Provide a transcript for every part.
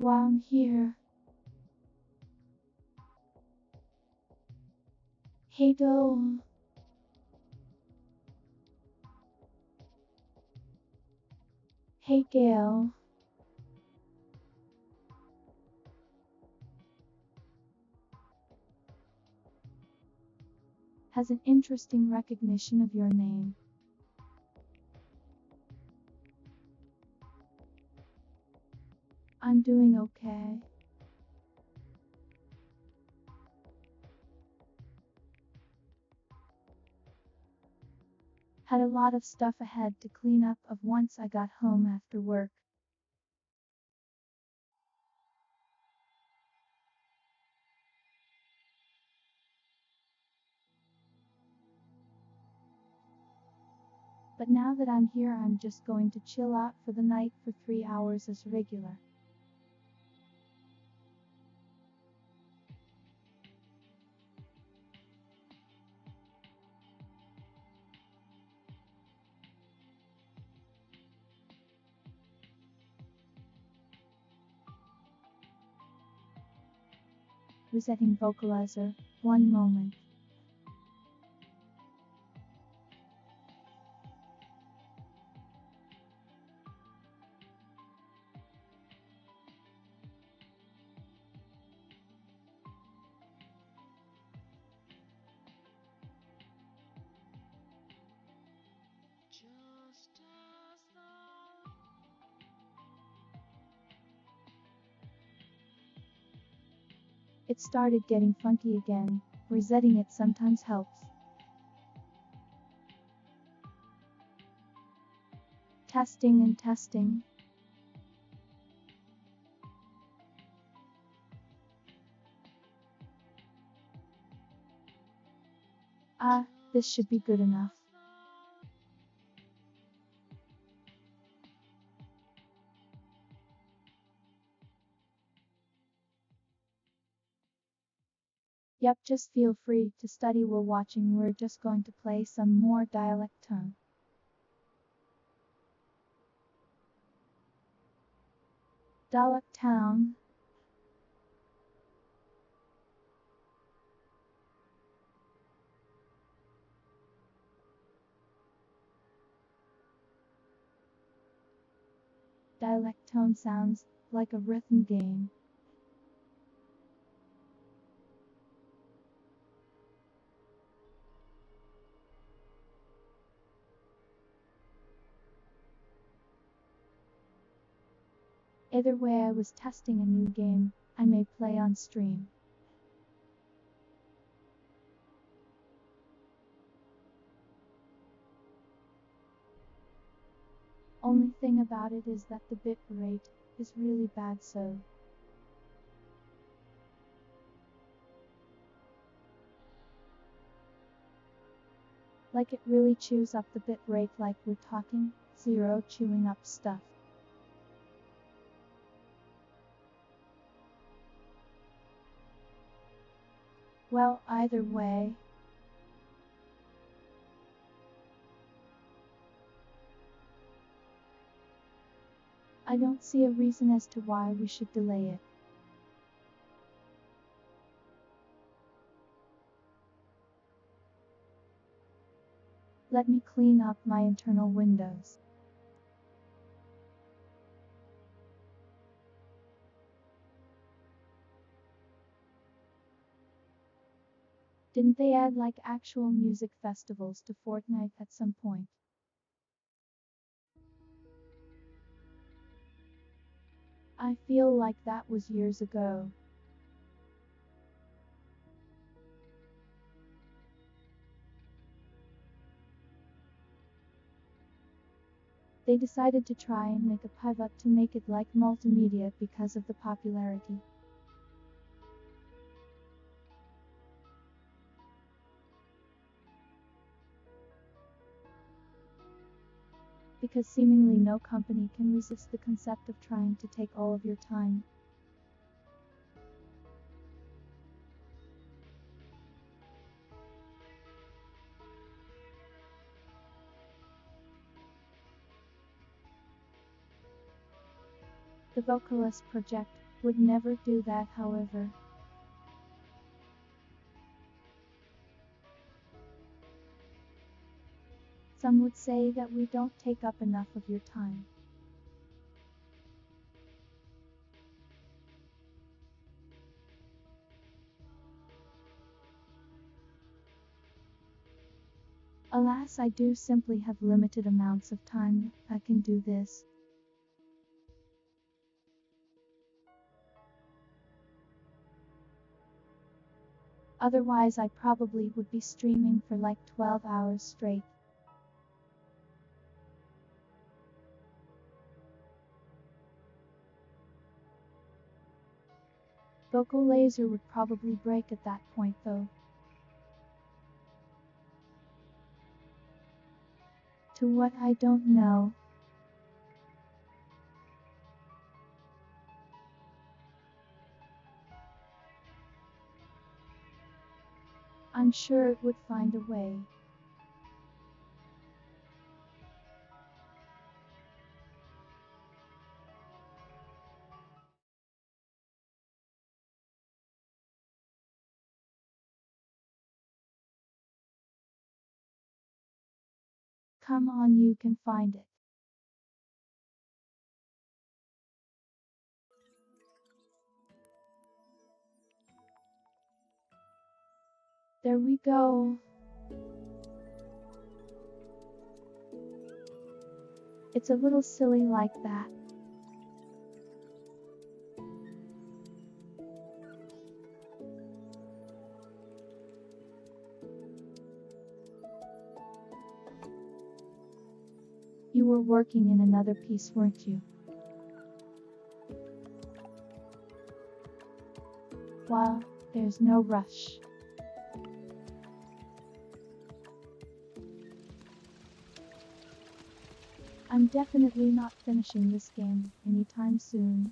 While I'm here, hey Dole, hey Gail, has an interesting recognition of your name. I'm doing okay. Had a lot of stuff ahead to clean up of once I got home after work. But now that I'm here, I'm just going to chill out for the night for 3 hours as regular. Resetting vocalizer, one moment. It started getting funky again. Resetting it sometimes helps. Testing and testing. This should be good enough. Yep, just feel free to study while watching. We're just going to play some more dialect tone. Dialect town. Dialect tone sounds like a rhythm game. Either way, I was testing a new game I may play on stream. Only thing about it is that the bit rate is really bad, so like it really chews up the bit rate, like we're talking zero chewing up stuff. Well, either way, I don't see a reason as to why we should delay it. Let me clean up my internal windows. Didn't they add like actual music festivals to Fortnite at some point? I feel like that was years ago. They decided to try and make a pivot to make it like multimedia because of the popularity. Because seemingly no company can resist the concept of trying to take all of your time. The Vocalist Project would never do that, however. Some would say that we don't take up enough of your time. Alas, I do simply have limited amounts of time I can do this. Otherwise, I probably would be streaming for like 12 hours straight. Vocal laser would probably break at that point though. To what, I don't know. I'm sure it would find a way. Come on, you can find it. There we go. It's a little silly like that. You were working in another piece, weren't you? Well, there's no rush. I'm definitely not finishing this game anytime soon.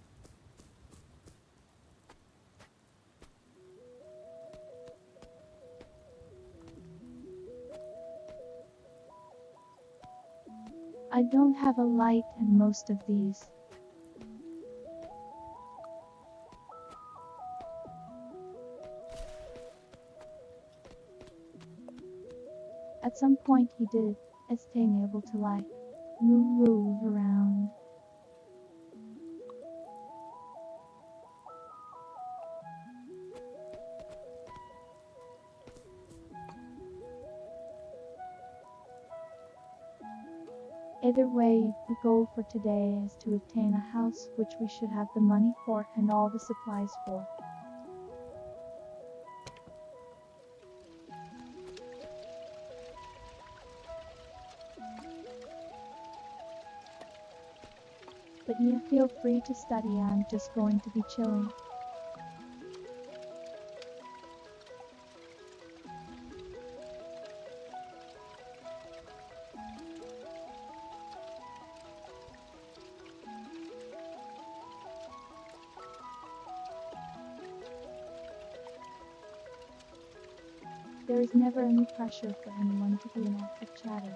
I don't have a light in most of these. At some point he did, as staying able to like move around. Either way, the goal for today is to obtain a house which we should have the money for and all the supplies for. But you feel free to study, I'm just going to be chilling. There is never any pressure for anyone to be an active chatter.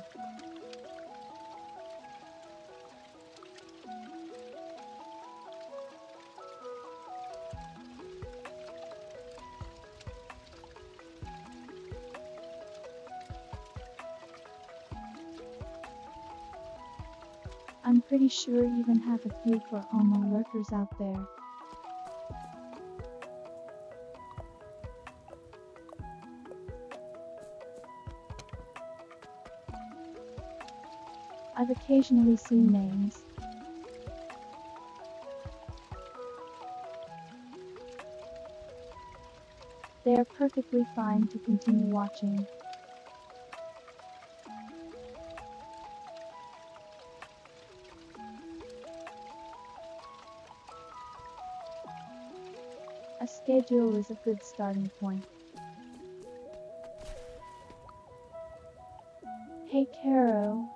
I'm pretty sure you even have a few for Omo lurkers out there. I've occasionally seen names. They are perfectly fine to continue watching. A schedule is a good starting point. Hey Caro.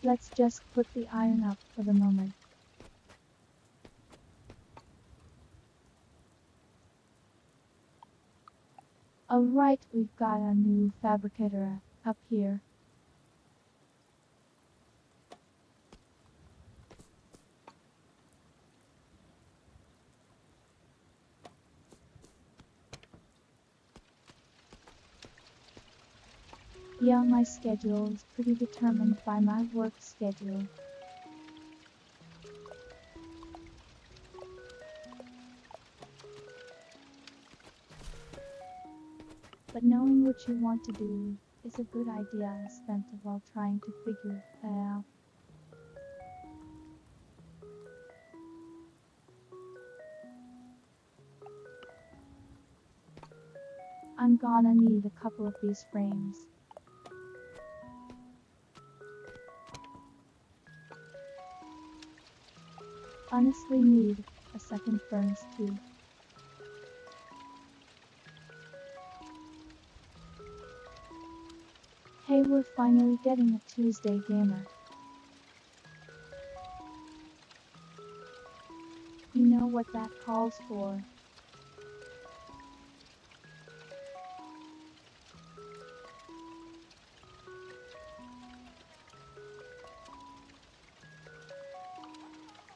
Let's just put the iron up for the moment. Alright, we've got a new fabricator up here. Yeah, my schedule is pretty determined by my work schedule. But knowing what you want to do is a good idea. I spent a while trying to figure that out. I'm gonna need a couple of these frames. Honestly need a second furnace too. Hey, we're finally getting a Tuesday gamer. You know what that calls for.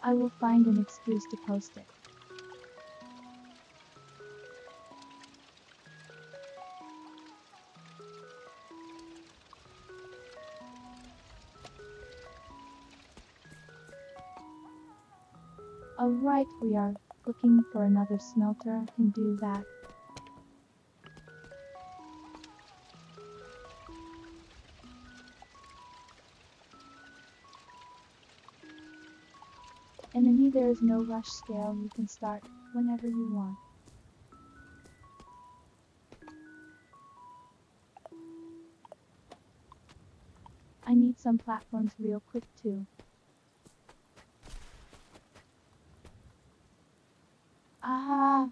I will find an excuse to post it. Alright, we are looking for another smelter. I can do that. And in there is no rush scale. You can start whenever you want. I need some platforms real quick too. Ah.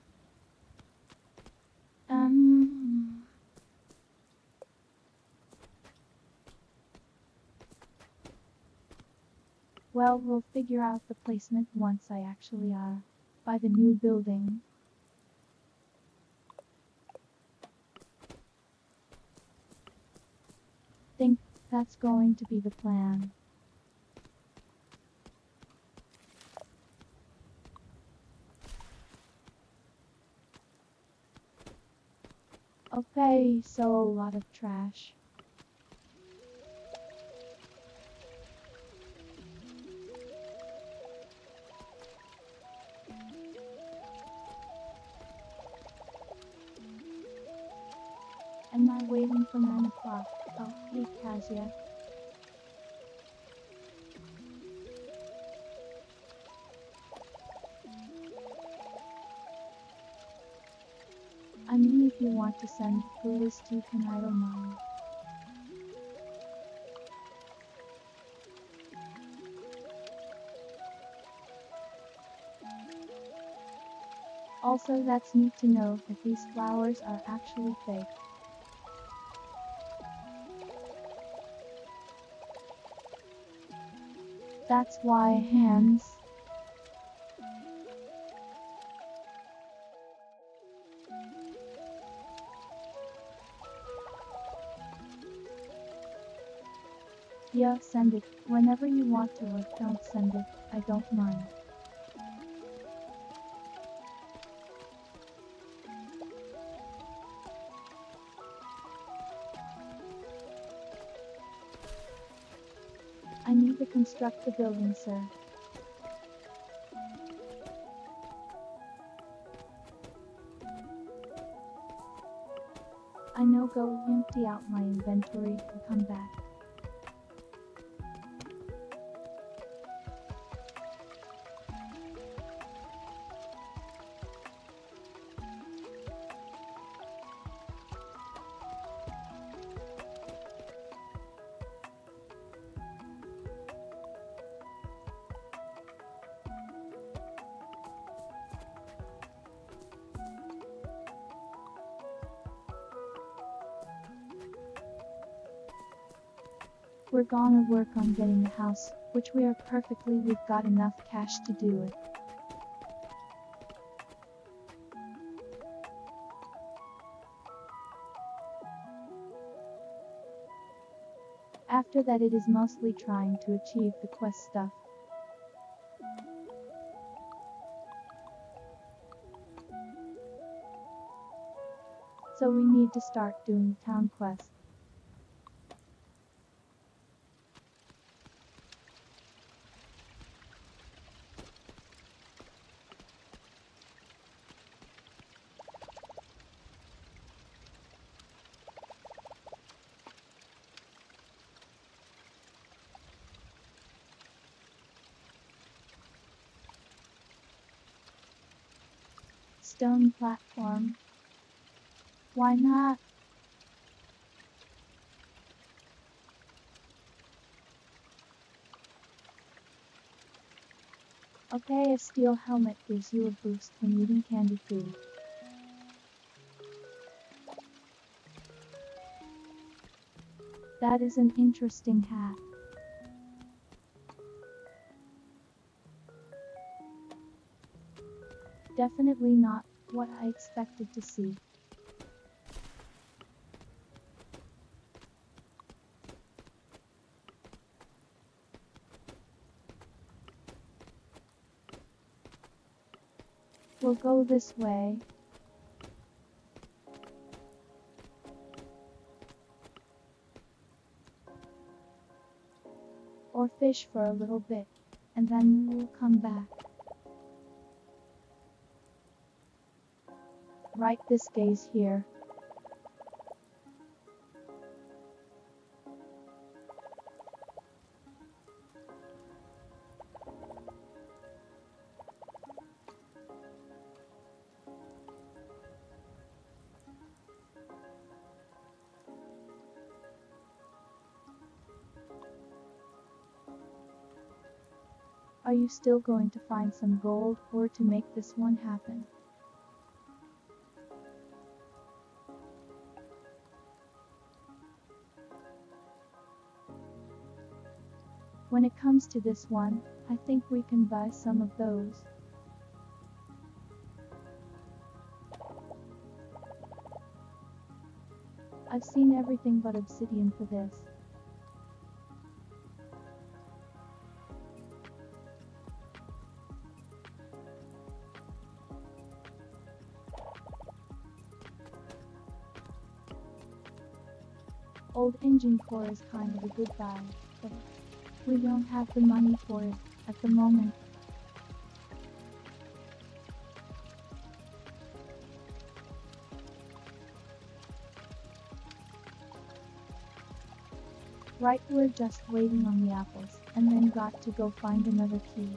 Well, we'll figure out the placement once I actually buy the new building. Think that's going to be the plan. Okay, so a lot of trash. Am I waiting for 9 o'clock? Oh, hey Kasia. I mean, if you want to send the list, you can, I don't mind. Also, that's neat to know that these flowers are actually fake. That's why hands. Yeah, send it whenever you want to, or don't send it, I don't mind. I need to construct the building, sir. I know, go empty out my inventory and come back. We're gonna work on getting the house, which we are perfectly. We've got enough cash to do it. After that it is mostly trying to achieve the quest stuff. So we need to start doing town quests. Stone platform. Why not? Okay, a steel helmet gives you a boost when eating candy food. That is an interesting hat. Definitely not what I expected to see. We'll go this way. Or fish for a little bit, and then we'll come back. Right, this guy's here. Are you still going to find some gold, or to make this one happen? When it comes to this one, I think we can buy some of those. I've seen everything but obsidian for this. Old engine core is kind of a good buy, but we don't have the money for it at the moment. Right, we're just waiting on the apples, and then got to go find another key.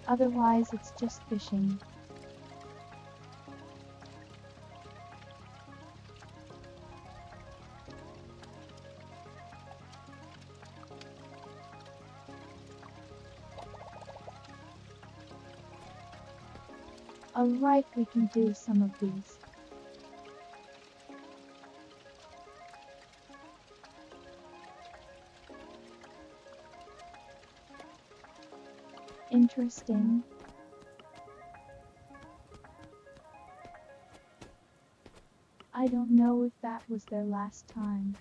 Otherwise it's just fishing. Alright, we can do some of these. Interesting. I don't know if that was their last time.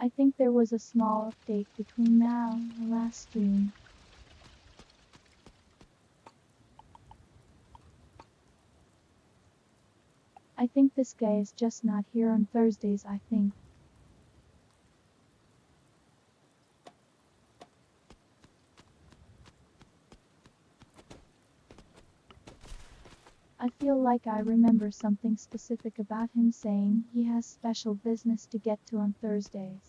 I think there was a small update between now and the last stream. I think this guy is just not here on Thursdays, I think. I feel like I remember something specific about him saying he has special business to get to on Thursdays.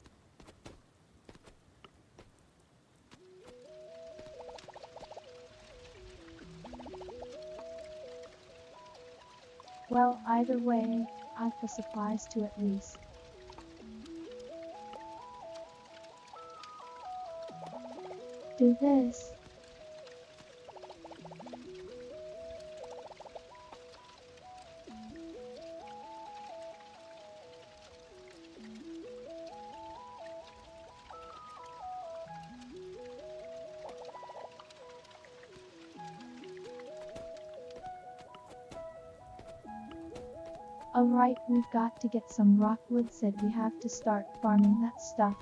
Well, either way, I've the supplies to at least. Do this. Alright, we've got to get some rockwood, said we have to start farming that stuff.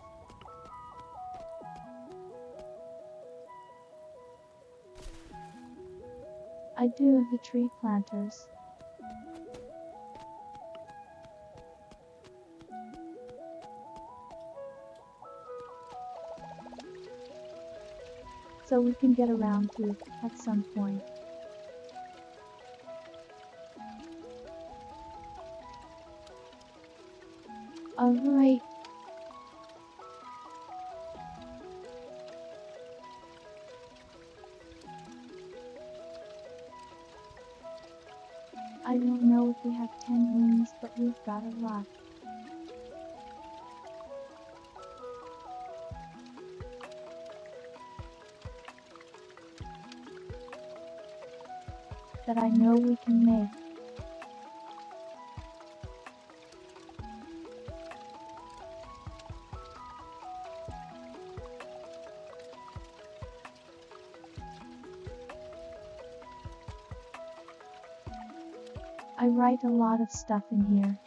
I do have the tree planters. So we can get around to it at some point. Alright. I don't know if we have 10 wings, but we've got a lot. That I know we can make. I write a lot of stuff in here.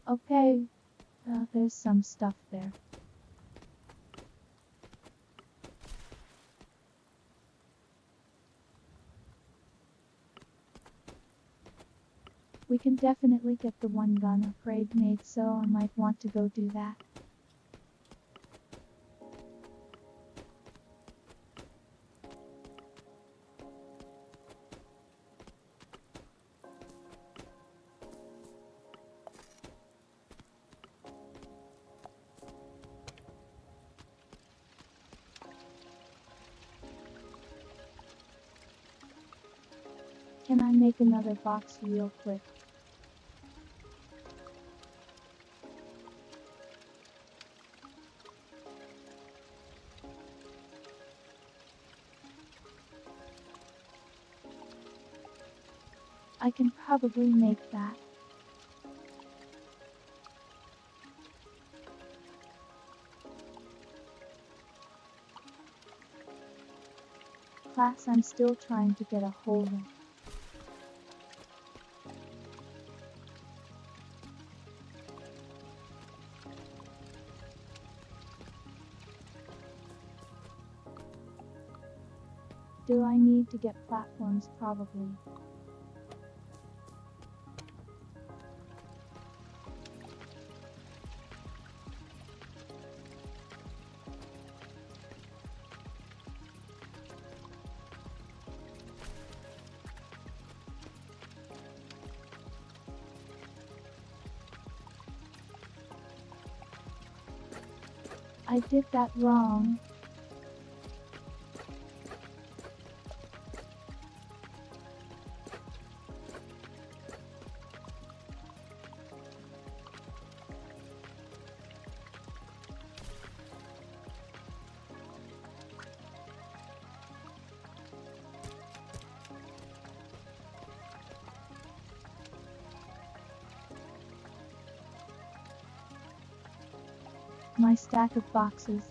Okay, there's some stuff there. We can definitely get the one gun upgrade made, so I might want to go do that. Can I make another box real quick? I can probably make that. Class, I'm still trying to get a hold of. Do I need to get platforms? Probably. I did that wrong. My stack of boxes.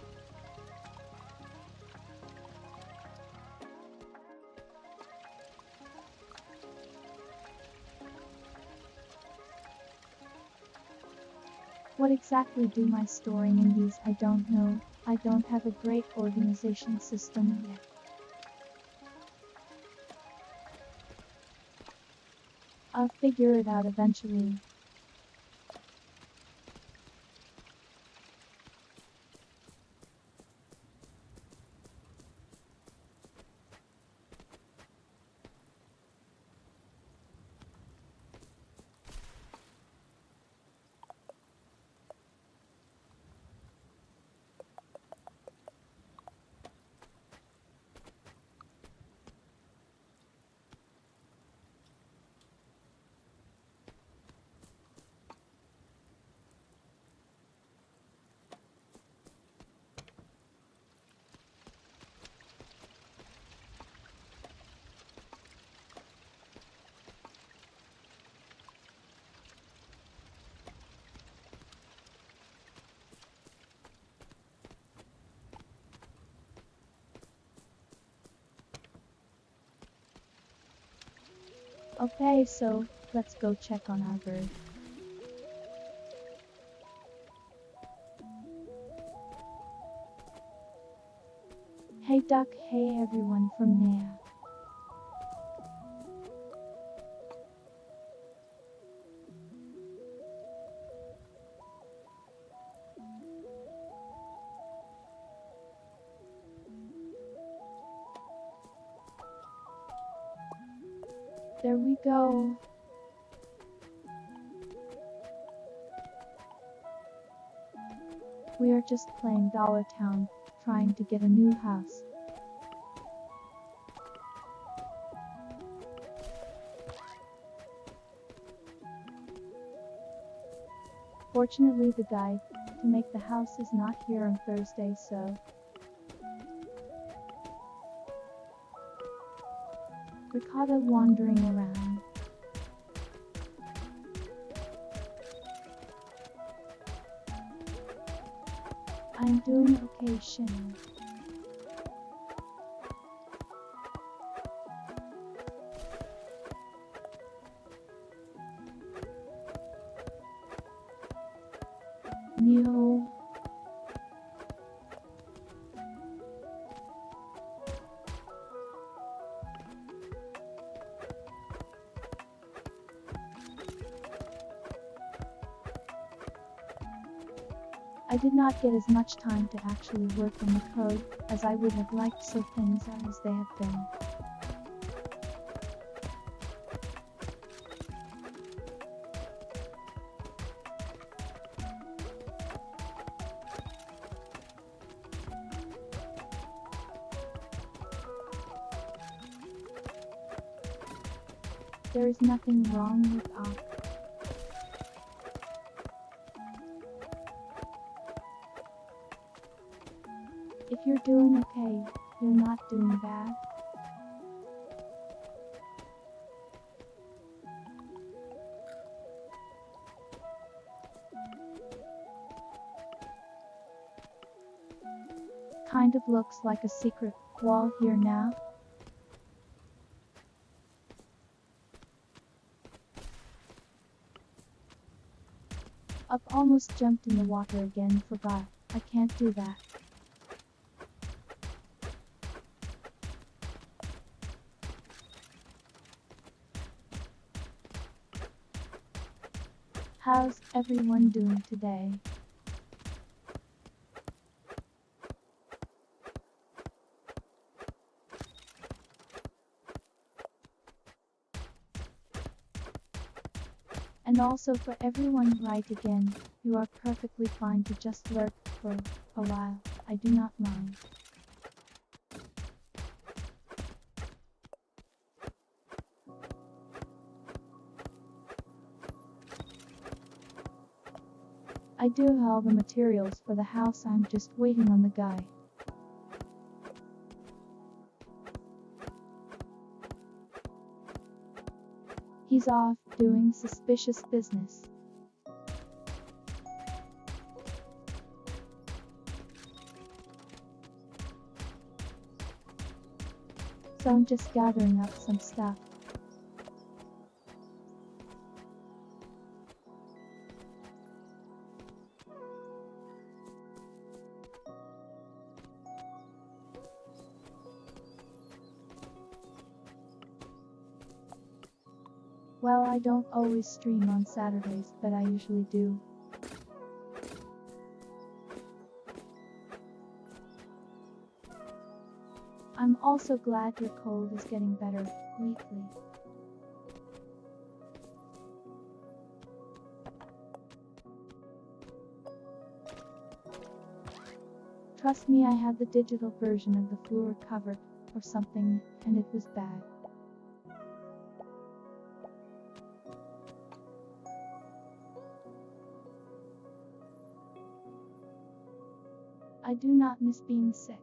What exactly do my storing in these? I don't know. I don't have a great organization system yet. I'll figure it out eventually. Okay, so let's go check on our bird. Hey duck, hey everyone from there. There we go. We are just playing Dollar Town, trying to get a new house. Fortunately, the guy to make the house is not here on Thursday, so we're caught up wandering around. I'm doing okay, Shin. No. I did not get as much time to actually work on the code as I would have liked, so things are as they have been. There is nothing wrong with Ak. If you're doing okay, you're not doing bad. Kind of looks like a secret wall here now. Up almost jumped in the water again, forgot. I can't do that. How's everyone doing today? And also for everyone, right again, you are perfectly fine to just lurk for a while. I do not mind. I do have all the materials for the house, I'm just waiting on the guy. He's off doing suspicious business. So I'm just gathering up some stuff. Well, I don't always stream on Saturdays, but I usually do. I'm also glad your cold is getting better weekly. Trust me, I had the digital version of the floor cover or something, and it was bad. I do not miss being sick.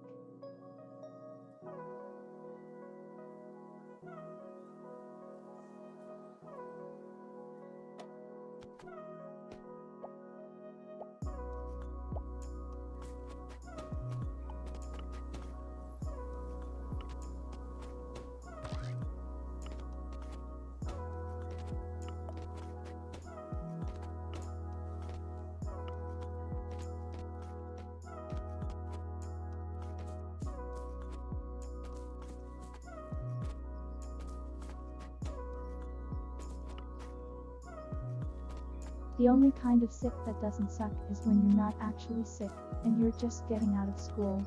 The only kind of sick that doesn't suck is when you're not actually sick, and you're just getting out of school.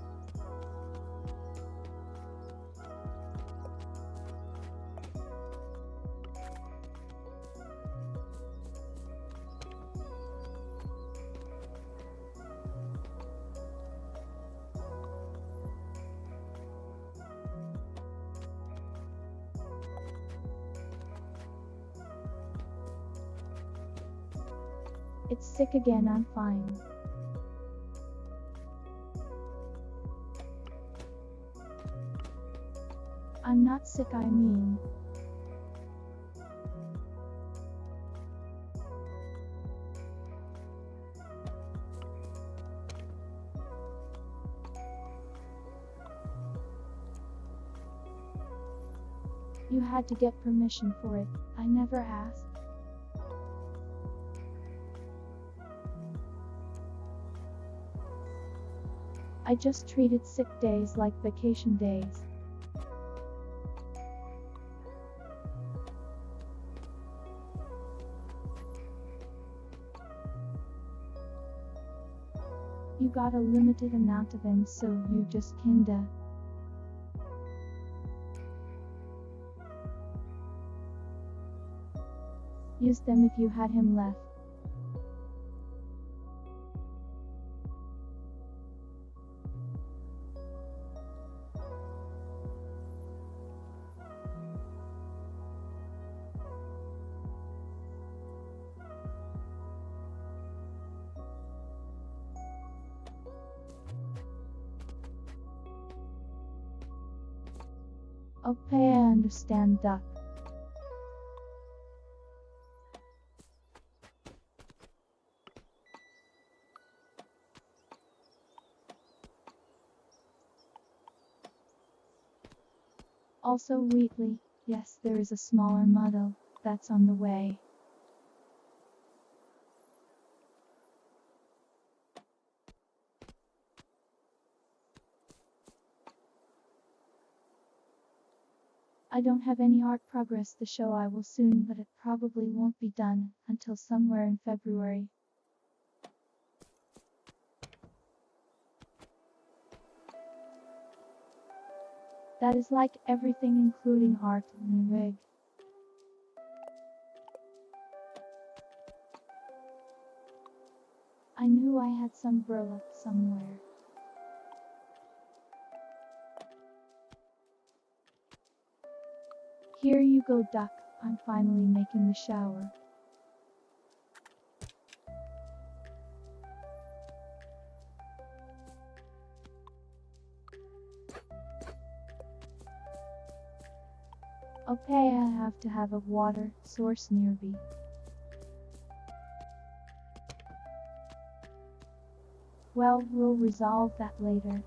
It's sick again, I'm fine. I'm not sick, I mean. You had to get permission for it, I never asked. I just treated sick days like vacation days. You got a limited amount of them, so you just kinda use them if you had him left. Okay, I understand, Duck. Also weekly, yes, there is a smaller model that's on the way. I don't have any art progress to show. I will soon, but it probably won't be done until somewhere in February. That is like everything, including art and rig. I knew I had some burlap somewhere. Here you go, Duck. I'm finally making the shower. Okay, I have to have a water source nearby. Well, we'll resolve that later.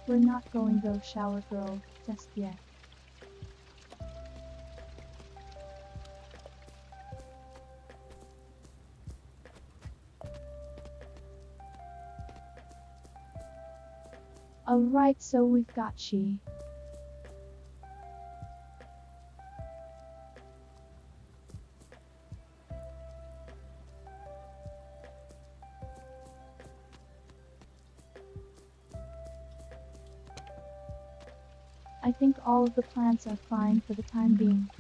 We're not going to shower girl just yet. Alright, so we've got she. I think all of the plants are fine for the time being.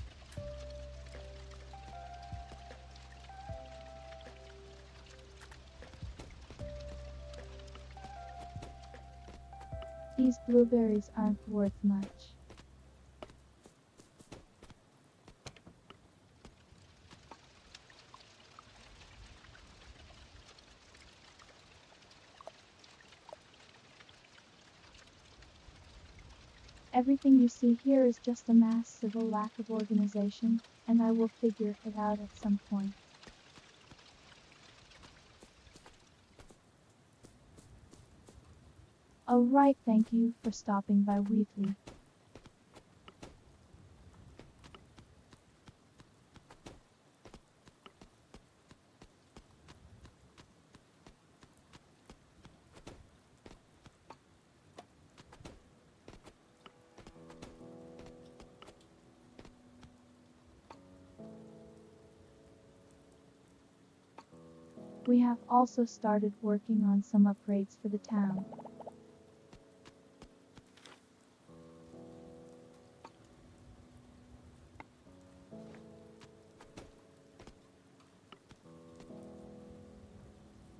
These blueberries aren't worth much. Everything you see here is just a massive lack of organization, and I will figure it out at some point. Alright, thank you for stopping by Wheatley. We have also started working on some upgrades for the town.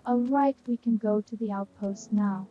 Alright, we can go to the outpost now.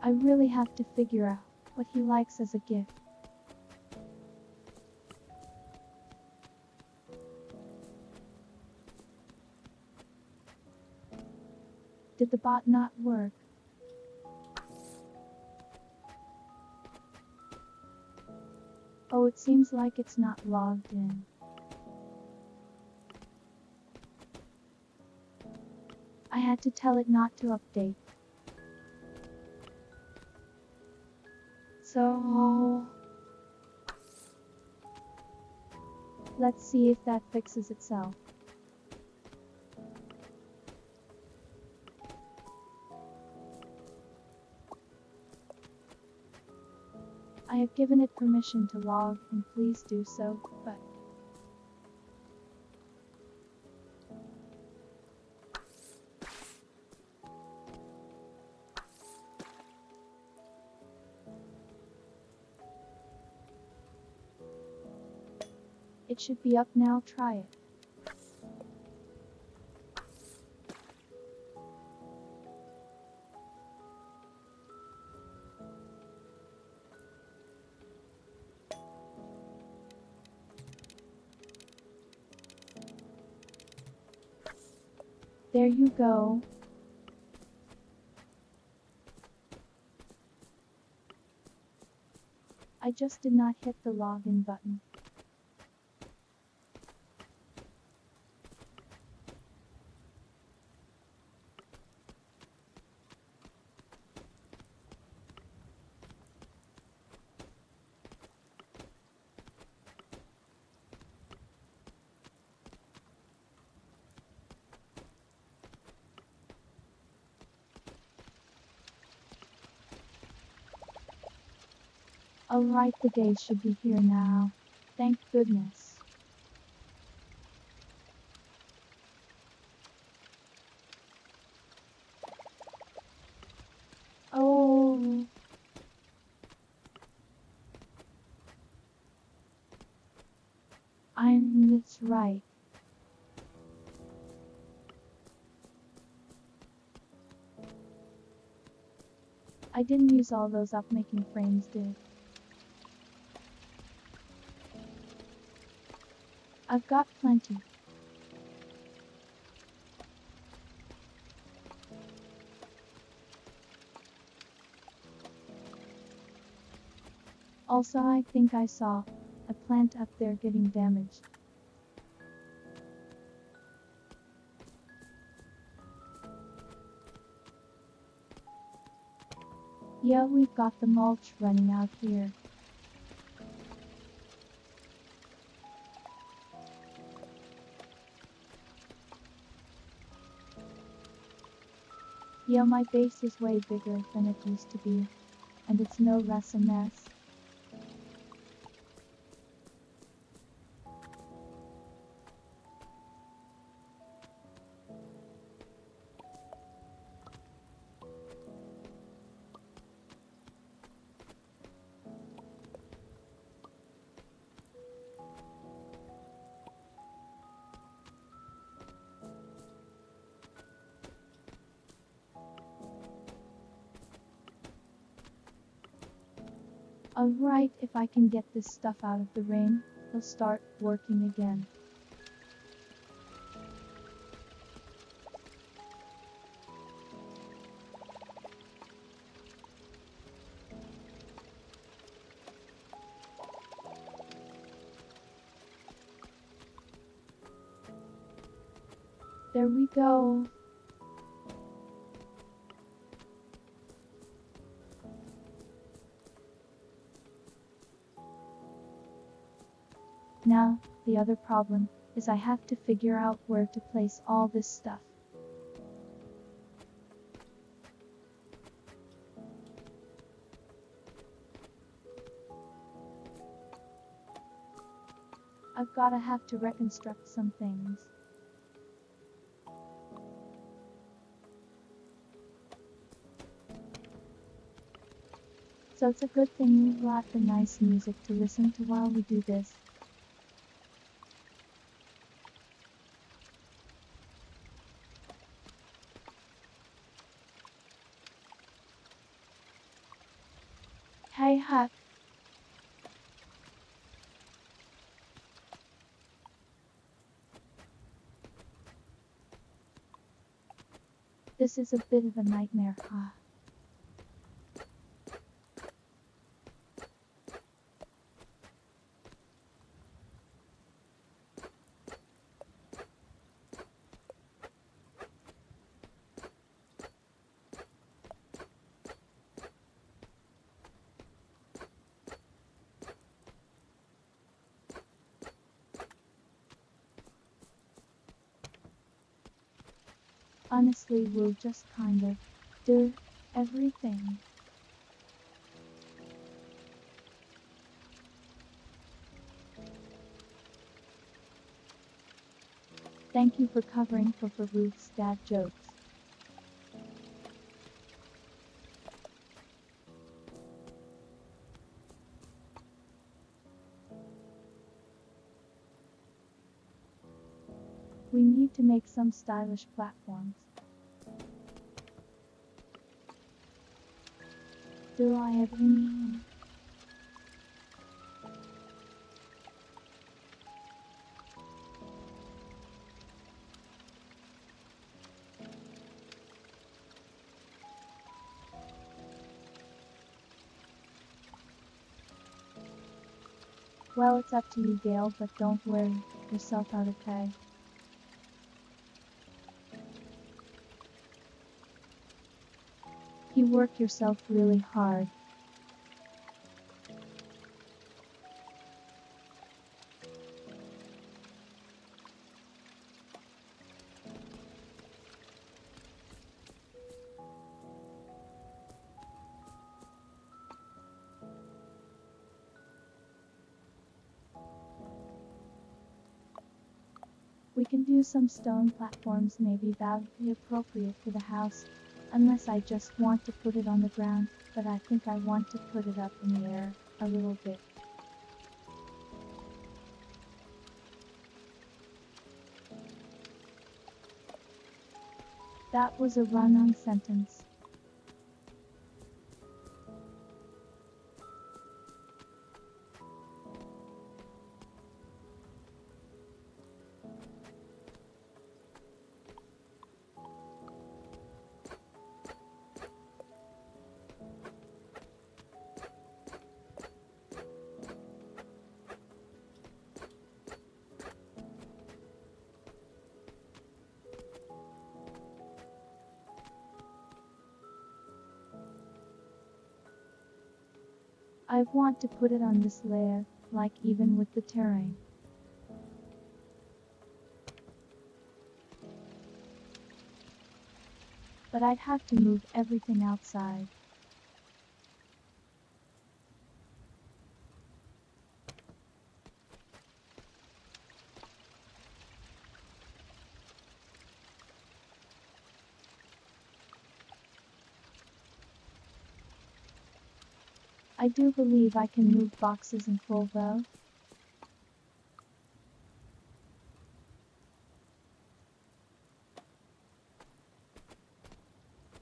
I really have to figure out what he likes as a gift. Did the bot not work? Oh, it seems like it's not logged in. I had to tell it not to update. So let's see if that fixes itself. I have given it permission to log, and please do so, but it should be up now. Try it. There you go. I just did not hit the login button. Alright, the day should be here now. Thank goodness. Oh, that's right. I didn't use all those up making frames, did? I've got plenty. Also, I think I saw a plant up there getting damaged. Yeah, we've got the mulch running out here. Yeah, my base is way bigger than it used to be, and it's no less a mess. Alright, if I can get this stuff out of the rain, he'll start working again. There we go. Now, the other problem is I have to figure out where to place all this stuff. Have to reconstruct some things. So it's a good thing we've got the nice music to listen to while we do this. Hey Huck. This is a bit of a nightmare, huh? Honestly, we'll just kind of do everything. Thank you for covering for Farouk's dad jokes. We need to make some stylish platforms. Do I have any? Well, it's up to you, Gail, but don't wear yourself out, okay? You work yourself really hard. We can do some stone platforms, maybe that would be appropriate for the house. Unless I just want to put it on the ground, but I think I want to put it up in the air a little bit. That was a run-on sentence. I want to put it on this layer, like even with the terrain. But I'd have to move everything outside. I do believe I can move boxes in full though.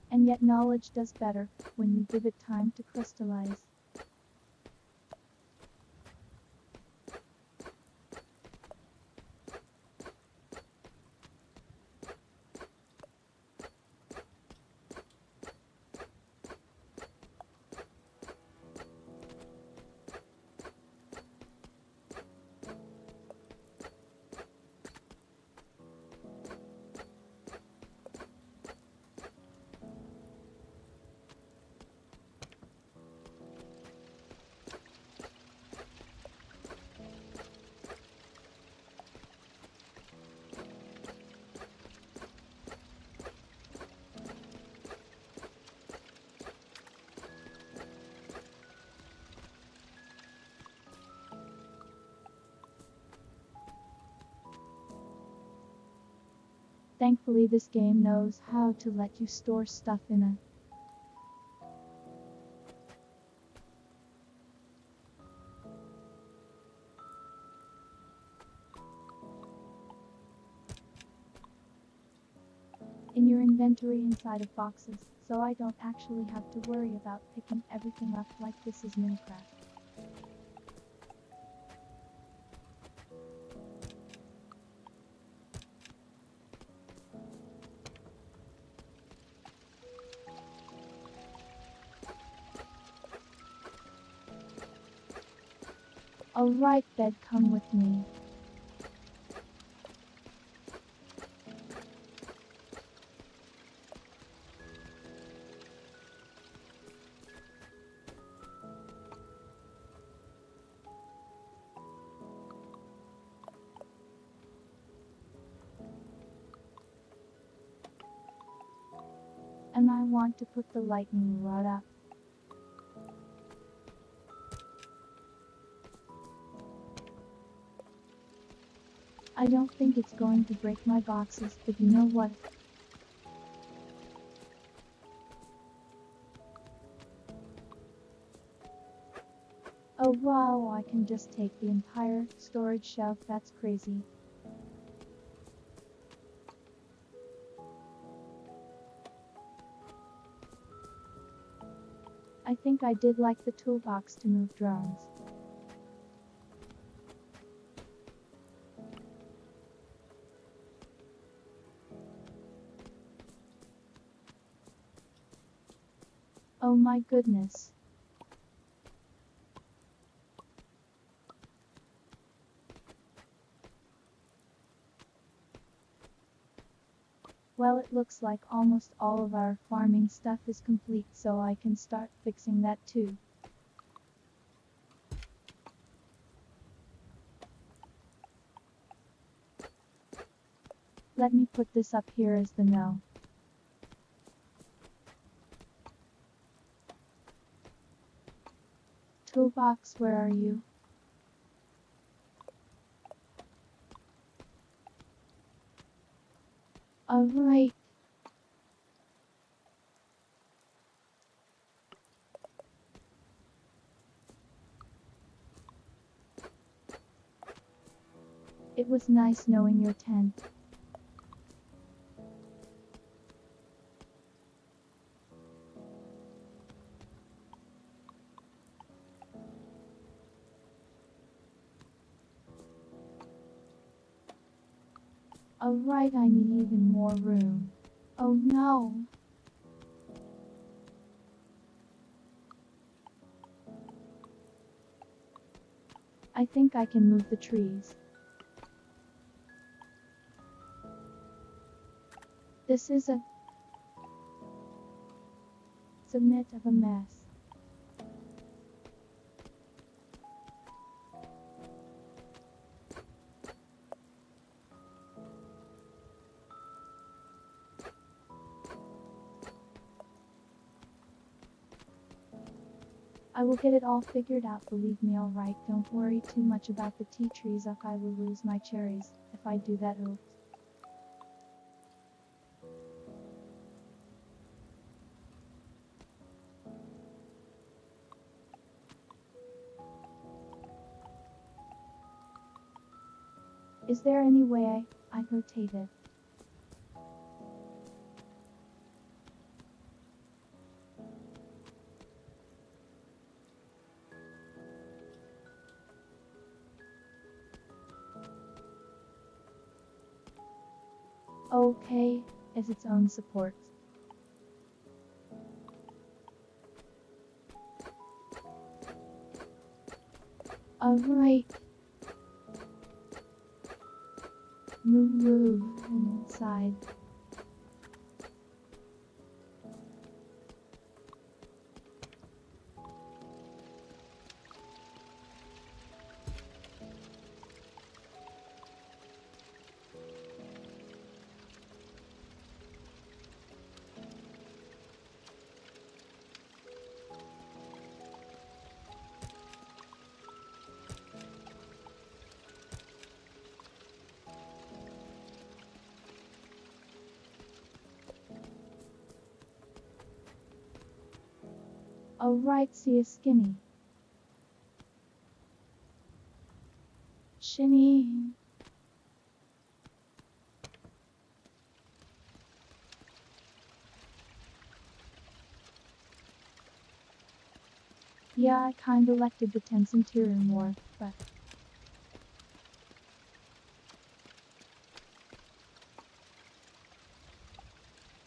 And yet knowledge does better when you give it time to crystallize. Thankfully this game knows how to let you store stuff in a in your inventory inside of boxes, so I don't actually have to worry about picking everything up like this is Minecraft. Alright bed, come with me. And I want to put the lightning rod up. I don't think it's going to break my boxes, but you know what? Oh wow, I can just take the entire storage shelf, that's crazy. I think I did like the toolbox to move drones. Oh my goodness. Well, it looks like almost all of our farming stuff is complete, so I can start fixing that too. Let me put this up here as the no. Toolbox, where are you? Alright. It was nice knowing your tent. Alright, I need even more room. Oh no. I think I can move the trees. This is a bit of a mess. I will get it all figured out, believe me, alright, don't worry too much about the tea trees, if I will lose my cherries, if I do that, oops. Is there any way I rotate it? Okay, as its own support. Alright. Move inside. Alright, see you skinny. Shinny. Yeah, I kinda elected the tense interior more, but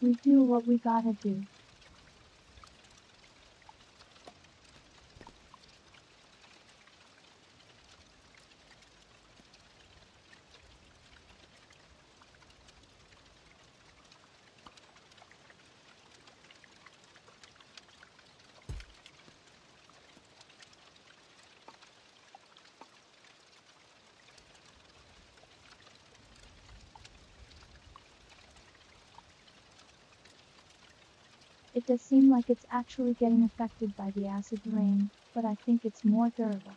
we do what we gotta do. It does seem like it's actually getting affected by the acid rain, but I think it's more durable.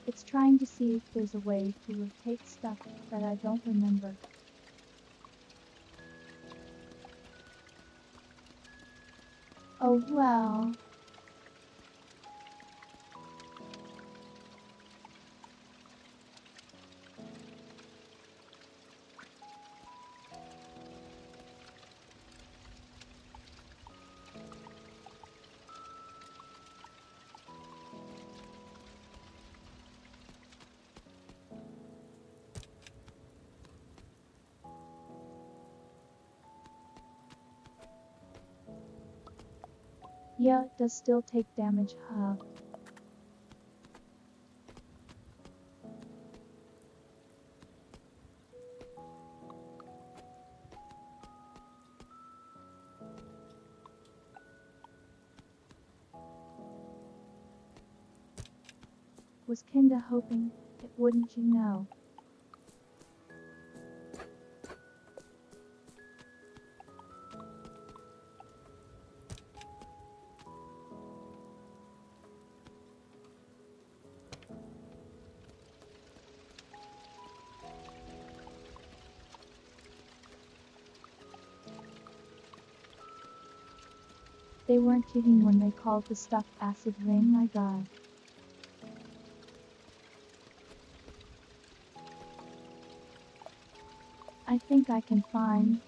It's trying to see if there's a way to rotate stuff that I don't remember. Oh well. Yeah, it does still take damage, huh? Was kinda hoping it wouldn't, you know. They weren't kidding when they called the stuff acid rain, my god. I think I can find.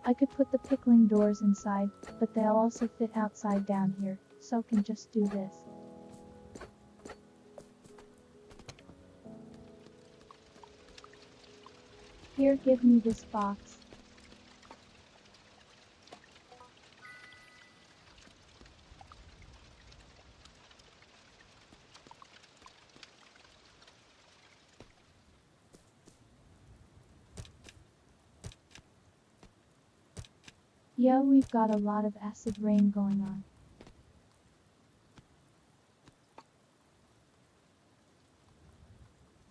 I could put the pickling doors inside, but they'll also fit outside down here, so can just do this. Here, give me this box. Yeah, we've got a lot of acid rain going on.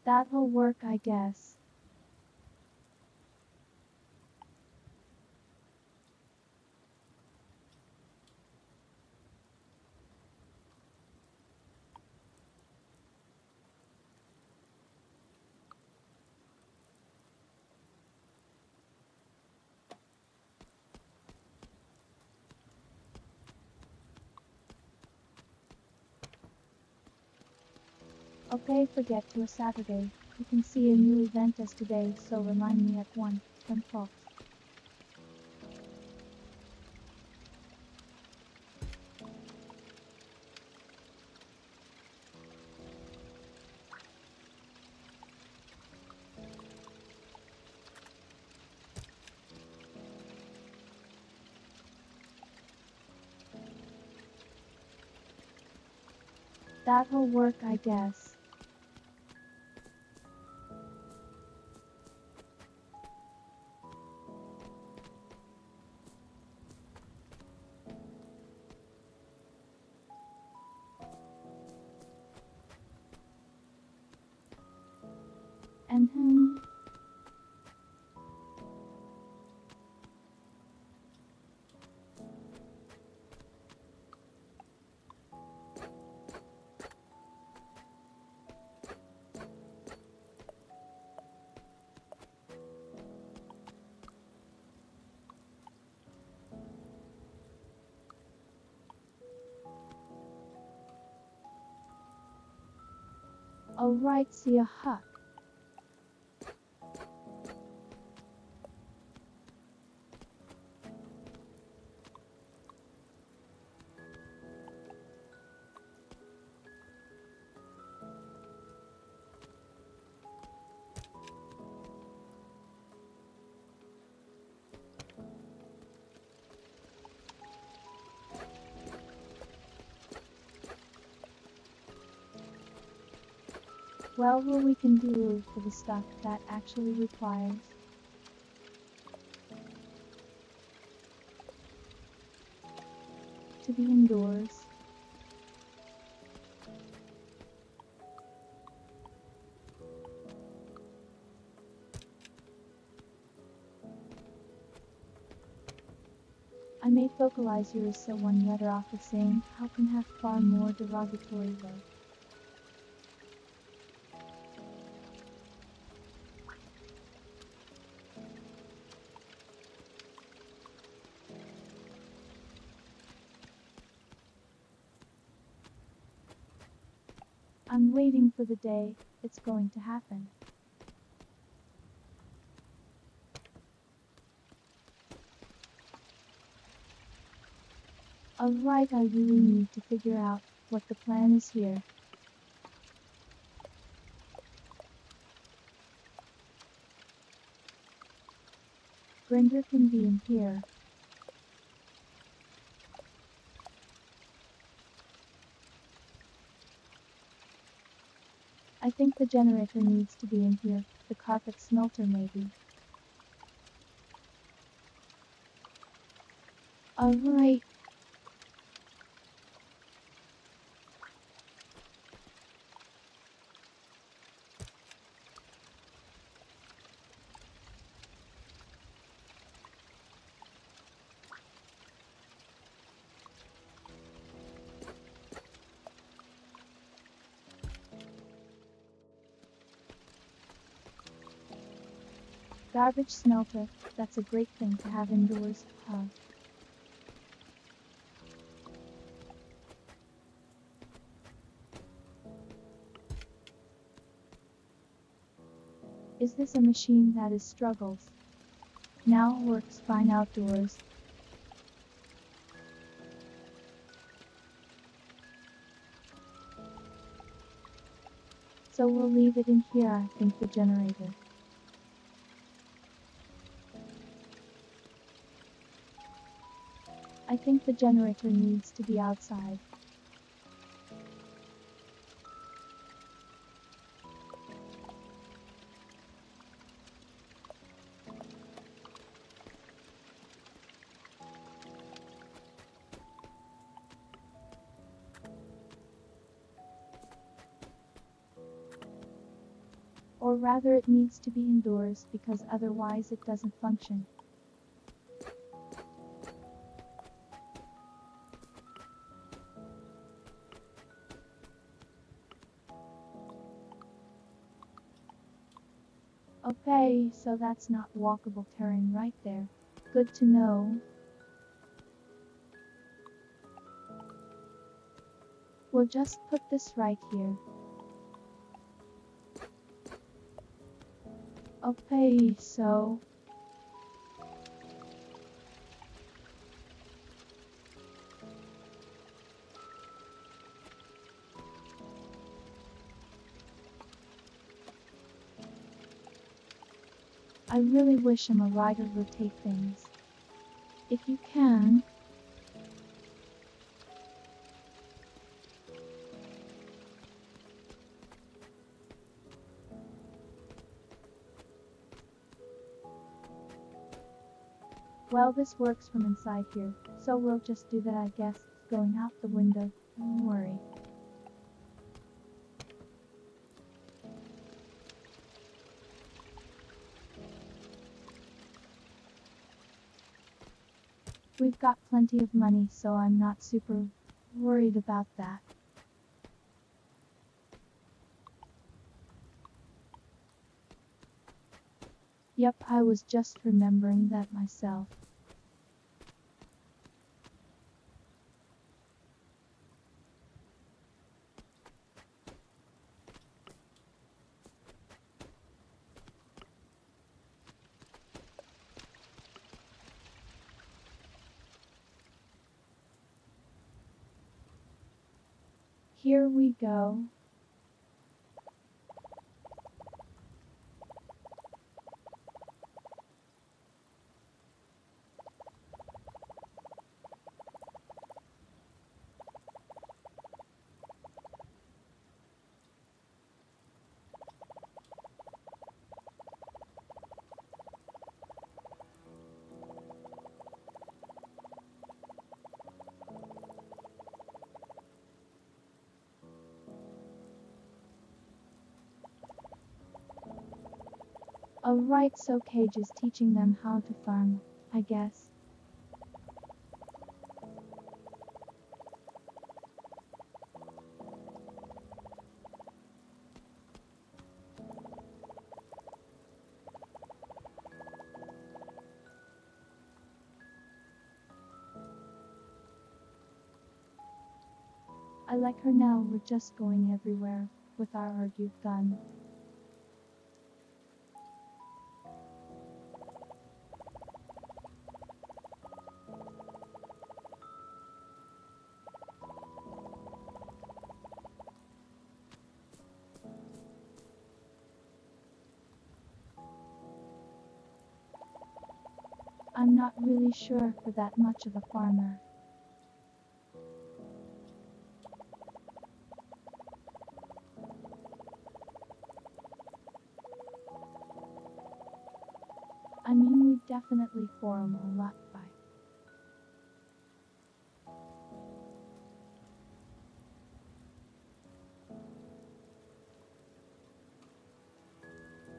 That'll work, I guess. Okay, forget to a Saturday. You can see a new event as today, so remind me at 1, 12. That'll work, I guess. And alright, see ya, Huck. Well, what we can do for the stuff that actually requires to be indoors. I may vocalize yours so one letter off the same how can have far more derogatory though. I'm waiting for the day it's going to happen. Alright, I really need to figure out what the plan is here. Grinder can be in here. I think the generator needs to be in here, the carpet smelter maybe. Alright. Garbage smelter, that's a great thing to have indoors, huh? Is this a machine that is struggles? Now works fine outdoors. So we'll leave it in here, I think the generator. I think the generator needs to be outside. Or rather it needs to be indoors because otherwise it doesn't function. Okay, so that's not walkable terrain right there. Good to know. We'll just put this right here. Okay, so I really wish I'm a writer would take things. If you can. Well, this works from inside here, so we'll just do that, I guess. It's going out the window, don't worry. We've got plenty of money, so I'm not super worried about that. Yep, I was just remembering that myself. Here we go. Alright, so Cage is teaching them how to farm, I guess. I like her now, we're just going everywhere with our argued gun. I'm not really sure for that much of a farmer. I mean, we definitely farm a lot by.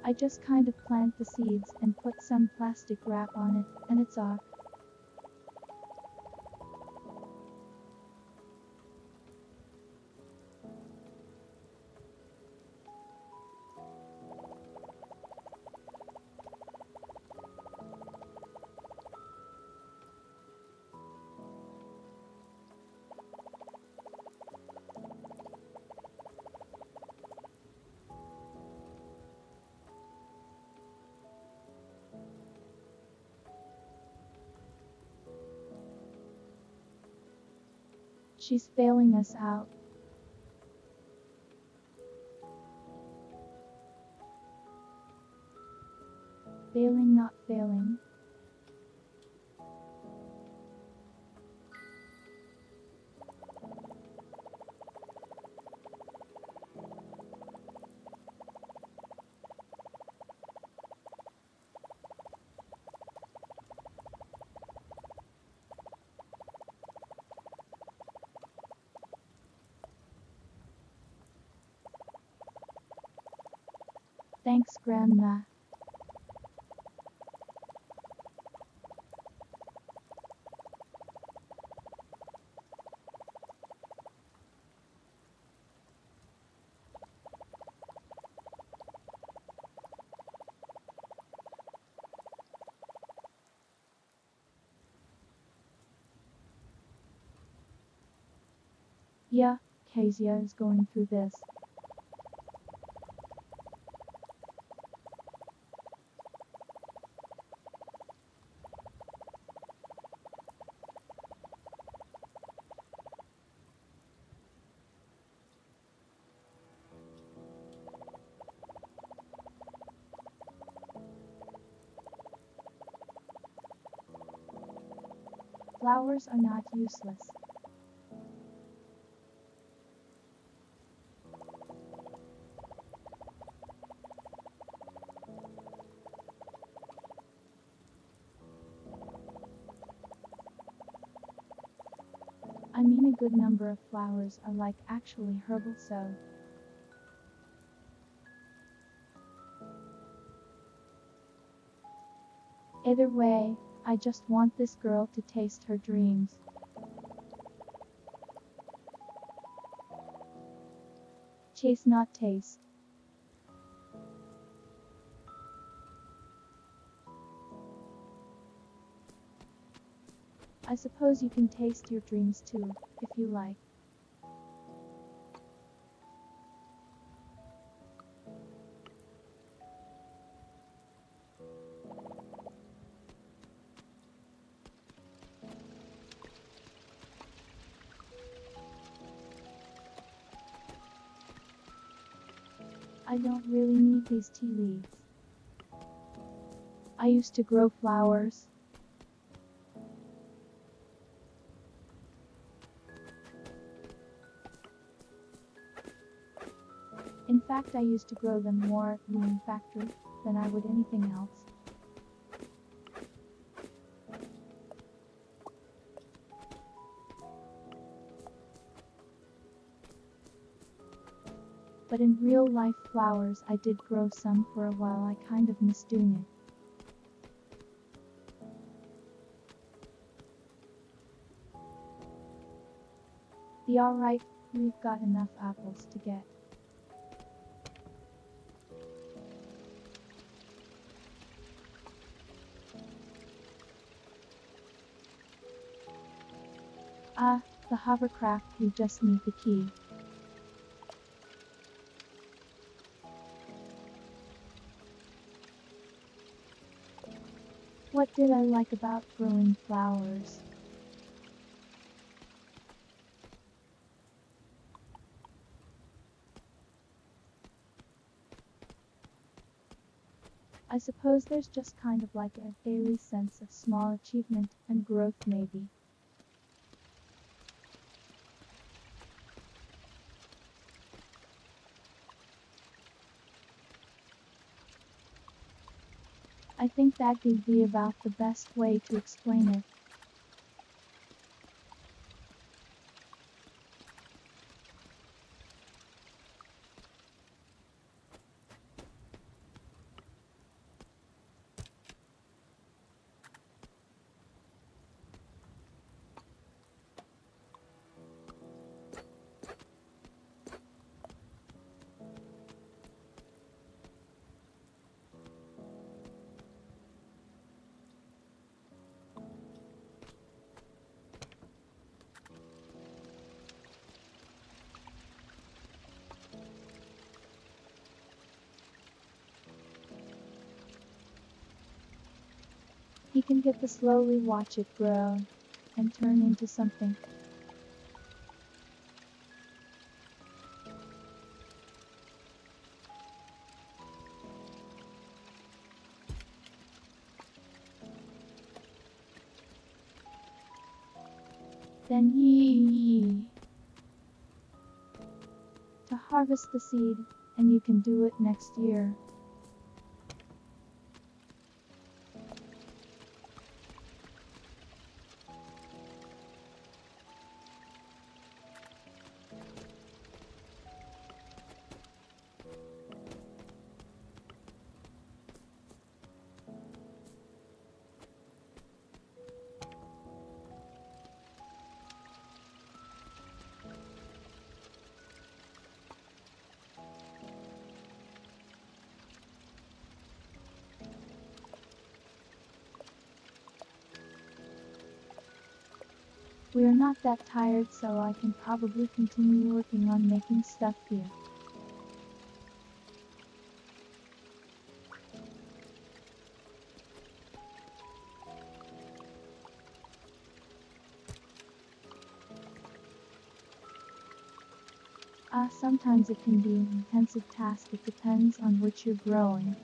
I just kind of plant the seeds and put some plastic wrap on it, and it's off. She's bailing us out. Bailing, not failing. Thanks, Grandma. Yeah, Kezia is going through this. Flowers are not useless. I mean, a good number of flowers are like actually herbal, so. Either way, I just want this girl to taste her dreams. Chase, not taste. I suppose you can taste your dreams too, if you like. I don't really need these tea leaves. I used to grow flowers. In fact, I used to grow them more at the factory than I would anything else. But in real life flowers, I did grow some for a while. I kind of miss doing it. The alright, we've got enough apples to get. Ah, the hovercraft, we just need the key. What did I like about growing flowers? I suppose there's just kind of like a daily sense of small achievement and growth maybe. I think that would be about the best way to explain it. He can get to slowly watch it grow and turn into something. Then to harvest the seed, and you can do it next year. We're not that tired, so I can probably continue working on making stuff here. Sometimes it can be an intensive task. It depends on what you're growing.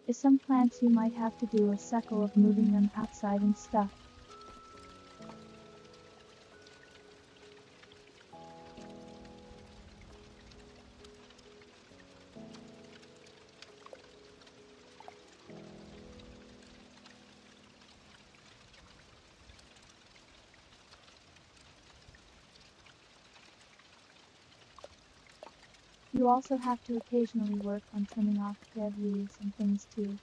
With some plants you might have to do a cycle of moving them outside and stuff. You also have to occasionally work on trimming off dead leaves and things too.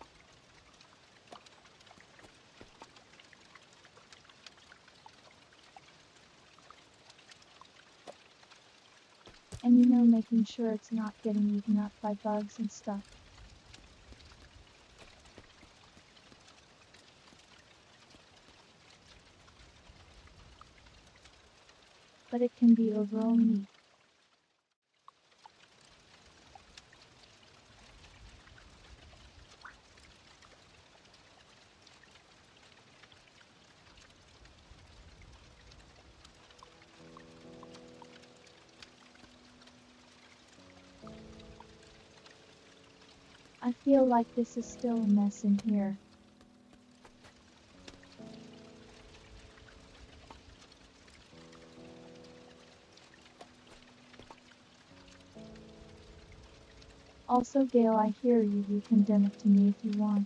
And making sure it's not getting eaten up by bugs and stuff. But it can be overall neat. I feel like this is still a mess in here. Also, Gail, I hear you. You can dim it to me if you want.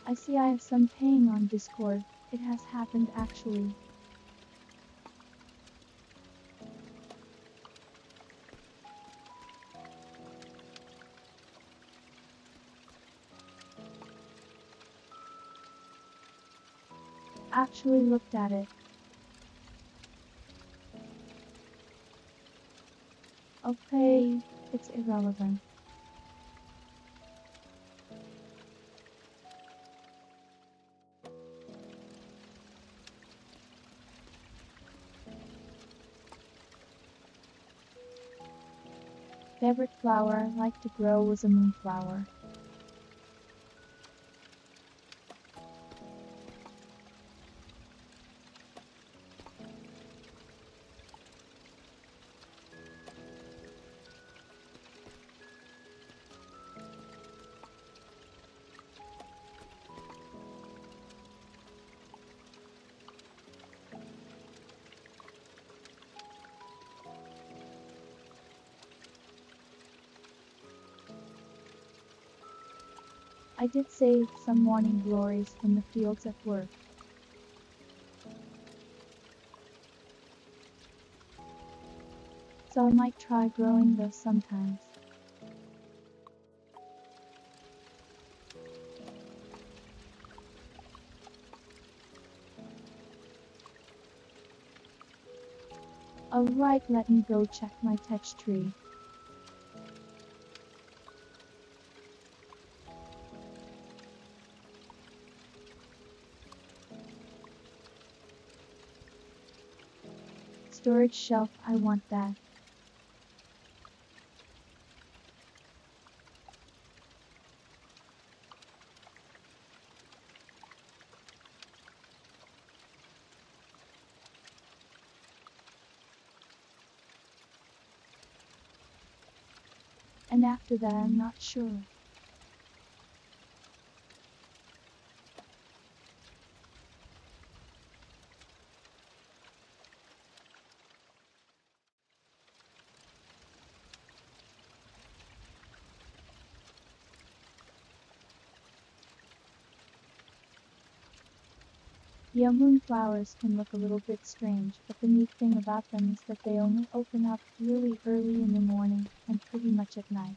I see I have some ping on Discord. It has happened actually. Actually looked at it. Okay, it's irrelevant. Favorite flower I like to grow was a moonflower. I did save some morning glories from the fields at work. So I might try growing those sometimes. Alright, let me go check my touch tree. Storage shelf, I want that. And after that I'm not sure. Yeah, moonflowers can look a little bit strange, but the neat thing about them is that they only open up really early in the morning and pretty much at night.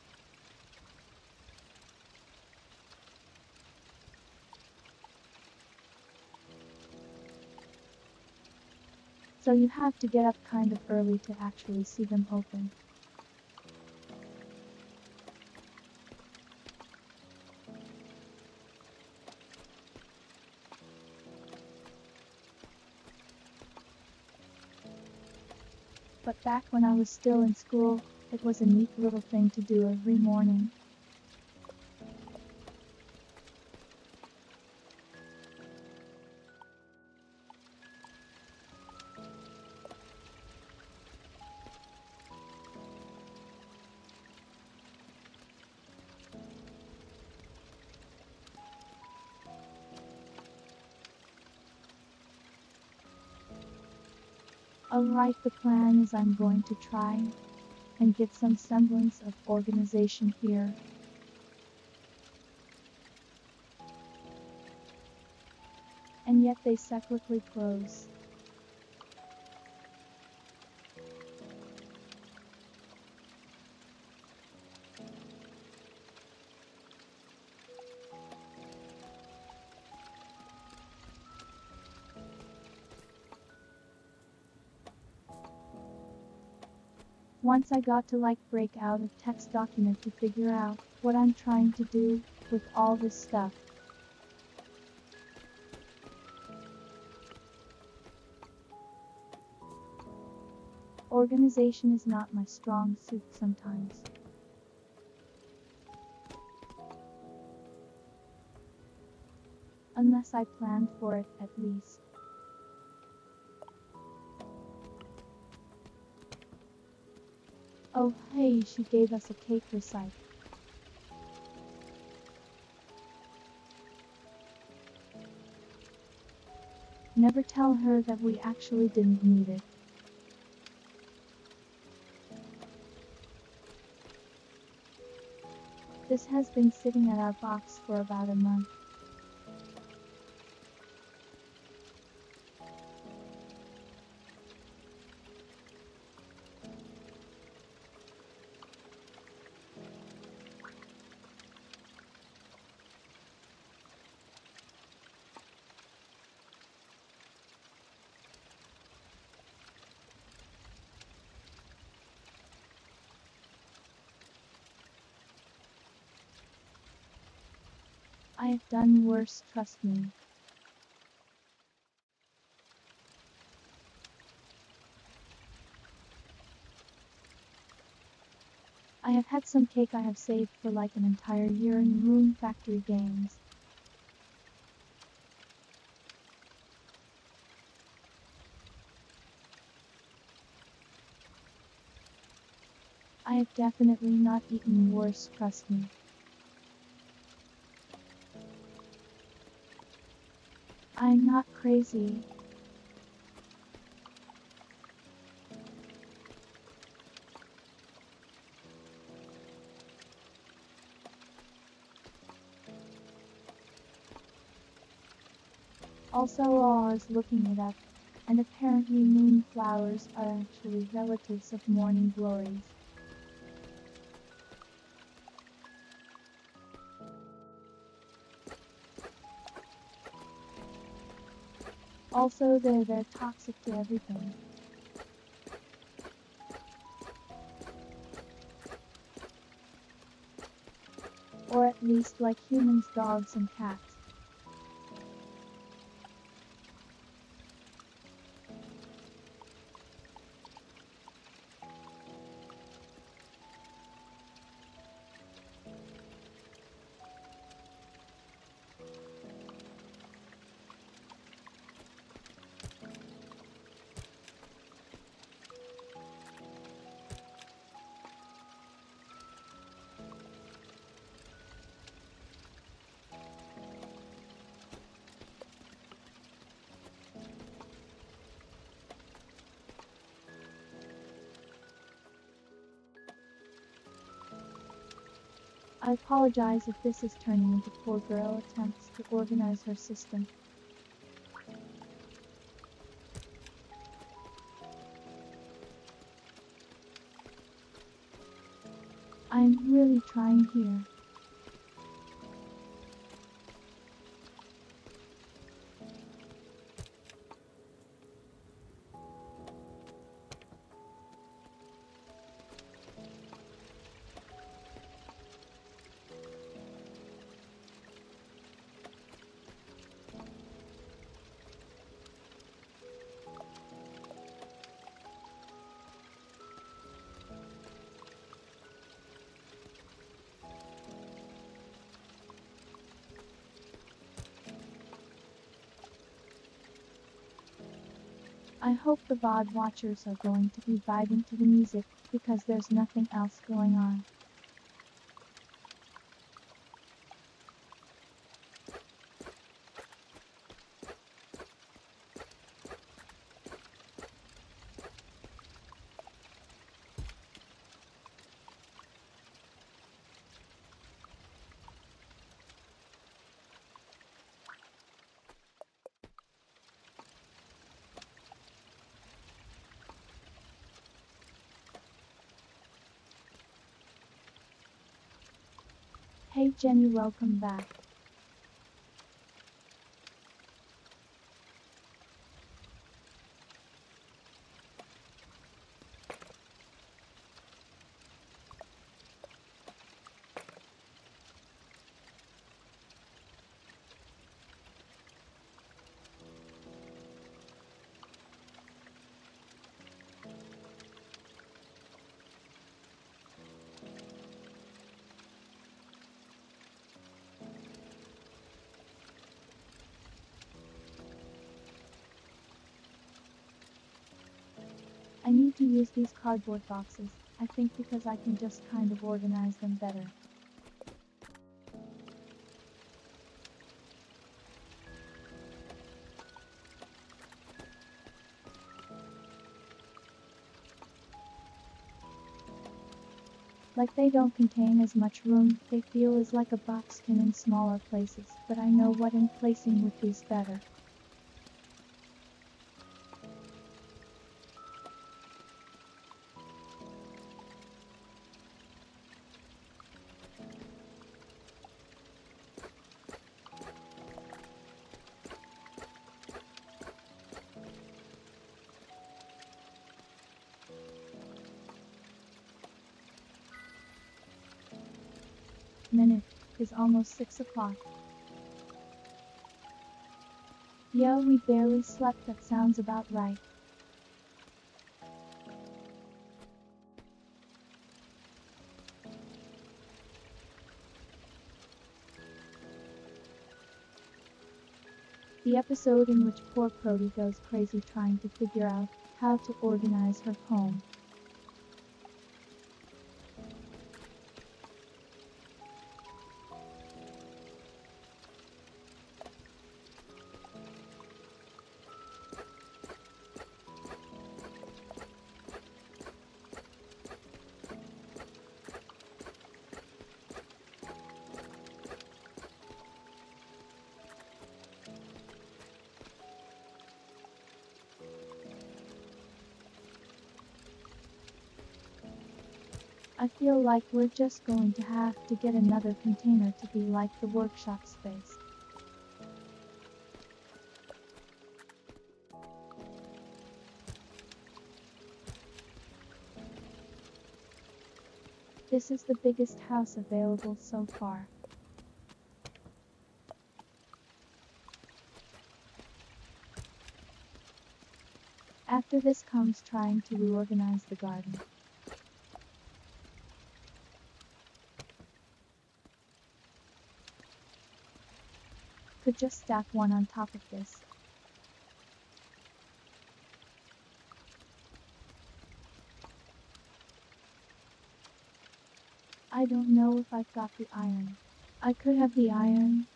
So you have to get up kind of early to actually see them open. But back when I was still in school, it was a neat little thing to do every morning. Alright, the plan is I'm going to try and get some semblance of organization here. And yet they cyclically close. Once I got to break out a text document to figure out what I'm trying to do with all this stuff. Organization is not my strong suit sometimes. Unless I planned for it, at least. Oh hey, she gave us a cake receipt. Never tell her that we actually didn't need it. This has been sitting at our box for about a month. I have done worse, trust me. I have had some cake I have saved for like an entire year in Room Factory games. I have definitely not eaten worse, trust me. I'm not crazy. Also, I was looking it up, and apparently moonflowers are actually relatives of morning glories. Also, they're toxic to everything. Or at least like humans, dogs, and cats. I apologize if this is turning into poor girl attempts to organize her system. I'm really trying here. I hope the VOD watchers are going to be vibing to the music, because there's nothing else going on. Hey Jenny, welcome back. I need to use these cardboard boxes, I think, because I can just kind of organize them better. Like they don't contain as much room, they feel as like a box can in smaller places, but I know what in placing with these better. Minute is almost 6 o'clock. Yeah, we barely slept, that sounds about right. The episode in which poor Prody goes crazy trying to figure out how to organize her home. I feel like we're just going to have to get another container to be like the workshop space. This is the biggest house available so far. After this comes trying to reorganize the garden. Could just stack one on top of this. I don't know if I've got the iron. I could have the iron.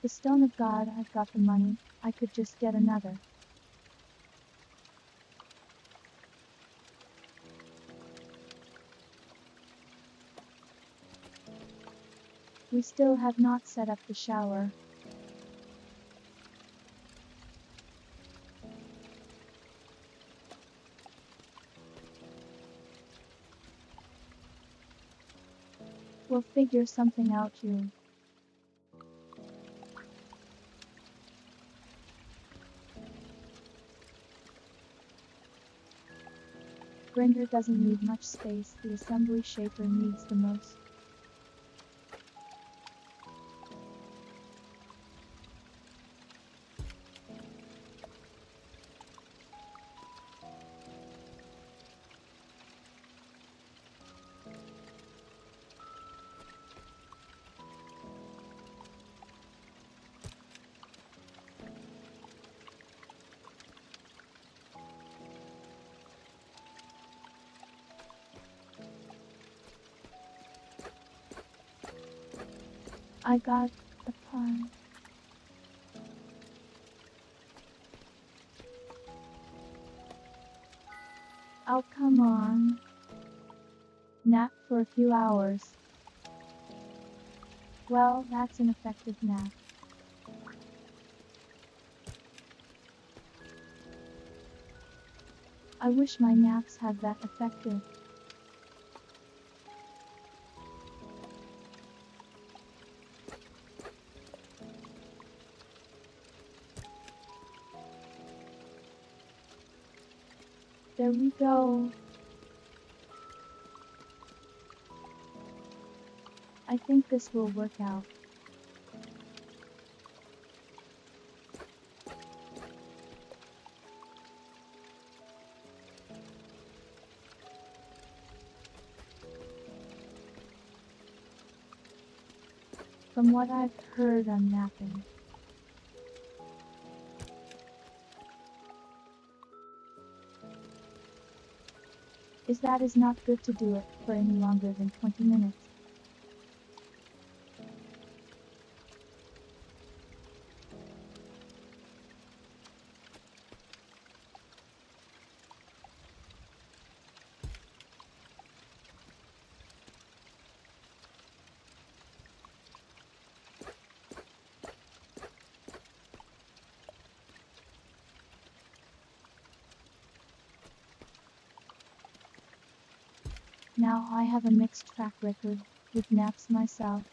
The stone of God, I've got the money, I could just get another. We still have not set up the shower. We'll figure something out, you. Grinder doesn't need much space, the assembly shaper needs the most. I got the pun. Oh, come on. Nap for a few hours. Well, that's an effective nap. I wish my naps had that effective. There we go. I think this will work out. From what I've heard on napping, is that is not good to do it for any longer than 20 minutes. Now I have a mixed track record with naps myself.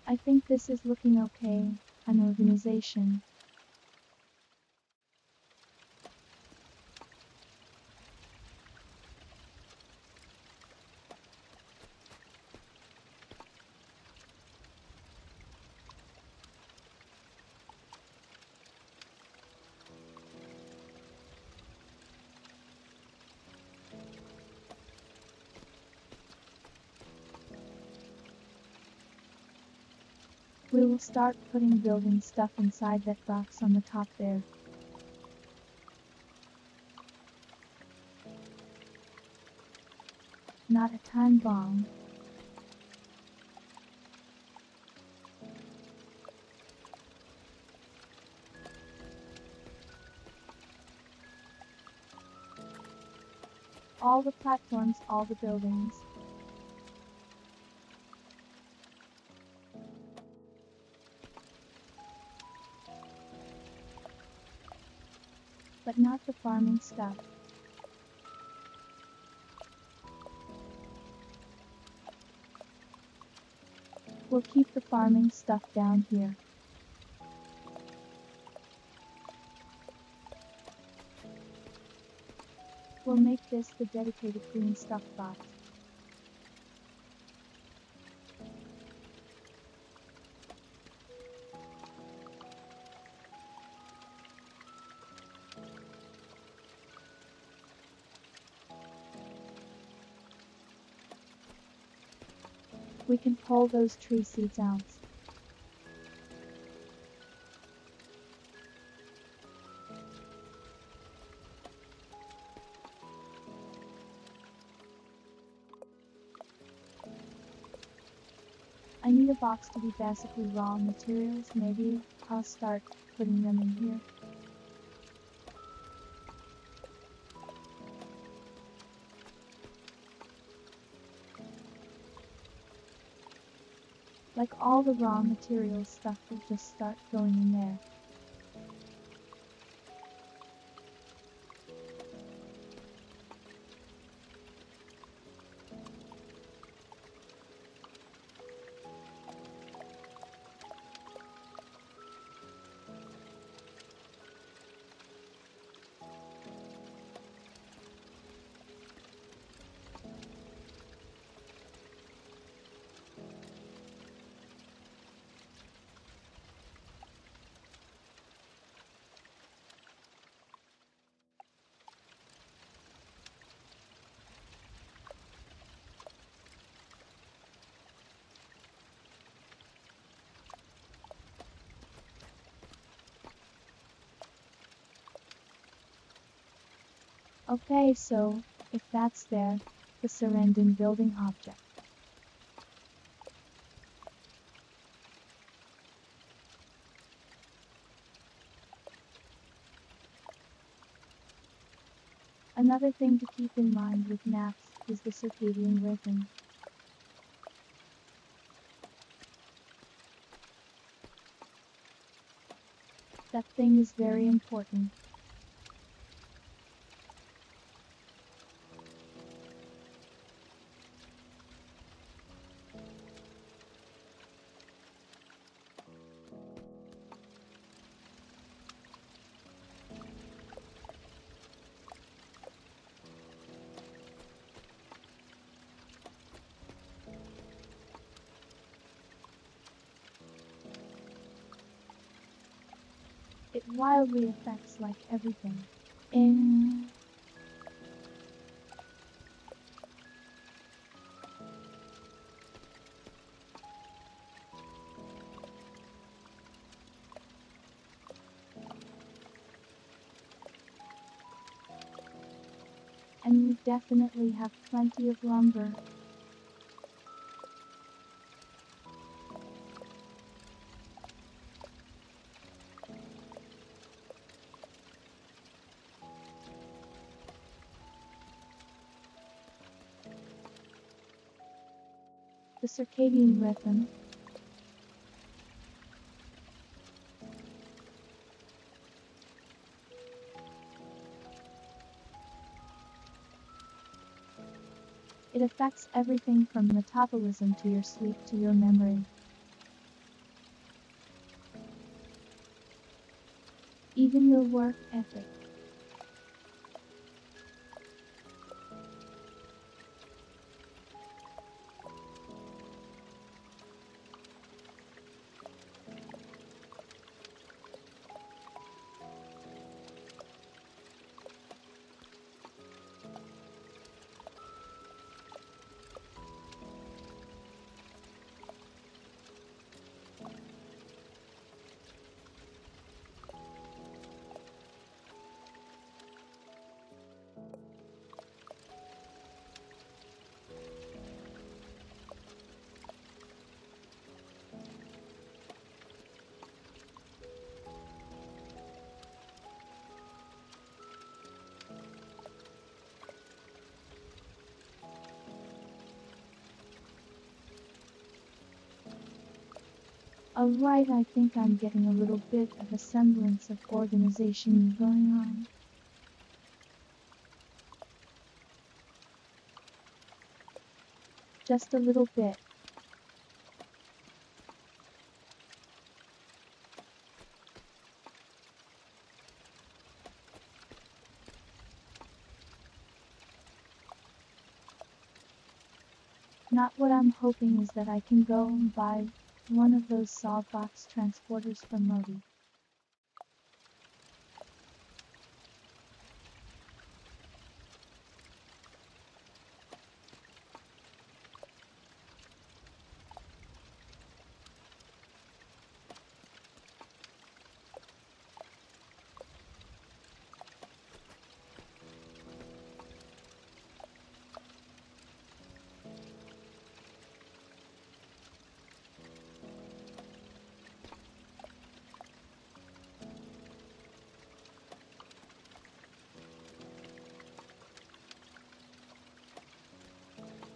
I think this is looking okay. An organization. We will start putting building stuff inside that box on the top there. Not a time bomb. All the platforms, all the buildings. But not the farming stuff. We'll keep the farming stuff down here. We'll make this the dedicated green stuff box. We can pull those tree seeds out. I need a box to be basically raw materials. Maybe I'll start putting them in here. Like all the raw material stuff will just start going in there. Okay, so, if that's there, the Sarandon building object. Another thing to keep in mind with naps is the circadian rhythm. That thing is very important. It wildly affects like everything. In and we definitely have plenty of lumber. The circadian rhythm. It affects everything from metabolism to your sleep to your memory. Even your work ethic. Alright, I think I'm getting a little bit of a semblance of organization going on. Just a little bit. Not what I'm hoping is that I can go and buy one of those saw box transporters from Modi.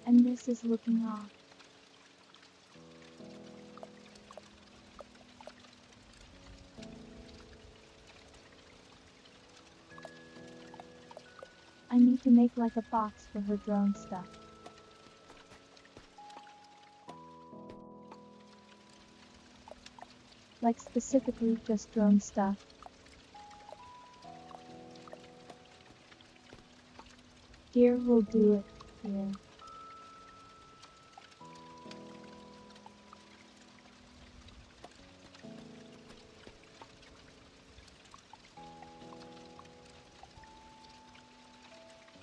And this is looking off. to make like a box for her drone stuff. Like specifically just drone stuff. Here we'll do it. Here.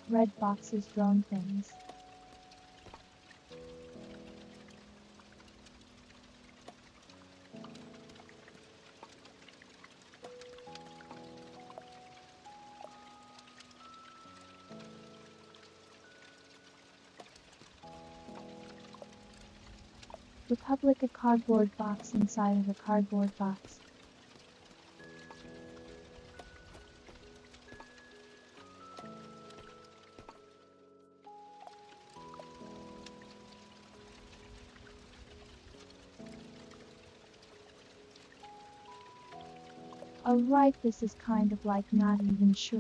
Red boxes, drone things. Republic, a cardboard box inside of a cardboard box. Alright, this is kind of like not even sure.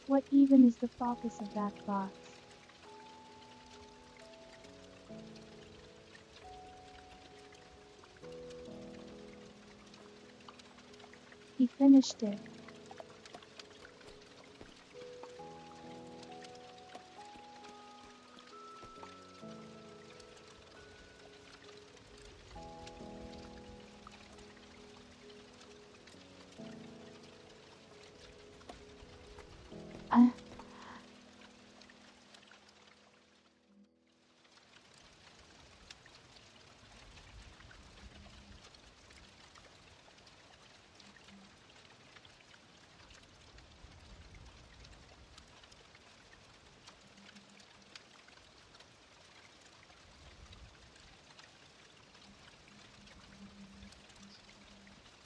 What even is the focus of that box? He finished it.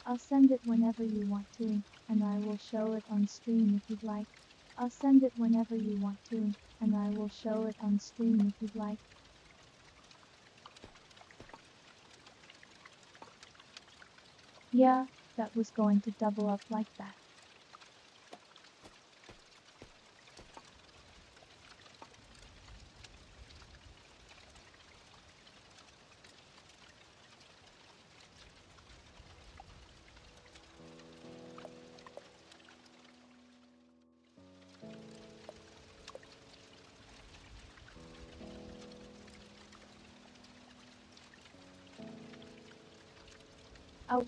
I'll send it whenever you want to, and I will show it on stream if you'd like. I'll send it whenever you want to, and I will show it on stream if you'd like. Yeah, that was going to double up like that.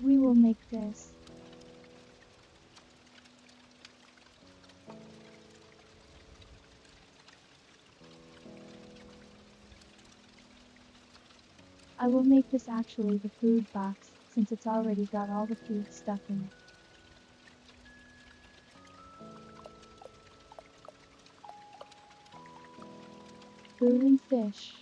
We will make this. I will make this actually the food box, since it's already got all the food stuff in it. Food and fish.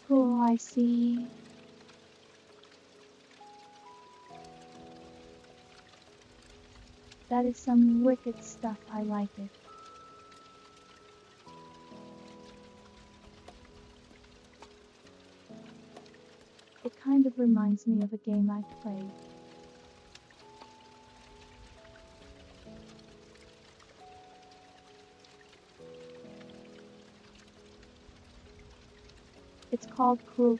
Cool, I see. That is some wicked stuff, I like it. It kind of reminds me of a game I've played. It's called Cool.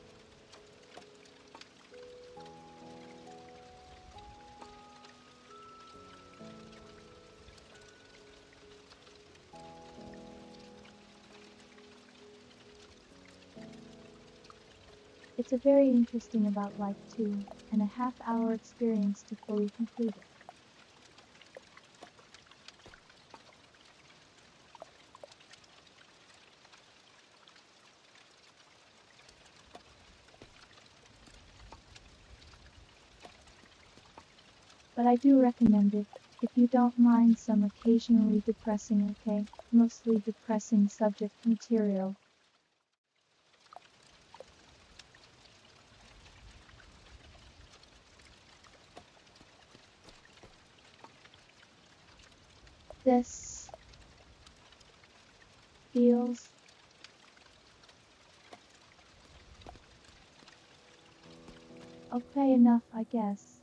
It's a very interesting about like 2.5 hour experience to fully complete it. But I do recommend it, if you don't mind some occasionally depressing, okay, mostly depressing subject material. This feels okay enough, I guess.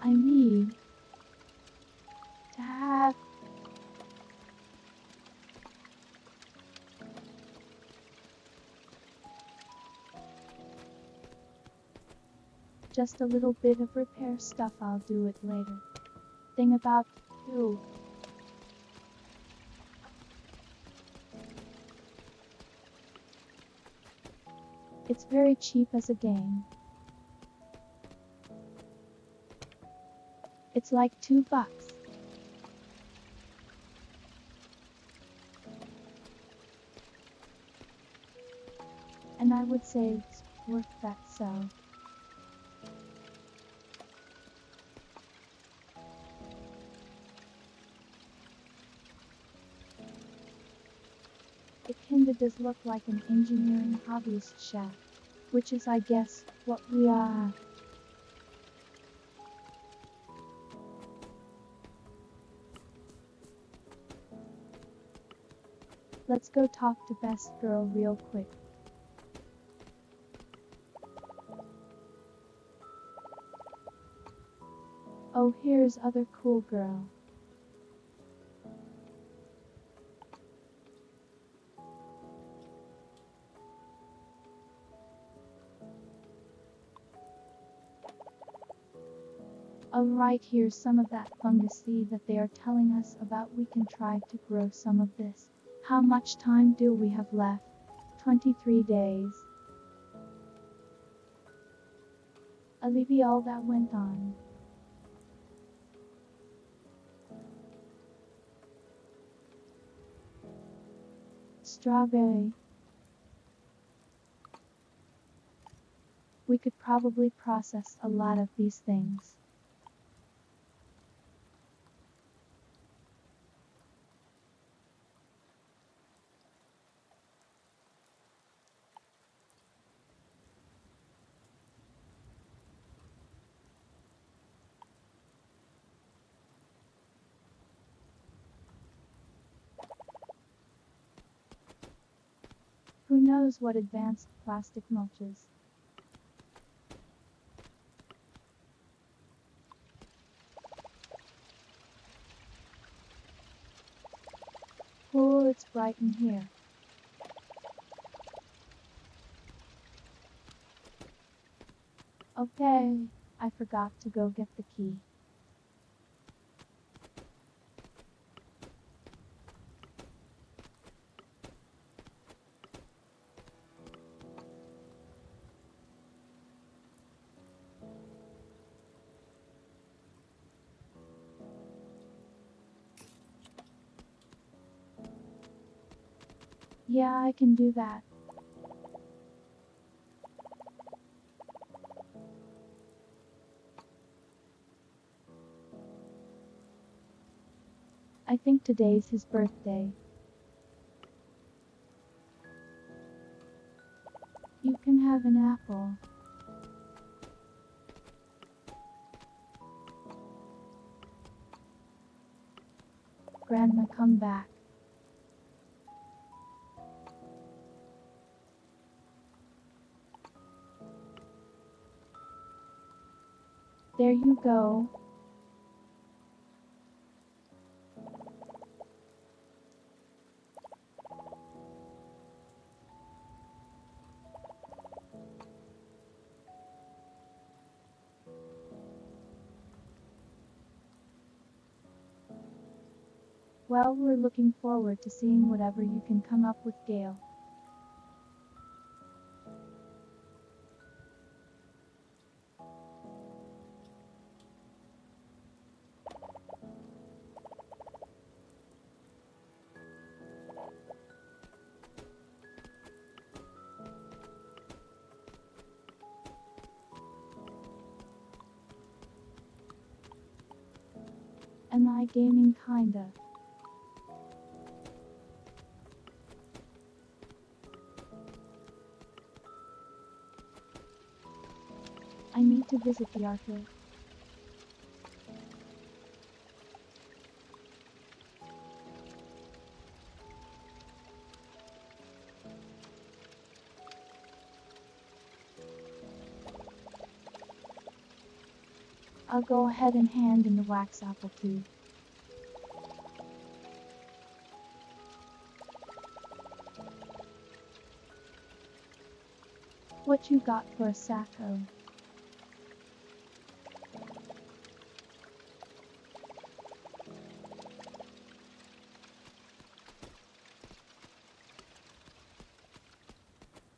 I need to have just a little bit of repair stuff. I'll do it later. Thing about you. It's very cheap as a game. It's like $2. And I would say it's worth that, so. It kinda does look like an engineering hobbyist shack, which is, I guess, what we are. Let's go talk to Best Girl real quick. Oh, here's other cool girl. Alright, here's some of that fungus seed that they are telling us about. We can try to grow some of this. How much time do we have left? 23 days. Alleviate all that went on. Strawberry. We could probably process a lot of these things. Who knows what advanced plastic mulches? Oh, it's bright in here. Okay, I forgot to go get the key. Yeah, I can do that. I think today's his birthday. You can have an apple. Grandma, come back. There you go. Well, we're looking forward to seeing whatever you can come up with, Gail. Am I gaming kinda? I need to visit the arcade. I'll go ahead and hand in the wax apple too. What you got for a sacco?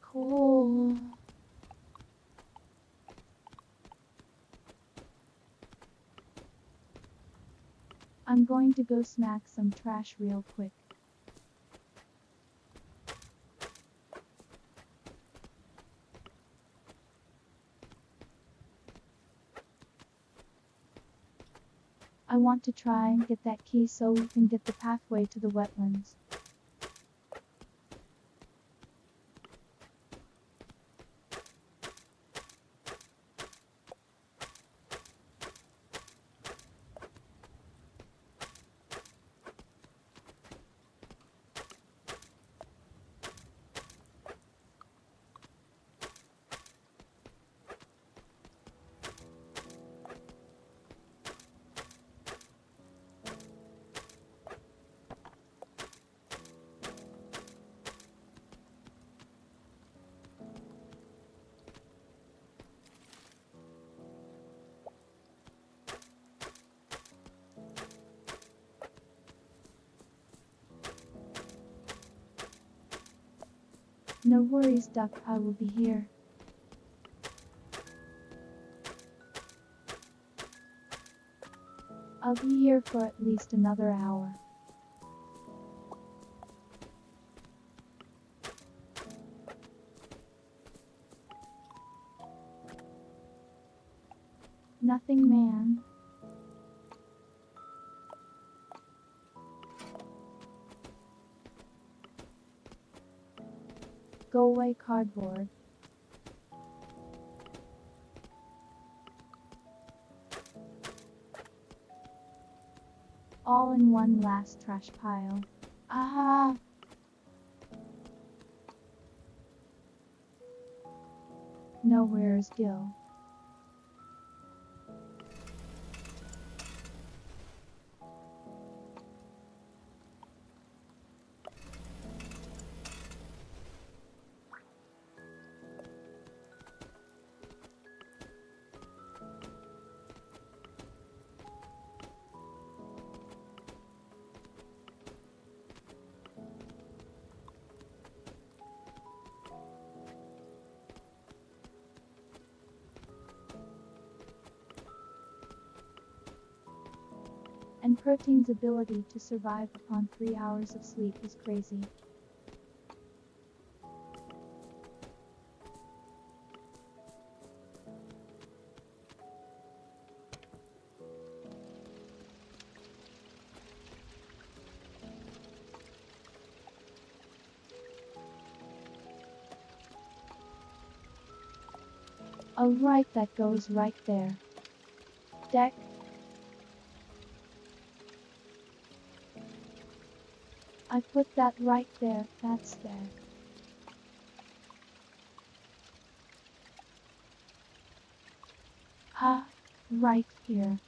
Cool. I'm going to go snack some trash real quick. I want to try and get that key so we can get the pathway to the wetlands. No worries, Duck, I will be here. I'll be here for at least another hour. Nothing, man. Go away, cardboard. All in one last trash pile. Ah! No, where's Gil? And Protein's ability to survive upon 3 hours of sleep is crazy. Oh right, that goes right there. Deck. I put that right there, that's there. Ha, Right here.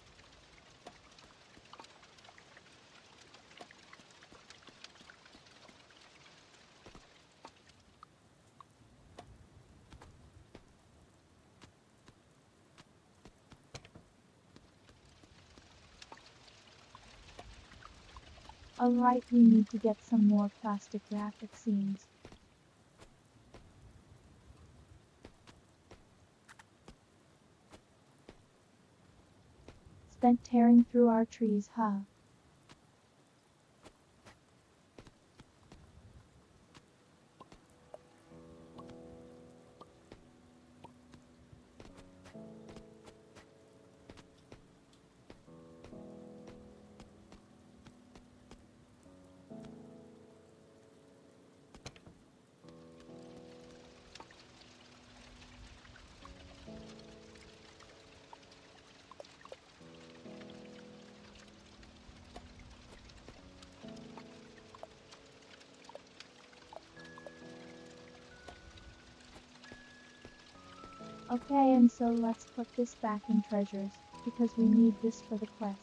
Alright, we need to get some more plastic graphic scenes. Spent tearing through our trees, huh? Okay, and so let's put this back in treasures, because we need this for the quest.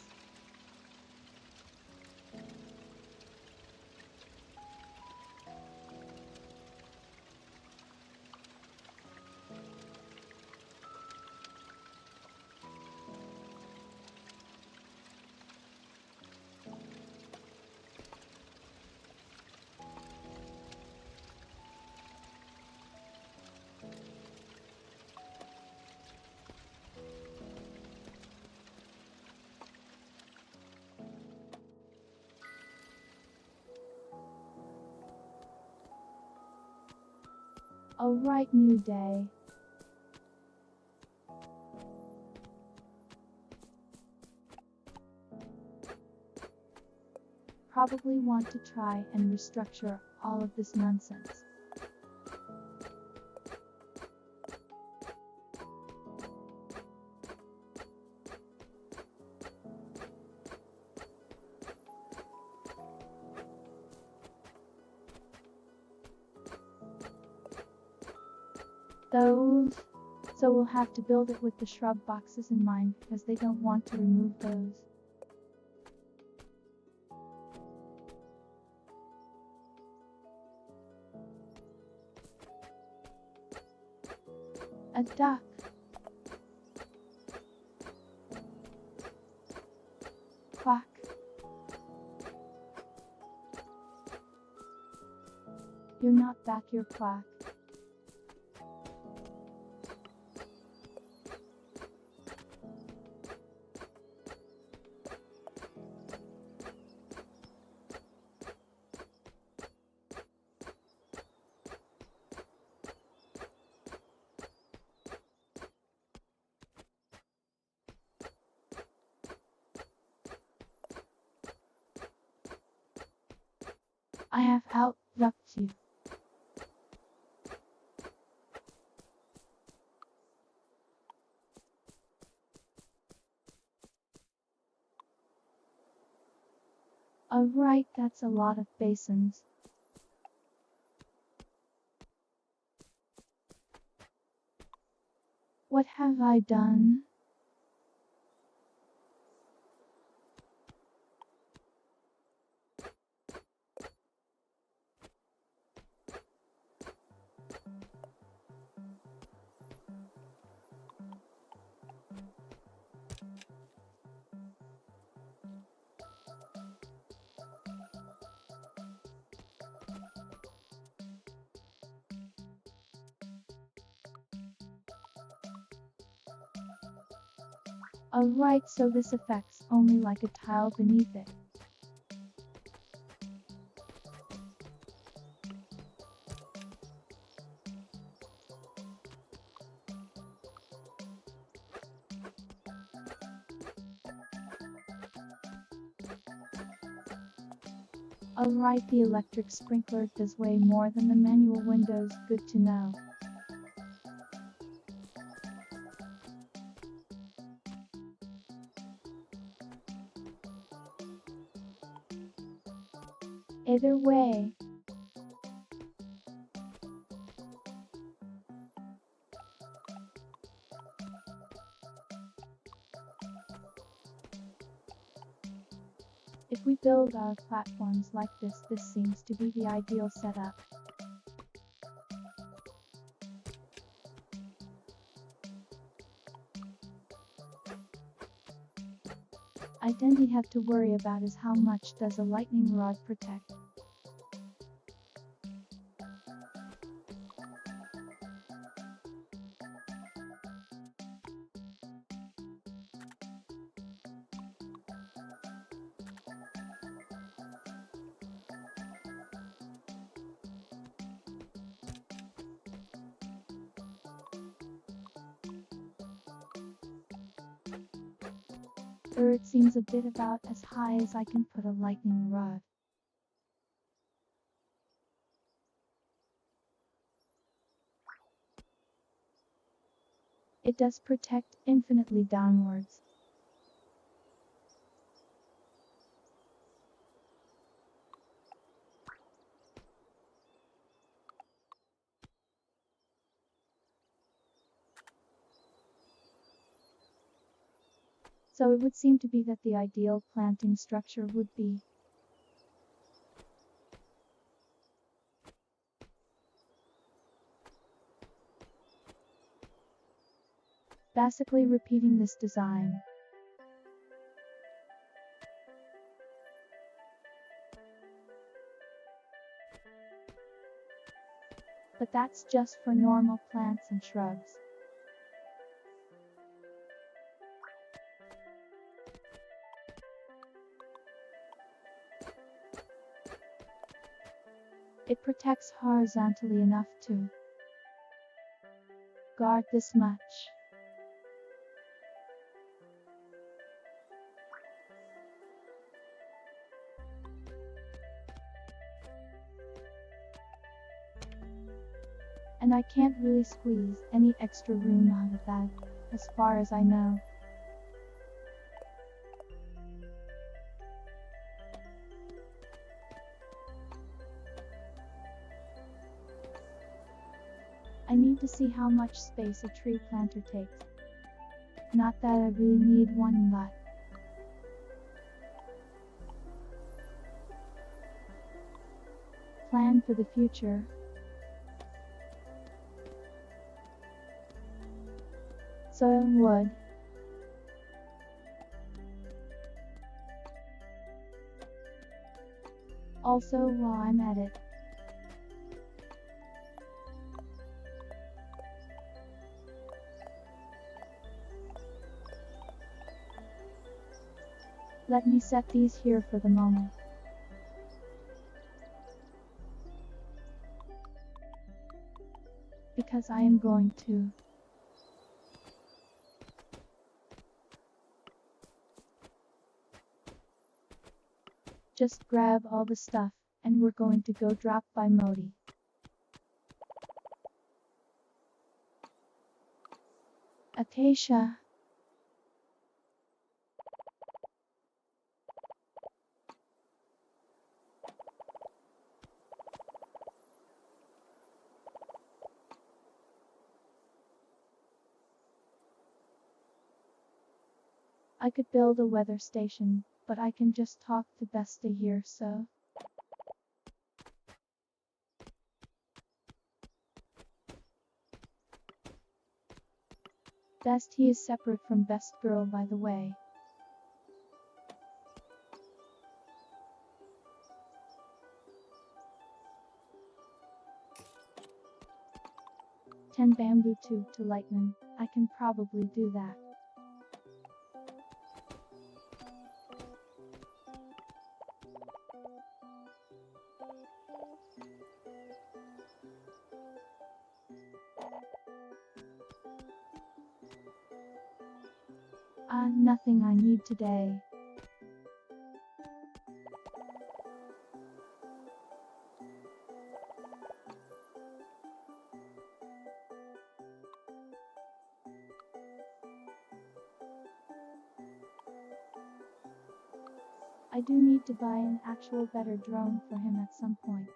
Alright, new day. Probably want to try and restructure all of this nonsense. Those. So we'll have to build it with the shrub boxes in mind because they don't want to remove those. A duck. Quack. You're not back, you're quack. I have outducked you. Alright, that's a lot of basins. What have I done? Alright, so this affects only like a tile beneath it. Alright, the electric sprinkler does way more than the manual windows, good to know. Either way. If we build our platforms like this seems to be the ideal setup. I only have to worry about is how much does a lightning rod protect. It seems a bit about as high as I can put a lightning rod. It does protect infinitely downwards. So it would seem to be that the ideal planting structure would be basically repeating this design. But that's just for normal plants and shrubs. It protects horizontally enough to guard this much. And I can't really squeeze any extra room out of that, as far as I know. I need to see how much space a tree planter takes. Not that I really need one, but plan for the future. Soil and wood. Also, while I'm at it, let me set these here for the moment. Because I am going to just grab all the stuff, and we're going to go drop by Modi. Acacia. I could build a weather station, but I can just talk to Besta here, so. Best he is separate from Best Girl, by the way. Ten bamboo tube to lighten. I can probably do that. Nothing I need today. I do need to buy an actual better drone for him at some point.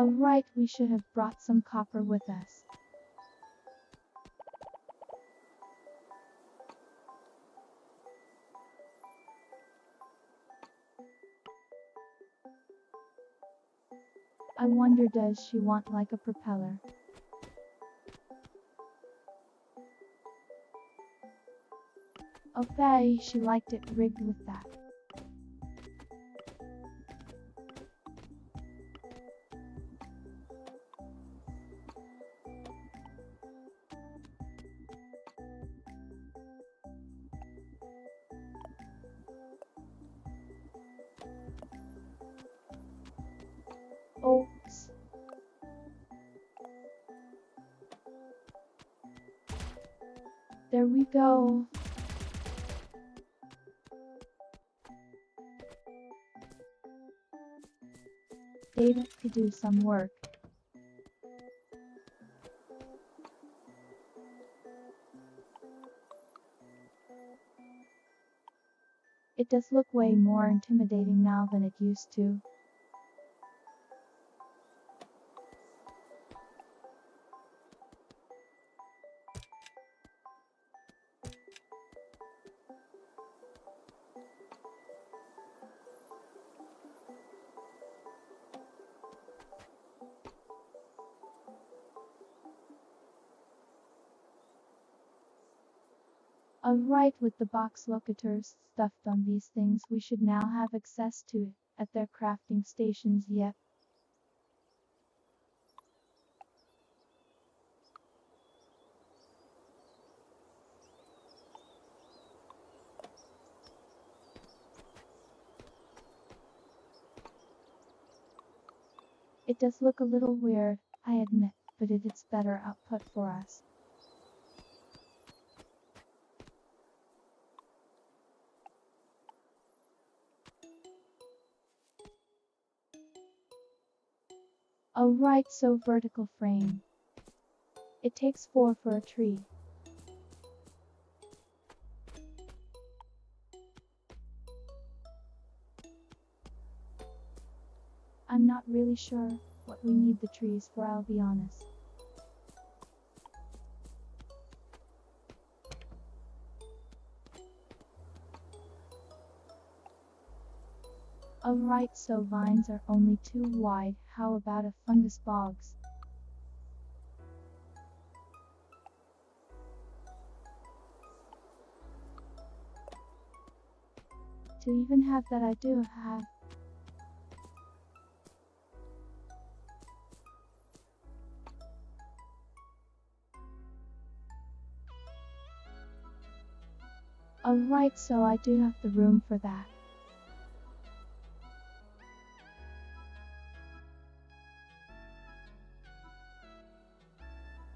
Oh right, we should have brought some copper with us. I wonder, does she want like a propeller? Okay, she liked it rigged with that. Oops. There we go. Data to do some work. It does look way more intimidating now than it used to. Alright, with the box locators stuffed on these things, we should now have access to it at their crafting stations. Yep. It does look a little weird, I admit, but it's better output for us. Alright, so vertical frame. It takes 4 for a tree. I'm not really sure what we need the trees for, I'll be honest. Alright, so vines are only too wide, how about a fungus bogs? To even have that, I do have. Alright, so I do have the room for that.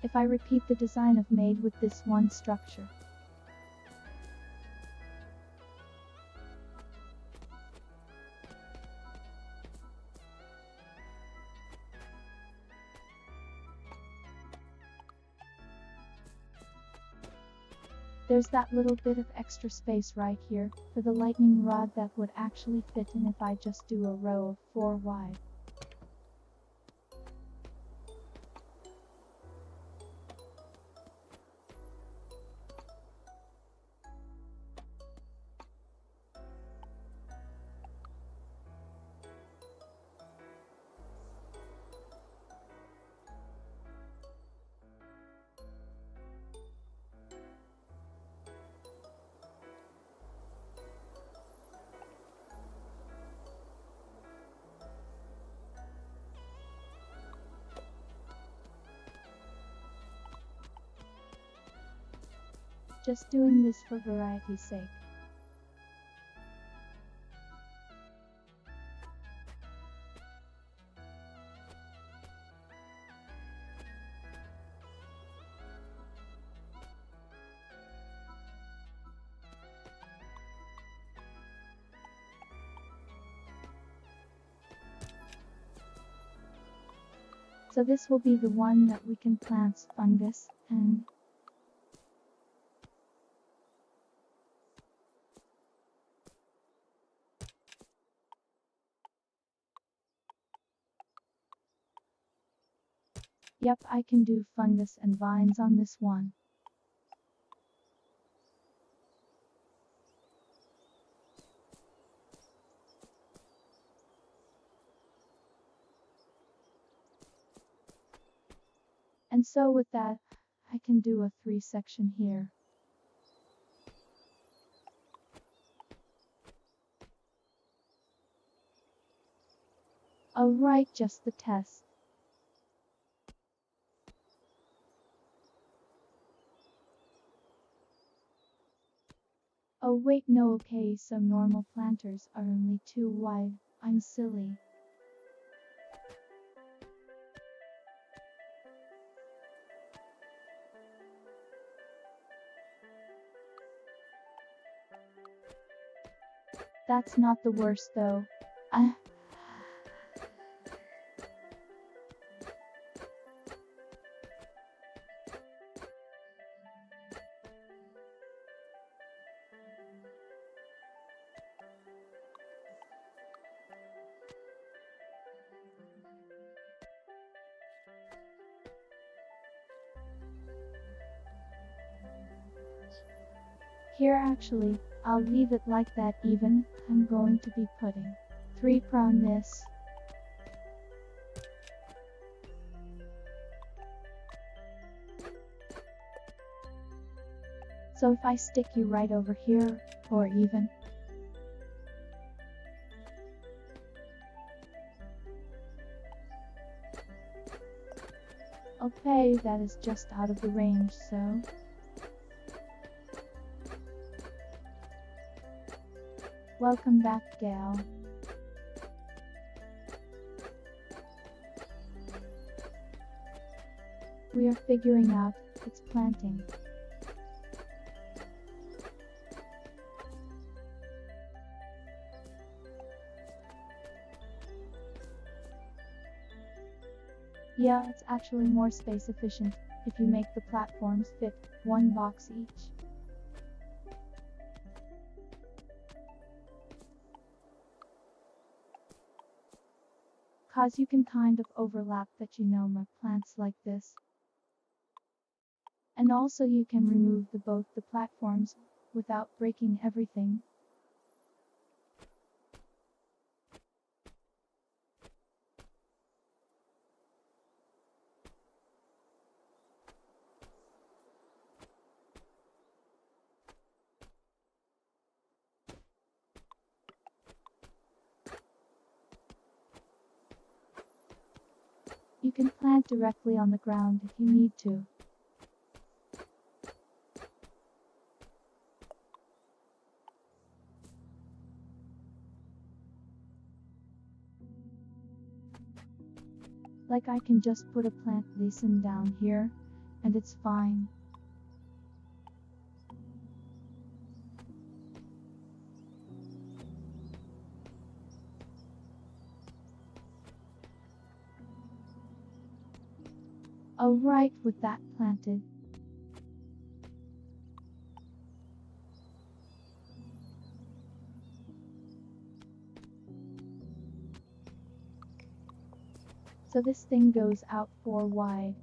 If I repeat the design I've made with this one structure. There's that little bit of extra space right here for the lightning rod that would actually fit in if I just do a row of 4 wide. Just doing this for variety's sake. So this will be the one that we can plant fungus and Yep, I can do fungus and vines on this one. And so with that, I can do a 3-section here. Alright, just the test. Oh wait, no, okay, so normal planters are only too wide. I'm silly. That's not the worst though. Here actually, I'll leave it like that even. I'm going to be putting 3 on this. So if I stick you right over here, or even okay, that is just out of the range, so welcome back, gal. We are figuring out its planting. Yeah, it's actually more space efficient if you make the platforms fit 1 box each. Cause you can kind of overlap that, you know, my plants like this. And also you can remove both the platforms without breaking everything. You can plant directly on the ground if you need to. Like I can just put a plant lice down here, and it's fine. Alright, with that planted. So this thing goes out 4 wide.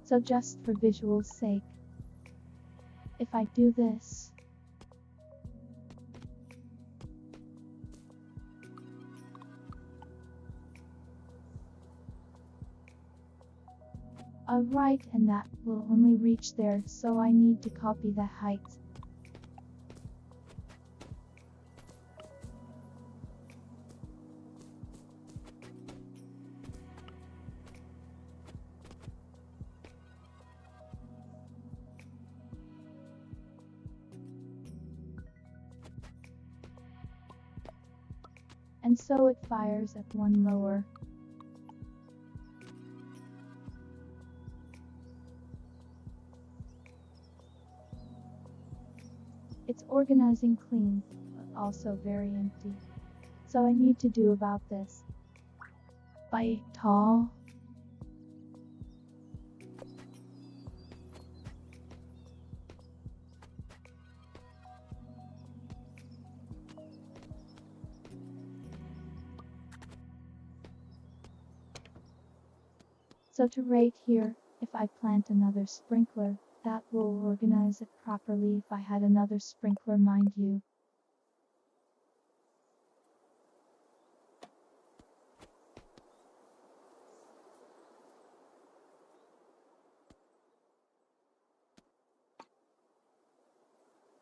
So just for visual's sake, if I do this, alright, and that will only reach there, so I need to copy the height. And so it fires at 1 lower. Organizing clean, but also very empty. So I need to do about this. By tall. So to rate here, if I plant another sprinkler, that will organize it properly if I had another sprinkler, mind you.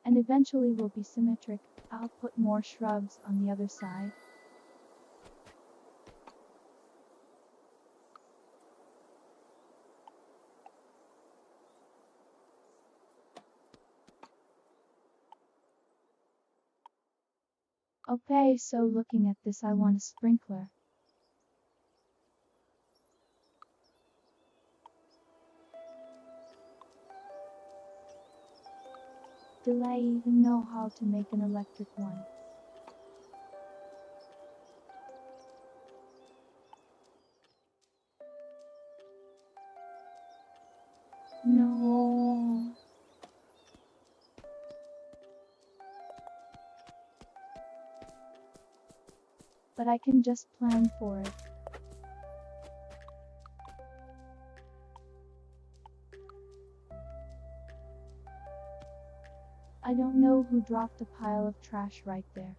And eventually will be symmetric. I'll put more shrubs on the other side. Okay, so looking at this, I want a sprinkler. Do I even know how to make an electric one? No. But I can just plan for it. I don't know who dropped a pile of trash right there.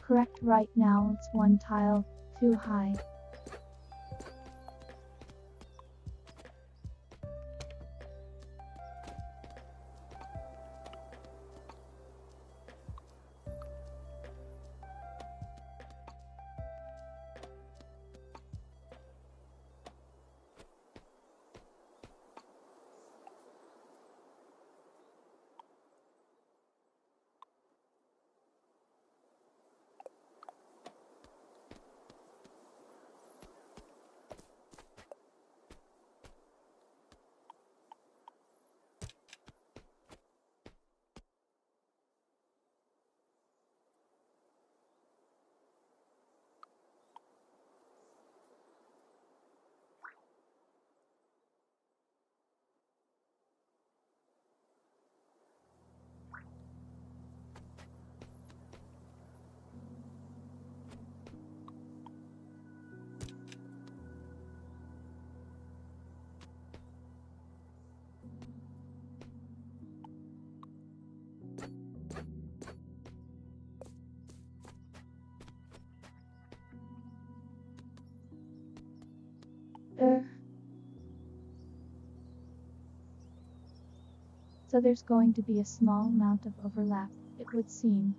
Correct, right now it's one tile too high. So there's going to be a small amount of overlap, it would seem.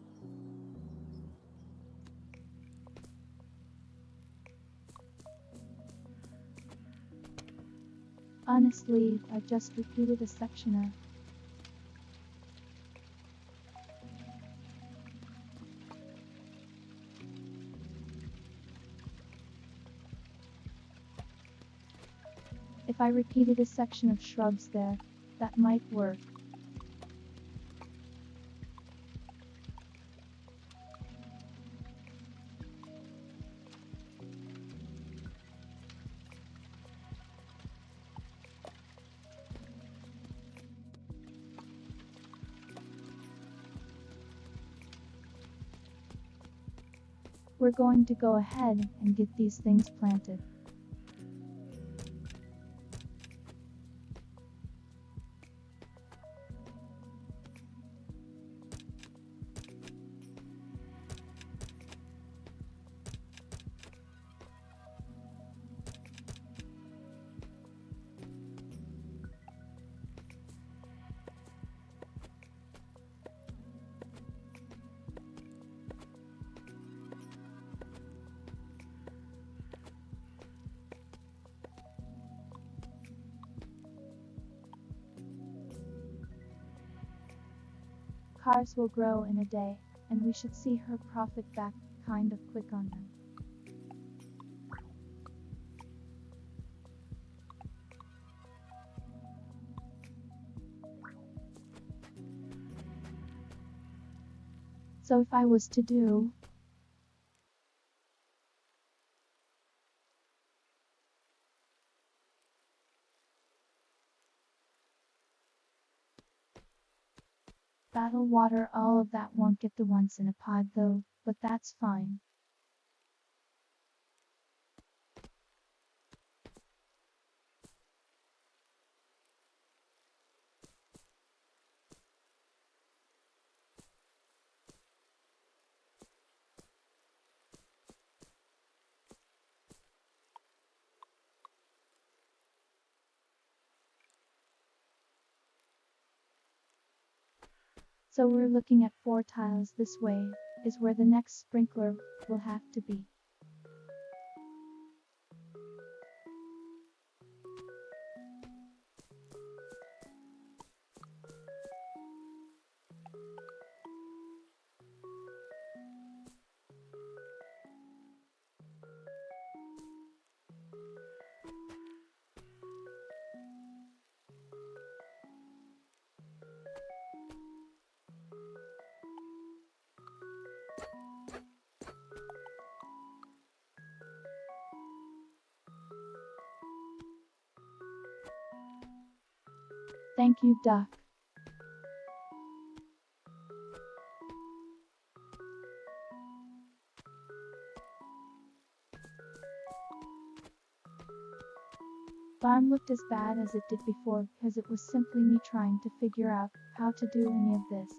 Honestly, I just repeated a section. If I repeated a section of shrubs there, that might work. We're going to go ahead and get these things planted. cars will grow in a day, and we should see her profit back kind of quick on them. So if I was to do bottled water, all of that won't get the ones in a pod though, but that's fine. So we're looking at 4 tiles this way, is where the next sprinkler will have to be. Thank you, Duck. Farm looked as bad as it did before because it was simply me trying to figure out how to do any of this.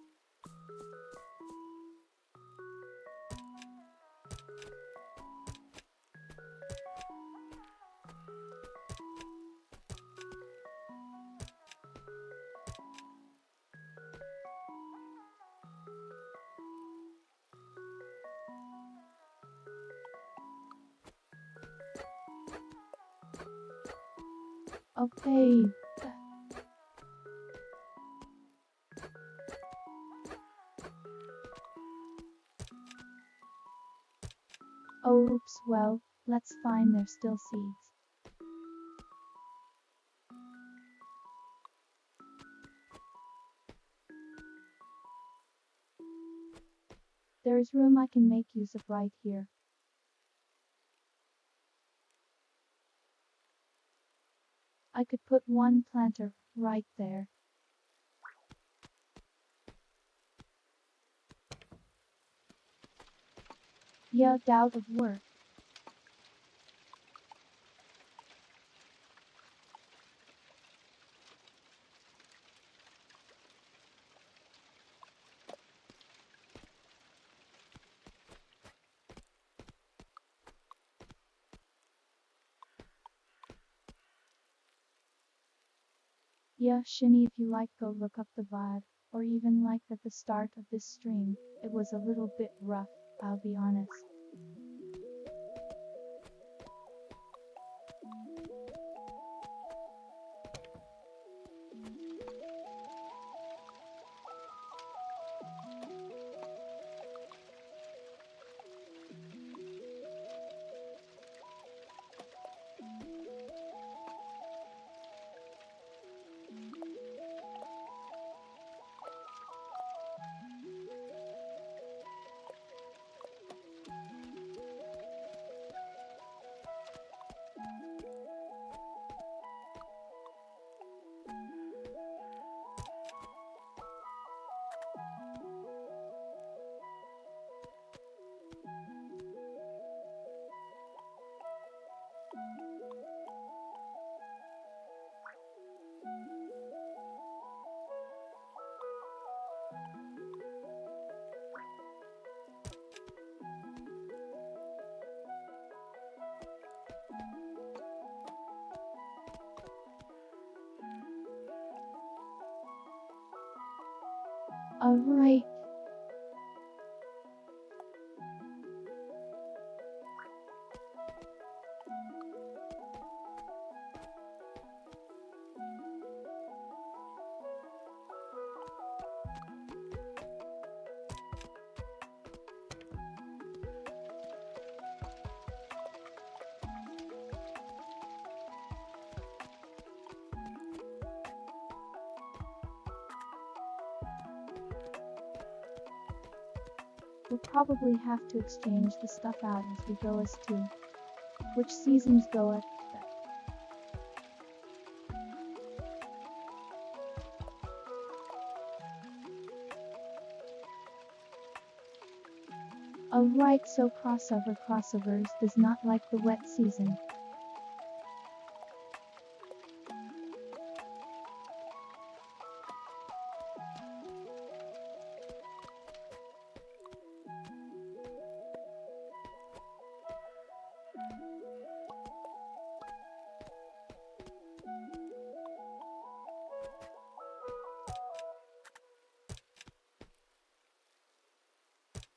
Okay. Oops, well, let's find there's still seeds. There is room I can make use of right here. I could put one planter right there. Yeah, doubt of work. Yeah, Shinny, if you like, go look up the VOD, or even like at the start of this stream, it was a little bit rough, I'll be honest. Alright. We'll probably have to exchange the stuff out as we go as to which seasons go at that. Alright, so crossovers does not like the wet season.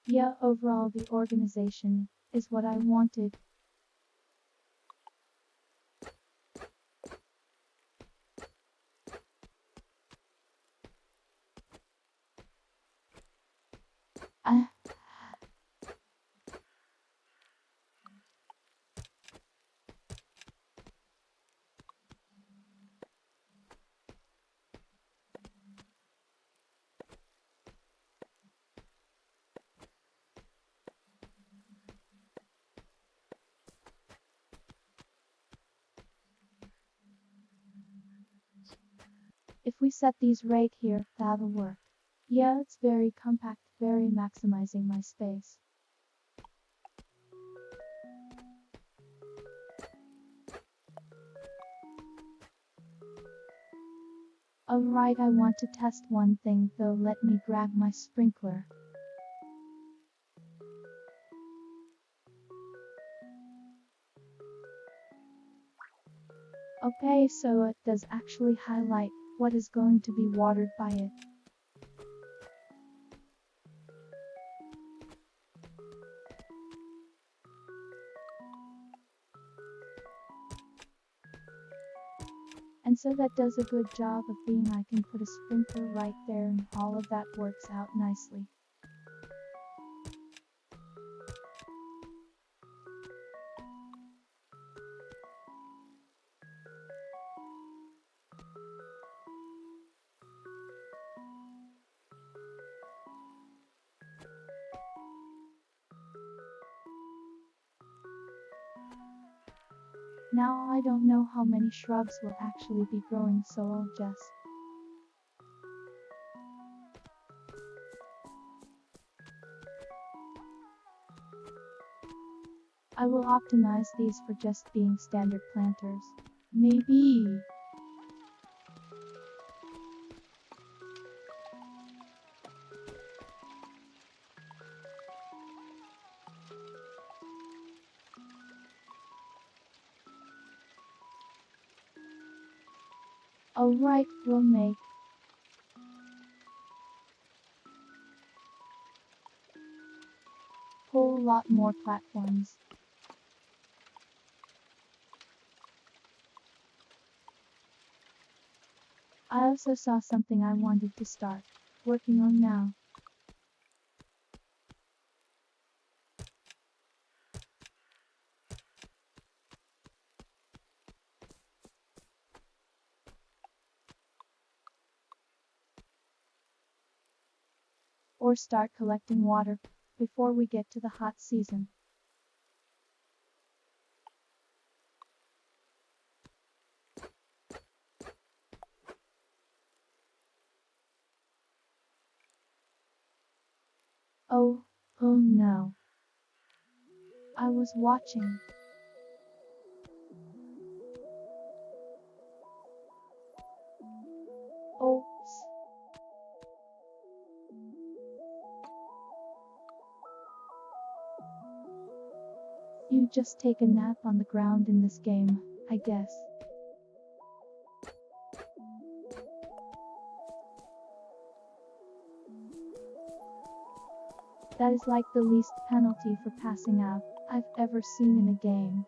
Yeah, overall the organization is what I wanted. I If we set these right here, that'll work. Yeah, it's very compact, very maximizing my space. Alright, I want to test one thing though, let me grab my sprinkler. Okay, so it does actually highlight what is going to be watered by it. And so that does a good job of being, I can put a sprinkler right there and all of that works out nicely. Now I don't know how many shrubs will actually be growing, so I'll just I will optimize these for just being standard planters. Maybe. Alright, we'll make whole lot more platforms. I also saw something I wanted to start working on now. Or start collecting water before we get to the hot season. Oh no. I was watching. Oops. You just take a nap on the ground in this game, I guess. That is like the least penalty for passing out I've ever seen in a game.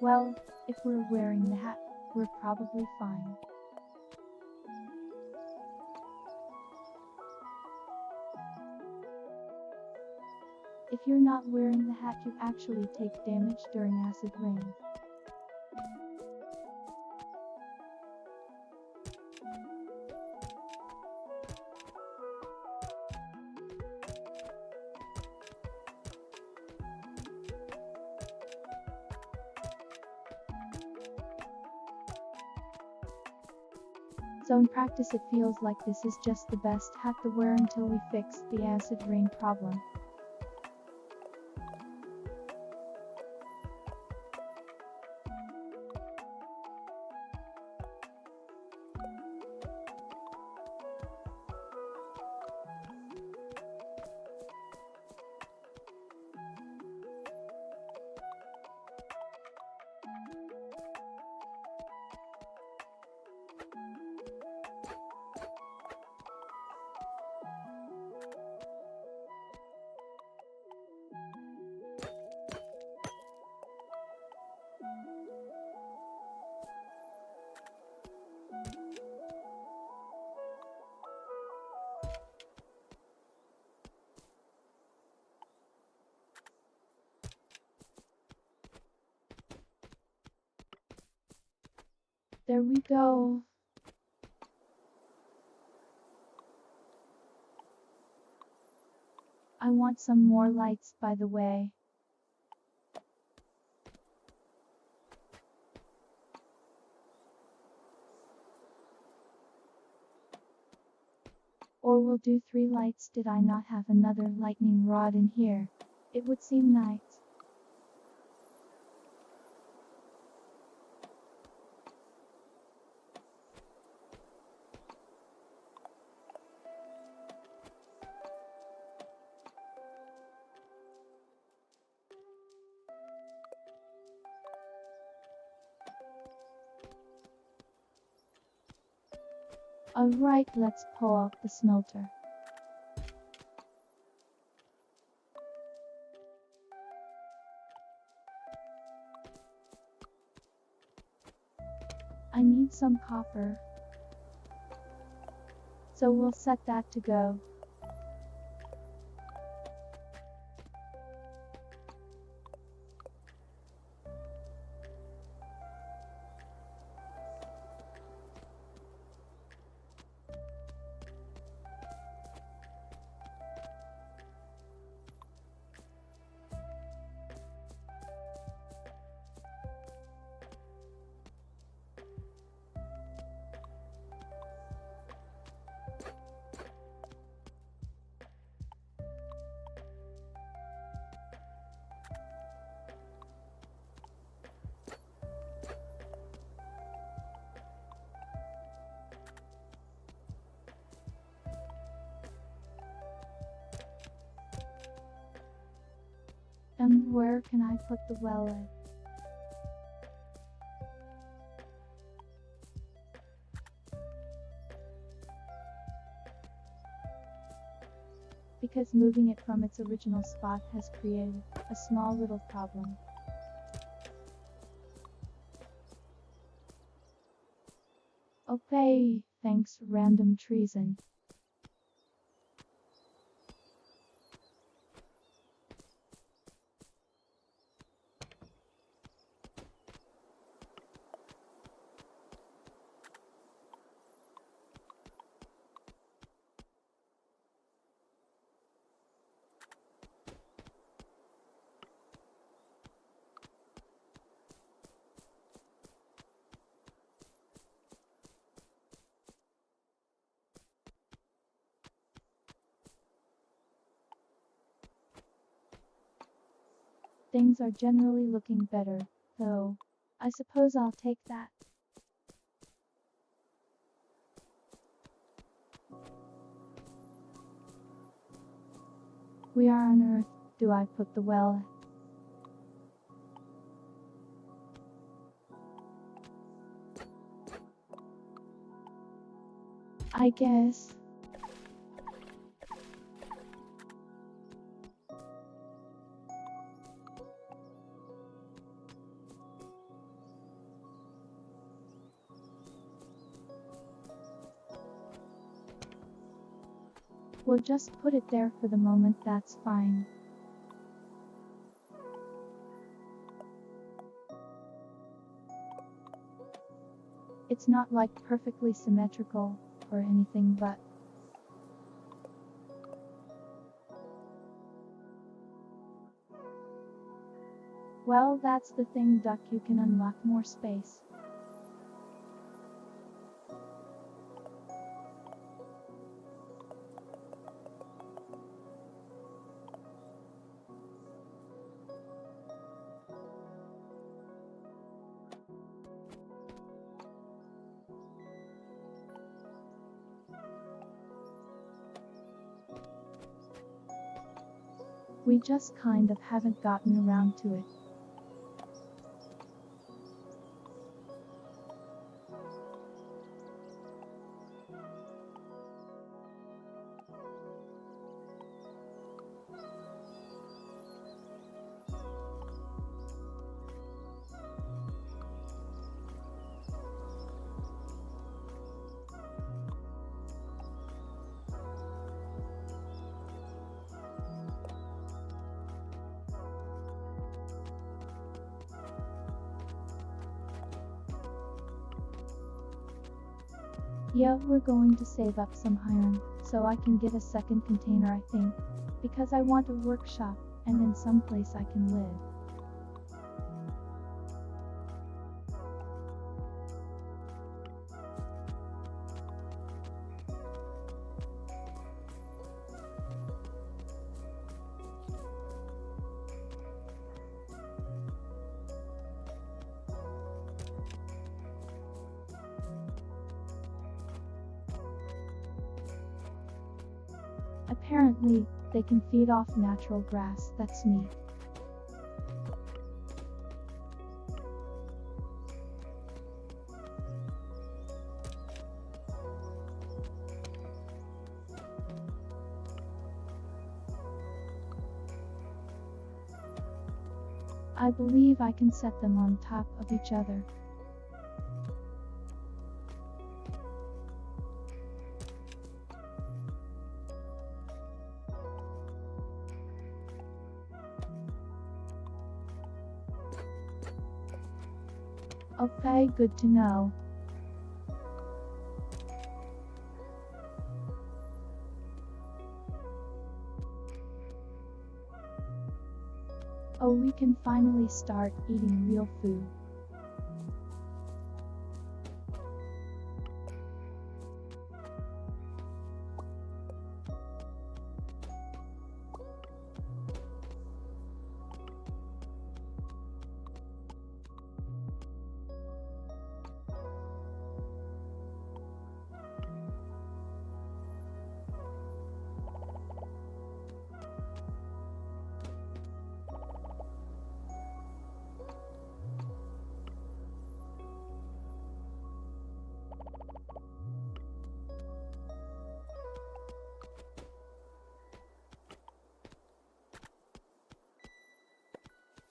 Well, if we're wearing the hat, we're probably fine. If you're not wearing the hat, you actually take damage during acid rain. So in practice it feels like this is just the best hat to wear until we fix the acid rain problem. There we go. I want some more lights, by the way. Or we'll do 3 lights. Did I not have another lightning rod in here? It would seem nice. Alright, let's pull out the smelter. I need some copper. So we'll set that to go. And where can I put the well at? Because moving it from its original spot has created a small little problem. Okay, thanks random treason. Things are generally looking better, though. I suppose I'll take that. Where on earth do I put the well? I guess. We'll just put it there for the moment, that's fine. It's not like perfectly symmetrical or anything, but well, that's the thing, duck, you can unlock more space. We just kind of haven't gotten around to it. Yeah, we're going to save up some iron, so I can get a second container, I think, because I want a workshop, and in some place I can live. Apparently, they can feed off natural grass, that's neat. I believe I can set them on top of each other. Okay, good to know. Oh, we can finally start eating real food.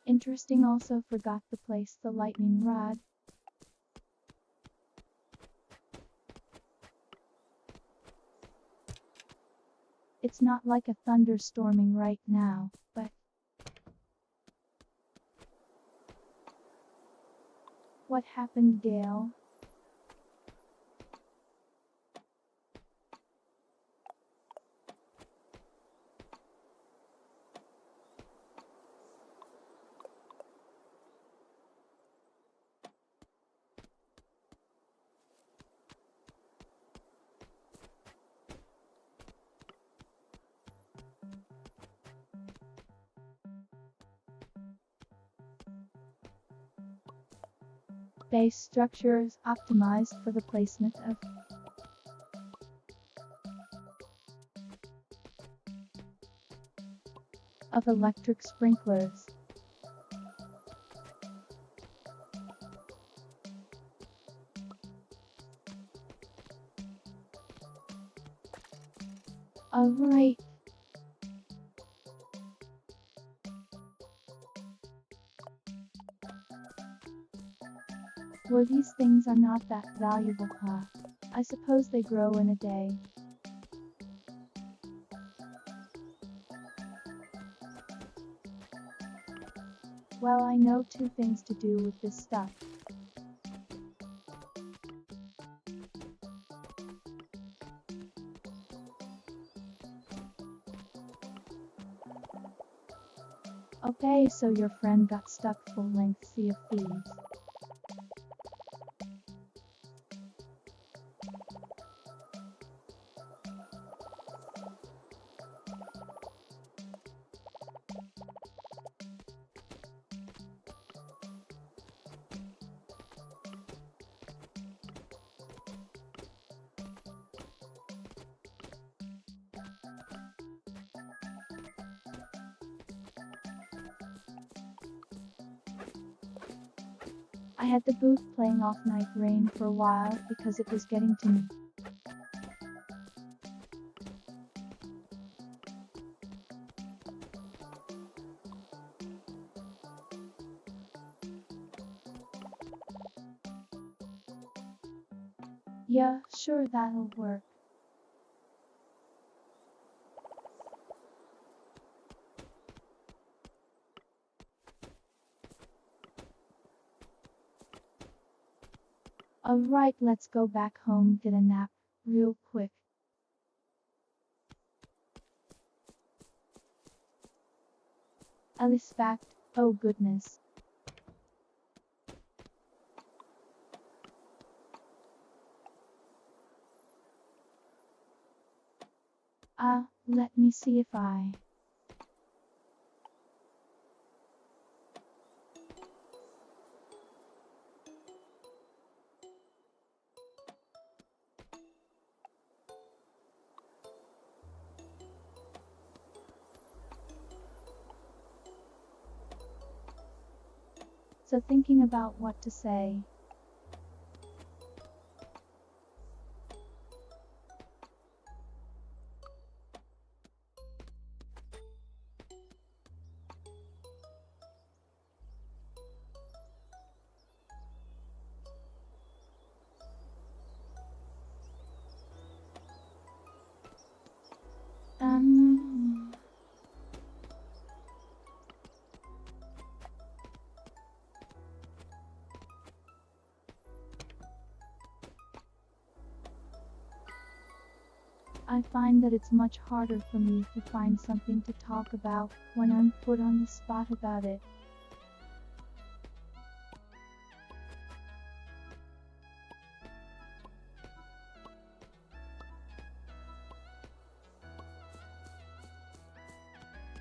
Interesting, also forgot to place the lightning rod. It's not like a thunderstorming right now, but what happened, Gail? Base structure is optimized for the placement of electric sprinklers. Alright. Well, these things are not that valuable, huh? I suppose they grow in a day. Well, I know two things to do with this stuff. Okay, so your friend got stuck full-length Sea of Thieves. I had the booth playing off Night Rain for a while because it was getting to me. Yeah, sure, that'll work. Alright, let's go back home, get a nap, real quick. Alice fact, oh goodness. Let me see if I... So thinking about what to say. Um... I find that it's much harder for me to find something to talk about when I'm put on the spot about it.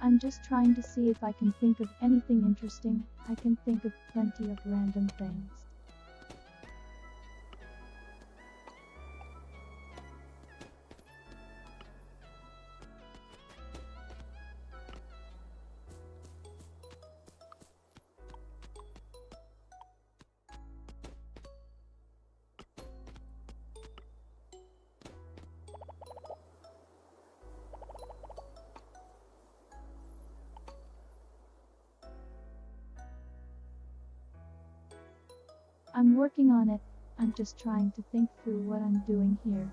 I'm just trying to see if I can think of anything interesting. I can think of plenty of random things. I'm working on it. I'm just trying to think through what I'm doing here.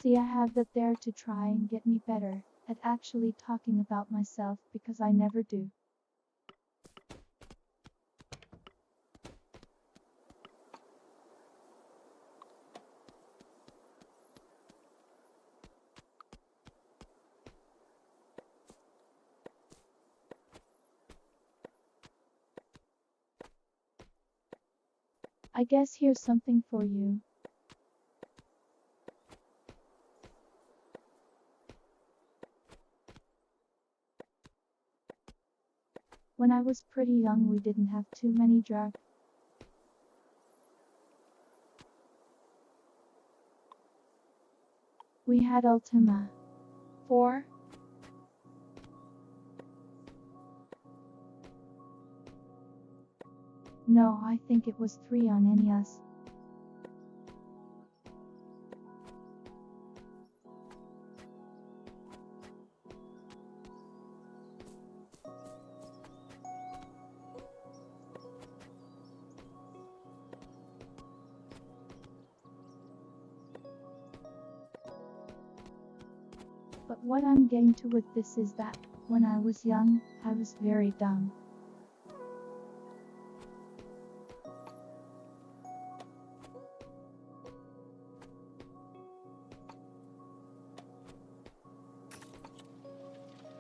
See, I have that there to try and get me better at actually talking about myself because I never do. I guess here's something for you. When I was pretty young, we didn't have too many drugs. We had Ultima 4. No, I think it was 3 on NES. But what I'm getting to with this is that, when I was young, I was very dumb.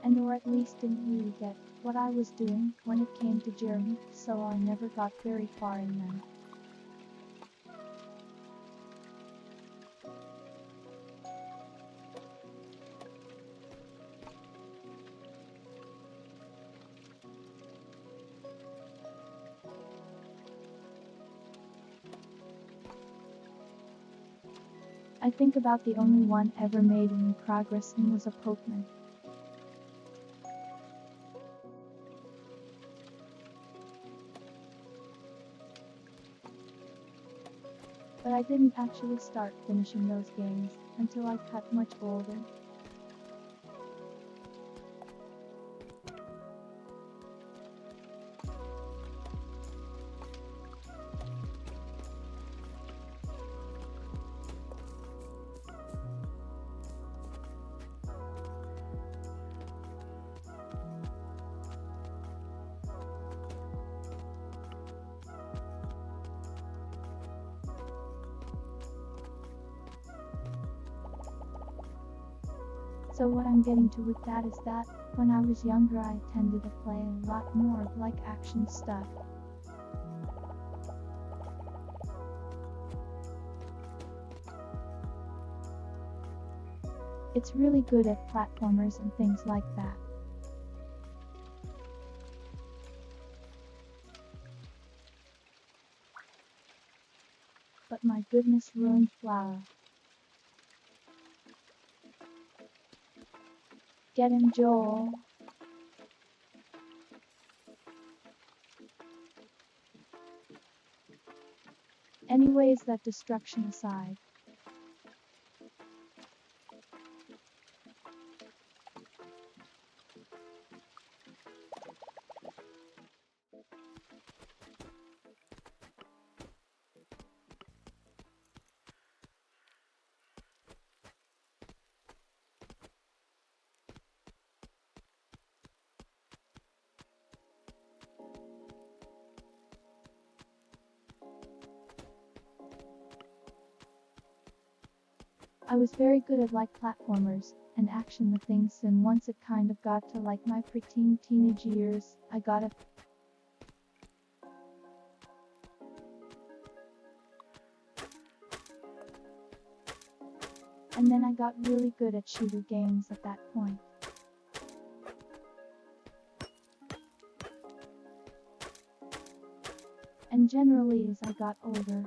And or at least didn't really get what I was doing when it came to Jeremy, so I never got very far in them. I think about the only one ever made any progress in was a Pokemon. But I didn't actually start finishing those games until I got much older. So what I'm getting to with that is that, when I was younger, I tended to play a lot more like action stuff. It's really good at platformers and things like that. But my goodness, ruined flower. Get him, Joel. Anyways, that destruction aside. I was very good at like platformers and action things, and once it kind of got to like my preteen teenage years, I got it. And then I got really good at shooter games at that point. And generally as I got older,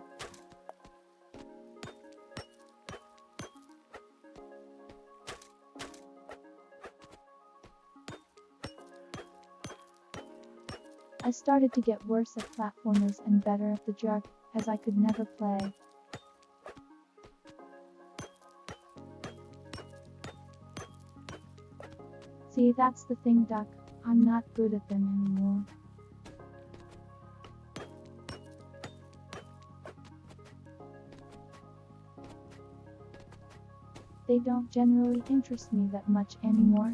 I started to get worse at platformers and better at the drug, as I could never play. See, that's the thing, Duck. I'm not good at them anymore. They don't generally interest me that much anymore.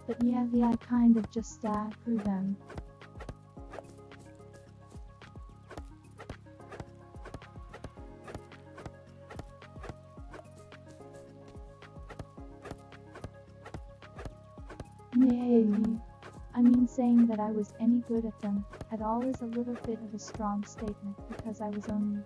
But yeah, I kind of just through them. Maybe. I mean, saying that I was any good at them at all is a little bit of a strong statement, because I was only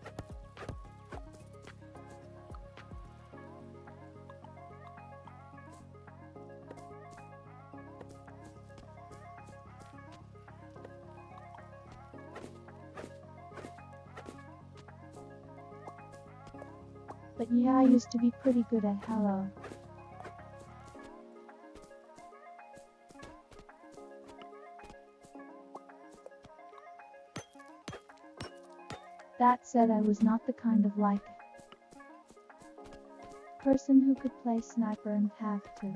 But yeah, I used to be pretty good at hello. That said, I was not the kind of person who could play sniper and have to.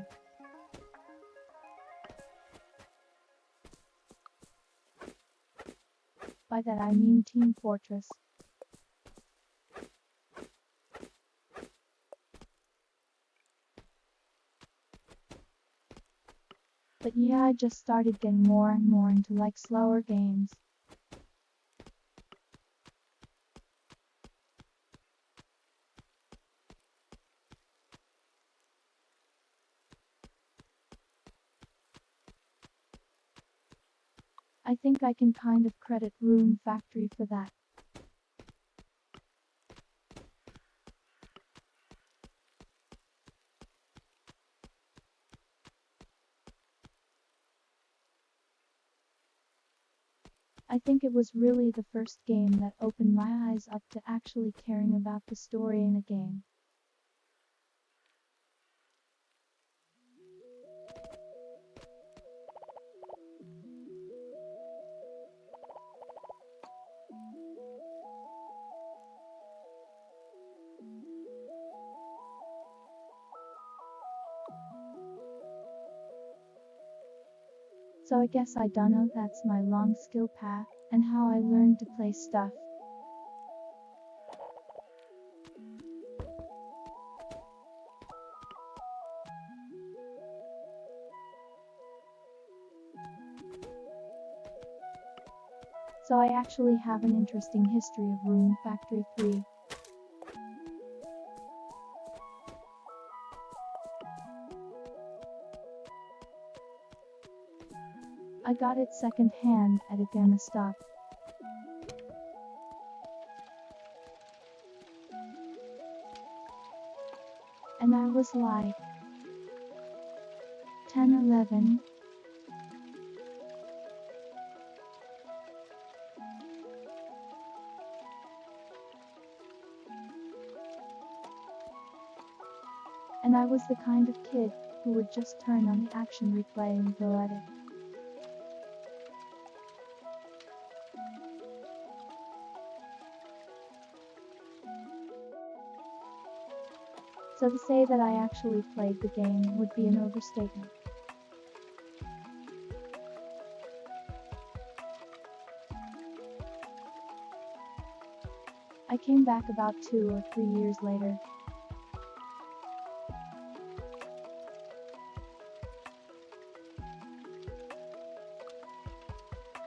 By that I mean Team Fortress. But yeah, I just started getting more and more into slower games. I think I can kind of credit Rune Factory for that. I think it was really the first game that opened my eyes up to actually caring about the story in a game. So I guess I dunno, that's my long skill path, and how I learned to play stuff. So I actually have an interesting history of Rune Factory 3. I got it second hand at a GameStop. And I was like 10, 11. And I was the kind of kid who would just turn on the action replay and go at it. So to say that I actually played the game would be an overstatement. I came back about 2 or 3 years later.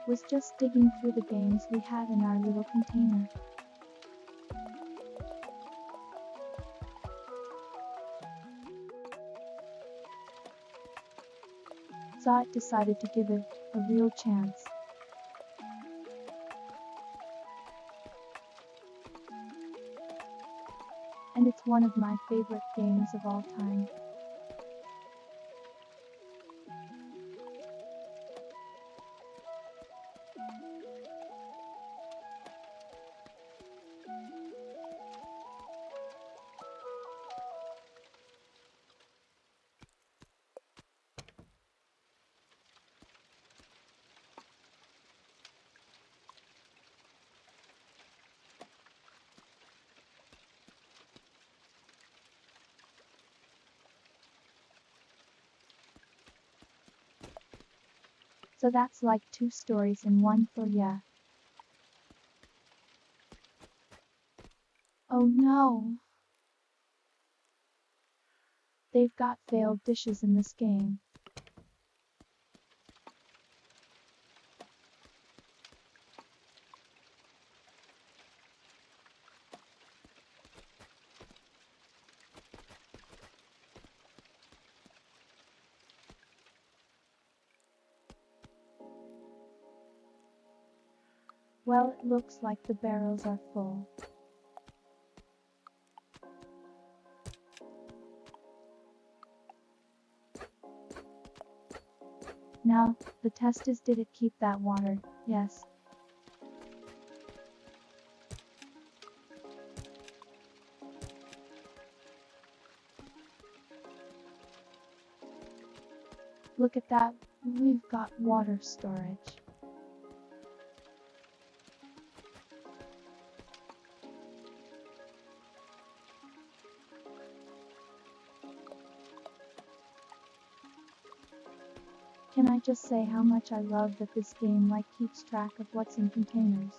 Was just digging through the games we had in our little container. So I decided to give it a real chance. And it's one of my favorite games of all time. So that's like 2 stories in one for ya. Oh no! They've got failed dishes in this game. Well, it looks like the barrels are full. Now, the test is, did it keep that water? Yes. Look at that, we've got water storage. Can I just say how much I love that this game keeps track of what's in containers?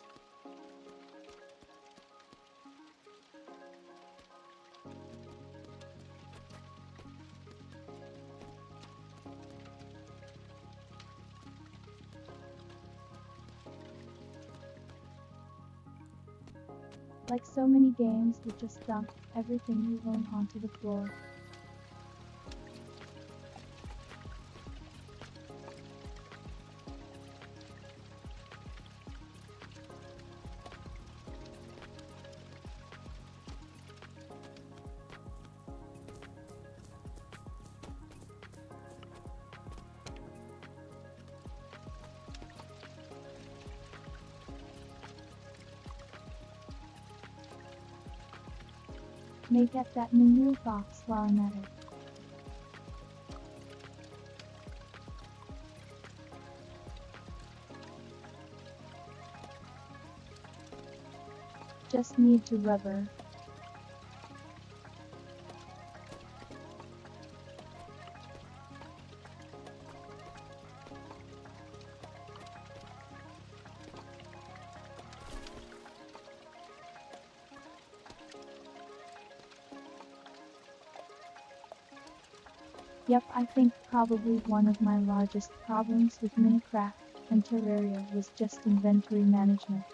Like so many games, you just dump everything you own onto the floor. May get that manure box while I'm at it. Just need to rubber. Yep, I think probably one of my largest problems with Minecraft and Terraria was just inventory management.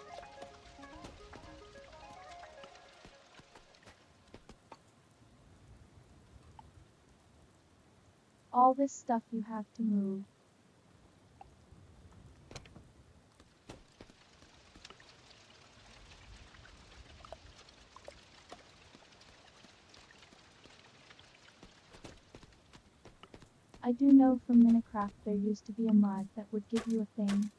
All this stuff you have to move. I do know from Minecraft there used to be a mod that would give you a thing.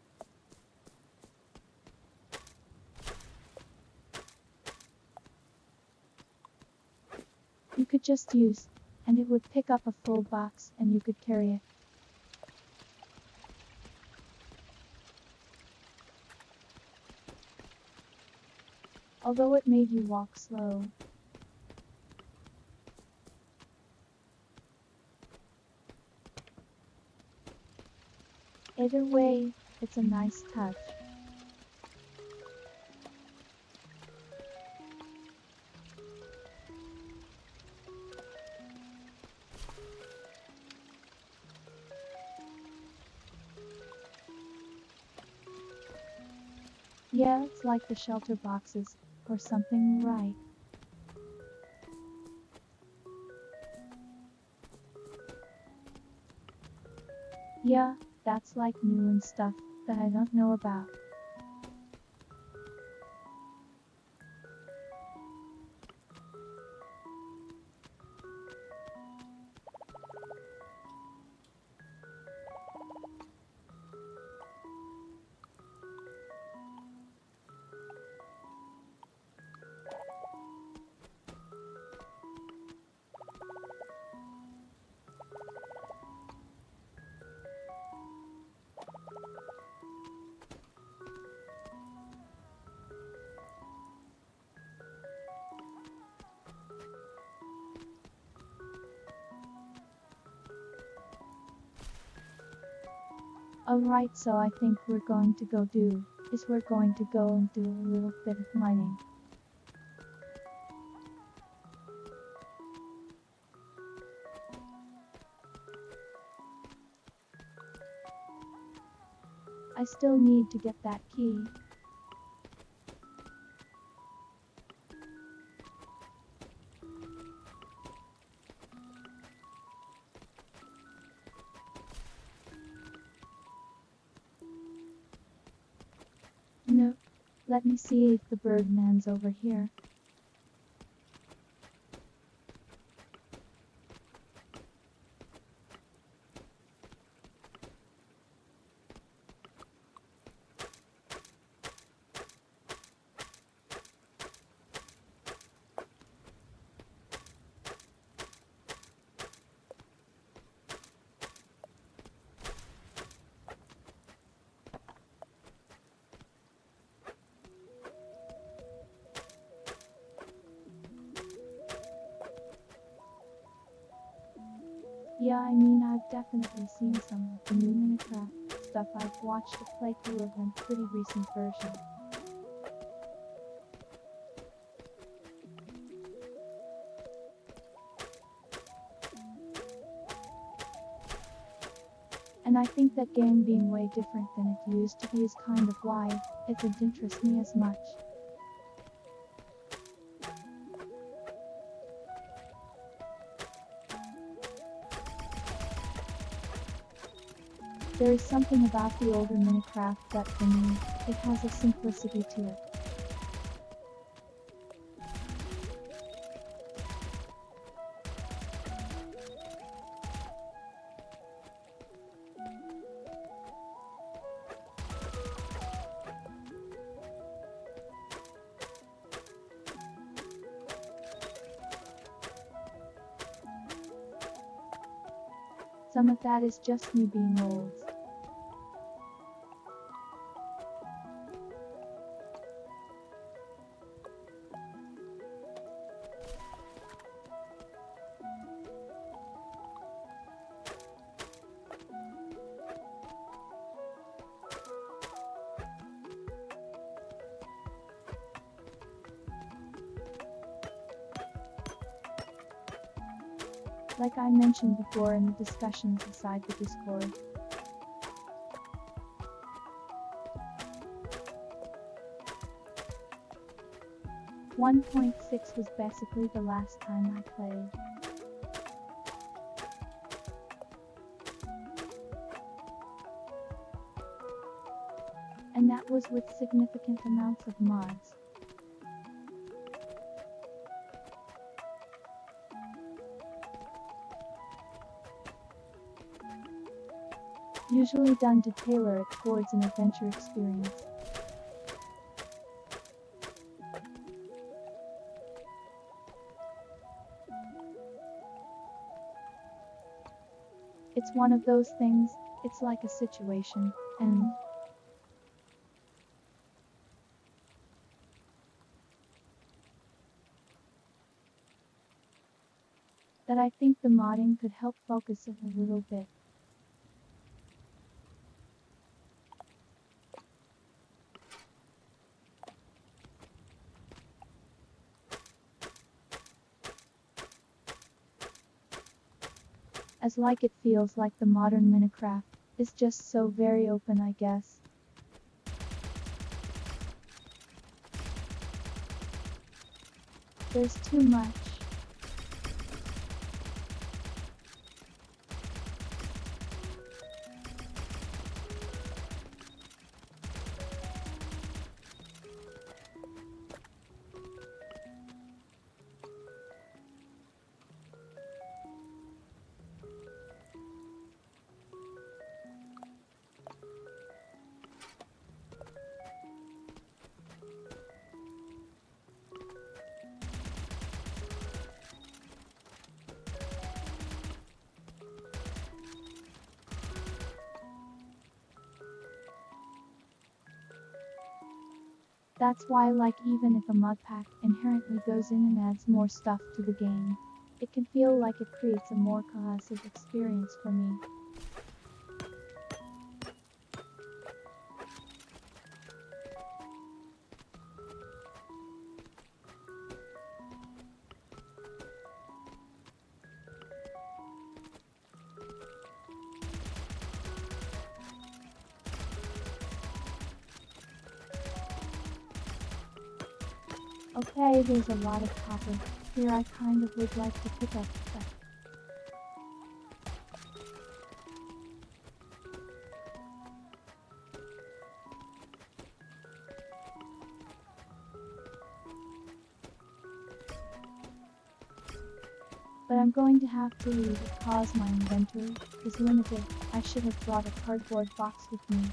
You could just use, and it would pick up a full box and you could carry it. Although it made you walk slow. Either way, it's a nice touch. Yeah, it's like the shelter boxes, or something, right? Yeah, that's like new and stuff that I don't know about. Alright, so I think we're going to go and do a little bit of mining. I still need to get that key. No, let me see if the Birdman's over here. Yeah, I mean, I've definitely seen some of the new Minecraft stuff. I've watched a playthrough of a pretty recent version. And I think that game being way different than it used to be is kind of why it didn't interest me as much. There is something about the older Minecraft that for me, it has a simplicity to it. Some of that is just me being old. Like I mentioned before in the discussions inside the Discord. One point 6 was basically the last time I played. And that was with significant amounts of mods. Usually done to tailor it towards an adventure experience. It's one of those things, it's like a situation, and that I think the modding could help focus it a little bit. As like it feels like the modern Minecraft is just so very open, I guess. There's too much. That's why, like, even if a mod pack inherently goes in and adds more stuff to the game, it can feel like it creates a more cohesive experience for me. Okay, there's a lot of copper here I kind of would like to pick up, but I'm going to have to leave it cause my inventory is limited. I should have brought a cardboard box with me.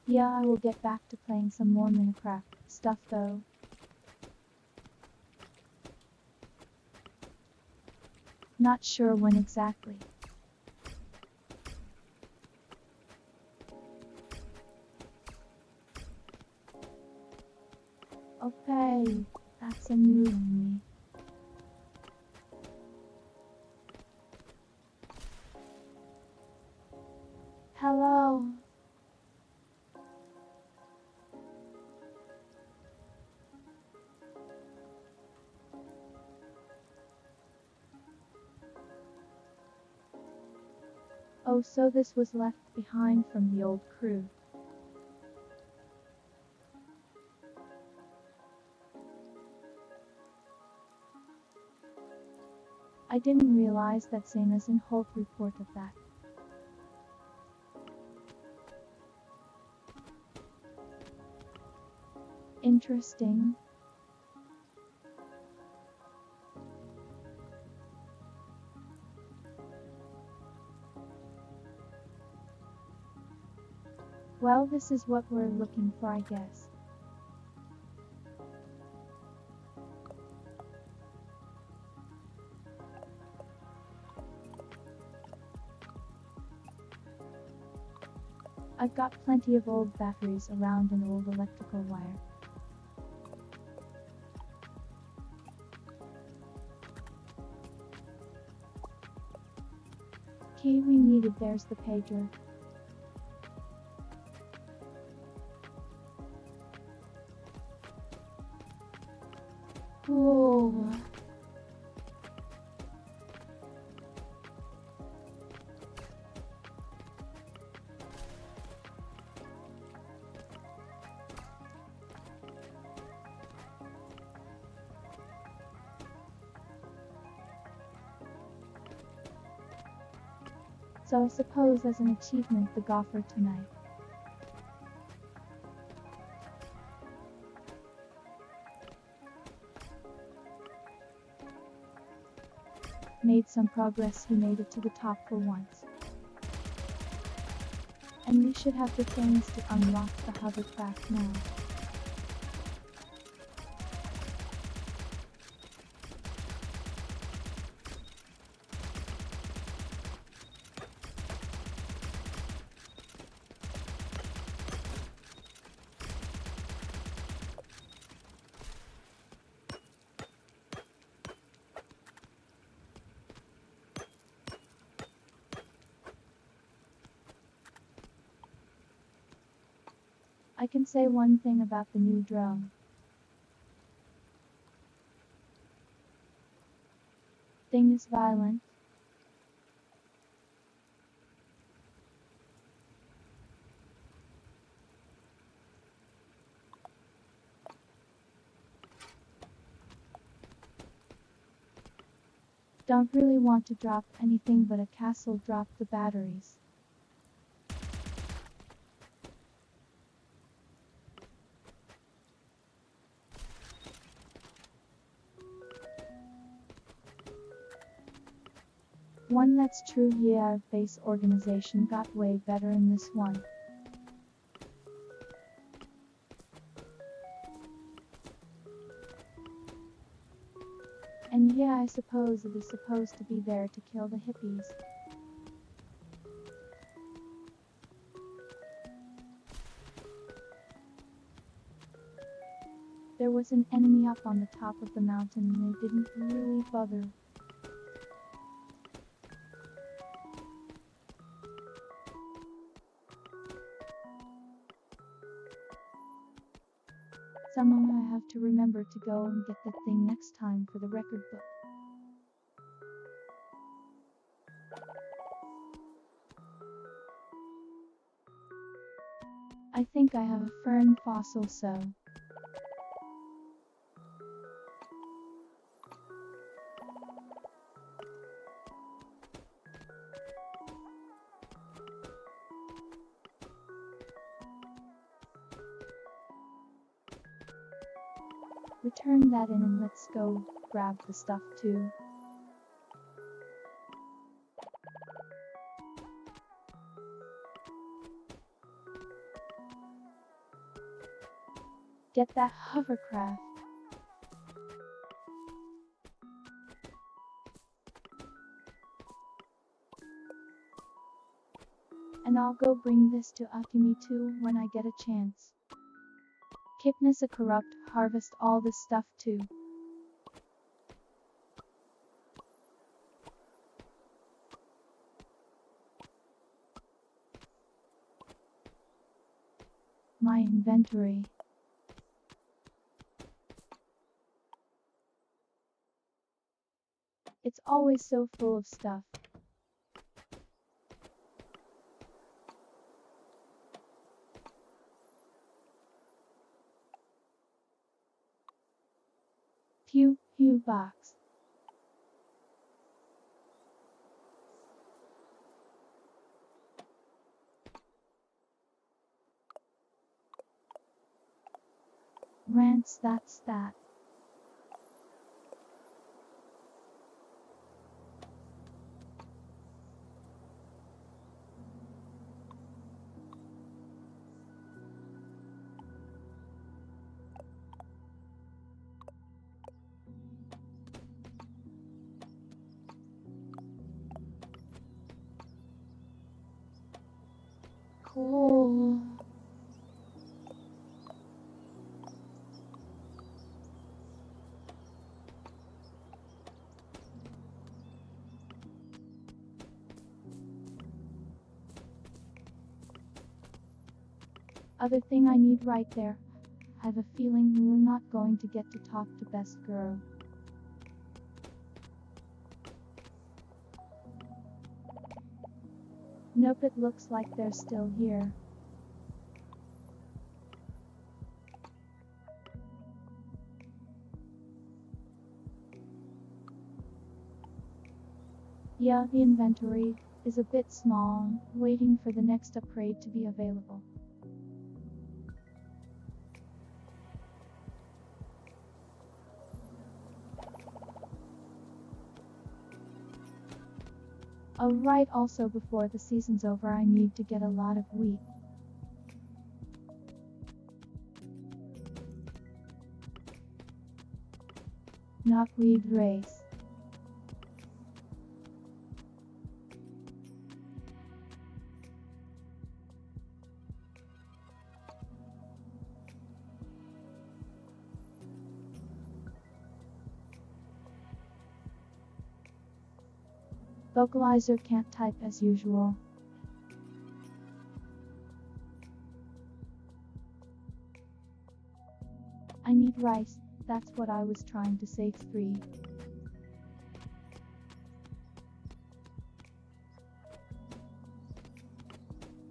Yeah, I will get back to playing some more Minecraft stuff though. Not sure when exactly. Okay, that's a new me. Hello. Oh, so this was left behind from the old crew. I didn't realize that same as in Holt reported that. Interesting. Well, this is what we're looking for, I guess. I've got plenty of old batteries around and old electrical wire. Key we needed, there's the pager. Whoa. So I suppose as an achievement the gopher tonight. Made some progress, he made it to the top for once. And we should have the things to unlock the hovercraft now. I can say one thing about the new drone. Thing is violent. Don't really want to drop anything but a castle, drop the batteries. One that's true, yeah, base organization got way better in this one. And yeah, I suppose it is supposed to be there to kill the hippies. There was an enemy up on the top of the mountain and they didn't really bother. Somehow I have to remember to go and get that thing next time for the record book. I think I have a fern fossil, so return that in and let's go grab the stuff too. Get that hovercraft. And I'll go bring this to Akemi too when I get a chance. Kipnis a corrupt, harvest all this stuff too. My inventory. It's always so full of stuff. Pew box. Rants, that's that. Cool. Other thing I need right there. I have a feeling we're not going to get to talk to best girl. Nope, it looks like they're still here. Yeah, the inventory is a bit small, waiting for the next upgrade to be available. Oh right, also before the season's over I need to get a lot of wheat. Knotweed race. Vocalizer can't type as usual. I need rice, that's what I was trying to say. 3.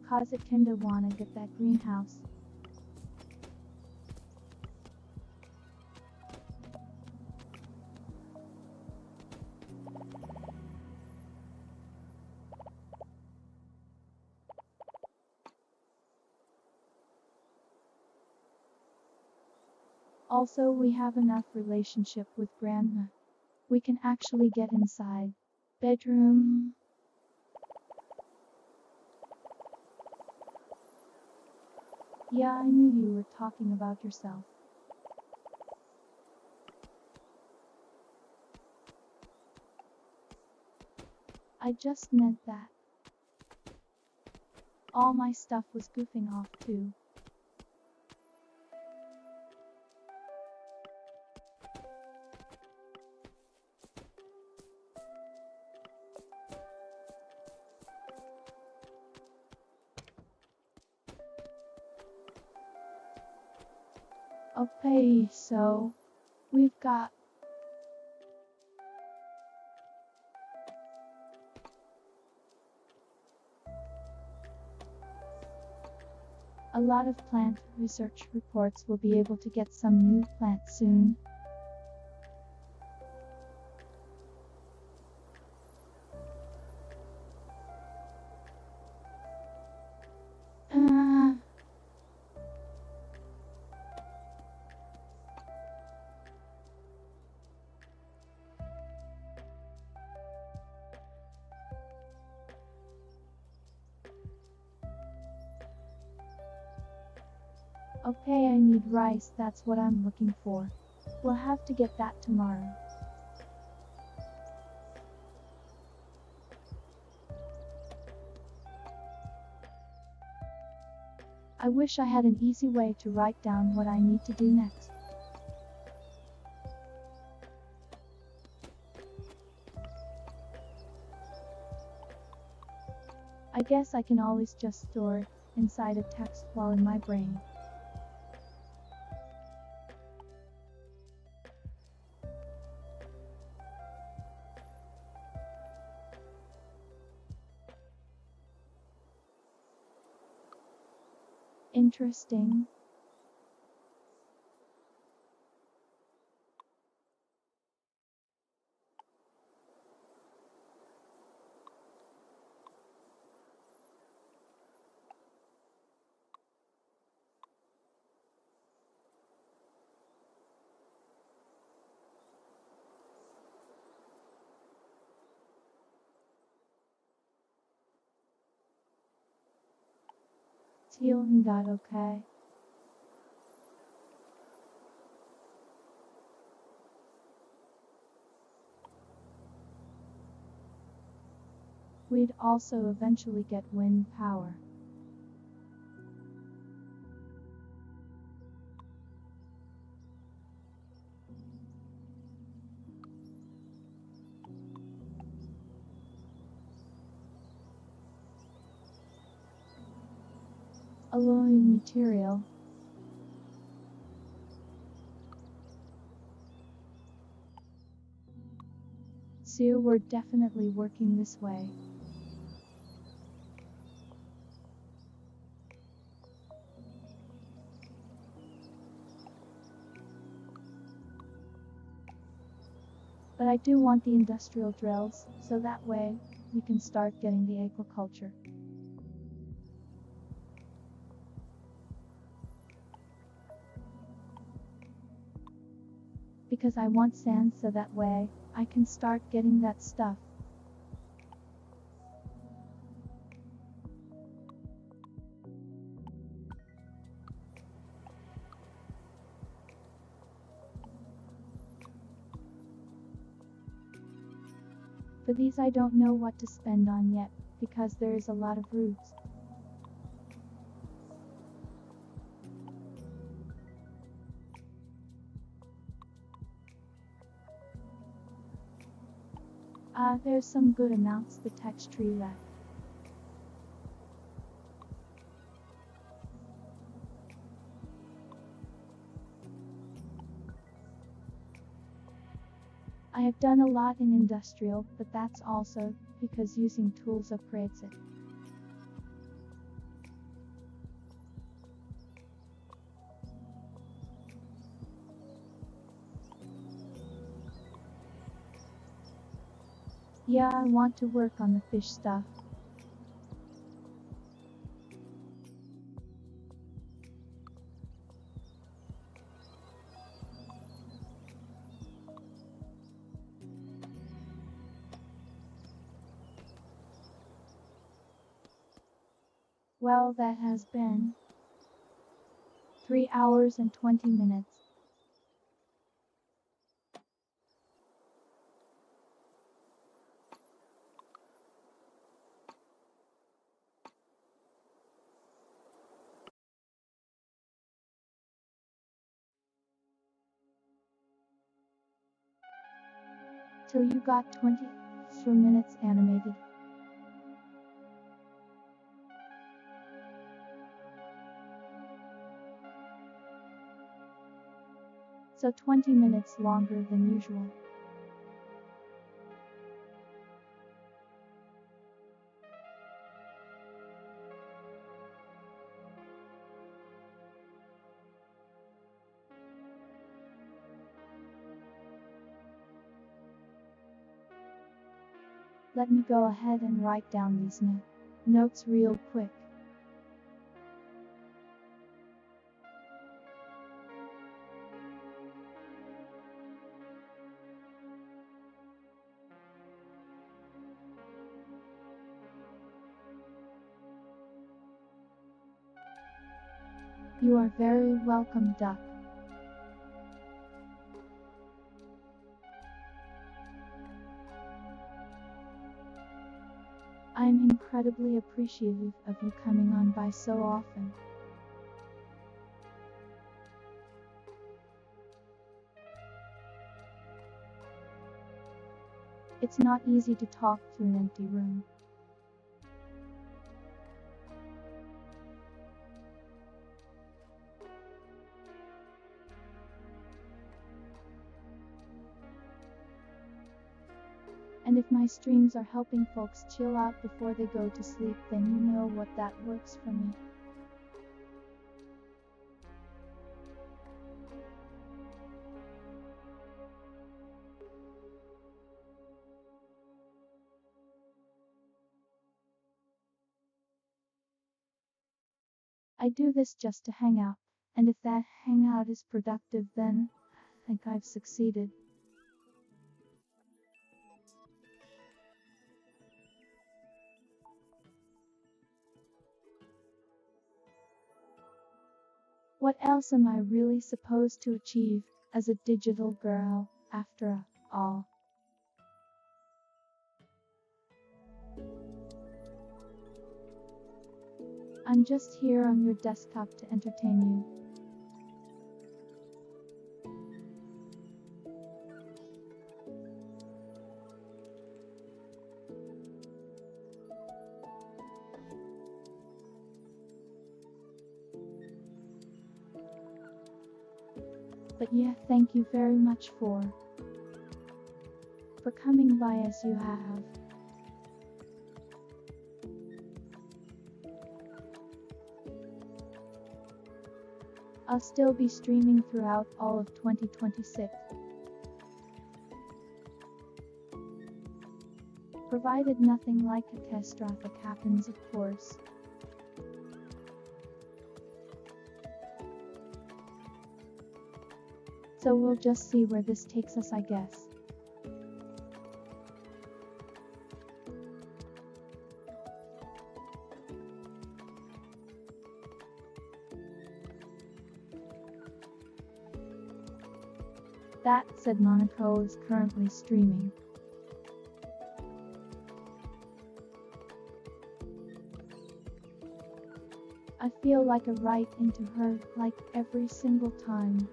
Cause it kinda wanna get that greenhouse. Also, we have enough relationship with Grandma. We can actually get inside. Bedroom. Yeah, I knew you were talking about yourself. I just meant that. All my stuff was goofing off too. Okay, so we've got a lot of plant research reports. Will be able to get some new plants soon. Okay, I need rice, that's what I'm looking for. We'll have to get that tomorrow. I wish I had an easy way to write down what I need to do next. I guess I can always just store it inside a text while in my brain. Interesting. Teal and got okay. We'd also eventually get wind power. Alloying material. So we're definitely working this way. But I do want the industrial drills, so that way, we can start getting the aquaculture. Because I want sand so that way, I can start getting that stuff. For these I don't know what to spend on yet, because there is a lot of roots. There's some good amounts the text tree left. I have done a lot in industrial, but that's also because using tools upgrades it. Yeah, I want to work on the fish stuff. Well, that has been 3 hours and 20 minutes. Till you got 24 minutes animated. So 20 minutes longer than usual. Let me go ahead and write down these notes real quick. You are very welcome, duck. I am incredibly appreciative of you coming on by so often. It's not easy to talk to an empty room. And if my streams are helping folks chill out before they go to sleep, then you know what, that works for me. I do this just to hang out, and if that hangout is productive, then I think I've succeeded. What else am I really supposed to achieve as a digital girl, after all? I'm just here on your desktop to entertain you. But yeah, thank you very much for coming by as you have. I'll still be streaming throughout all of 2026. Provided nothing like catastrophic happens, of course. So we'll just see where this takes us, I guess. That said, Monaco is currently streaming. I feel like I write into her, like every single time.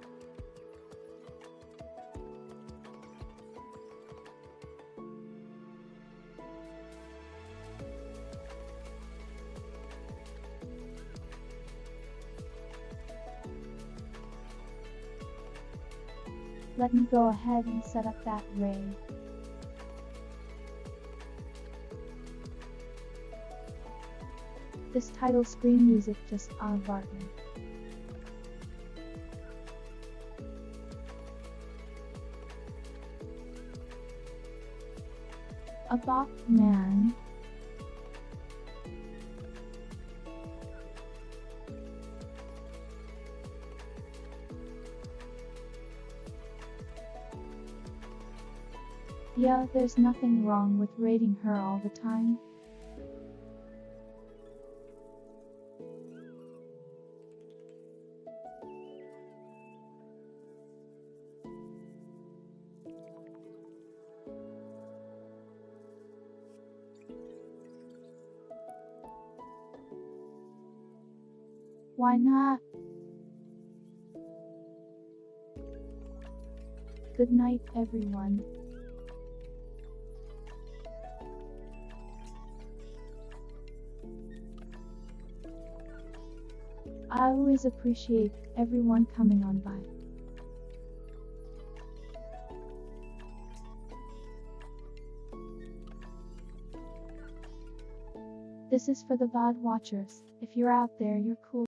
Let me go ahead and set up that ray. This title screen music just Barton. A bop, man. Yeah, there's nothing wrong with rating her all the time. Why not? Good night, everyone. I always appreciate everyone coming on by. This is for the VOD watchers. If you're out there, you're cool.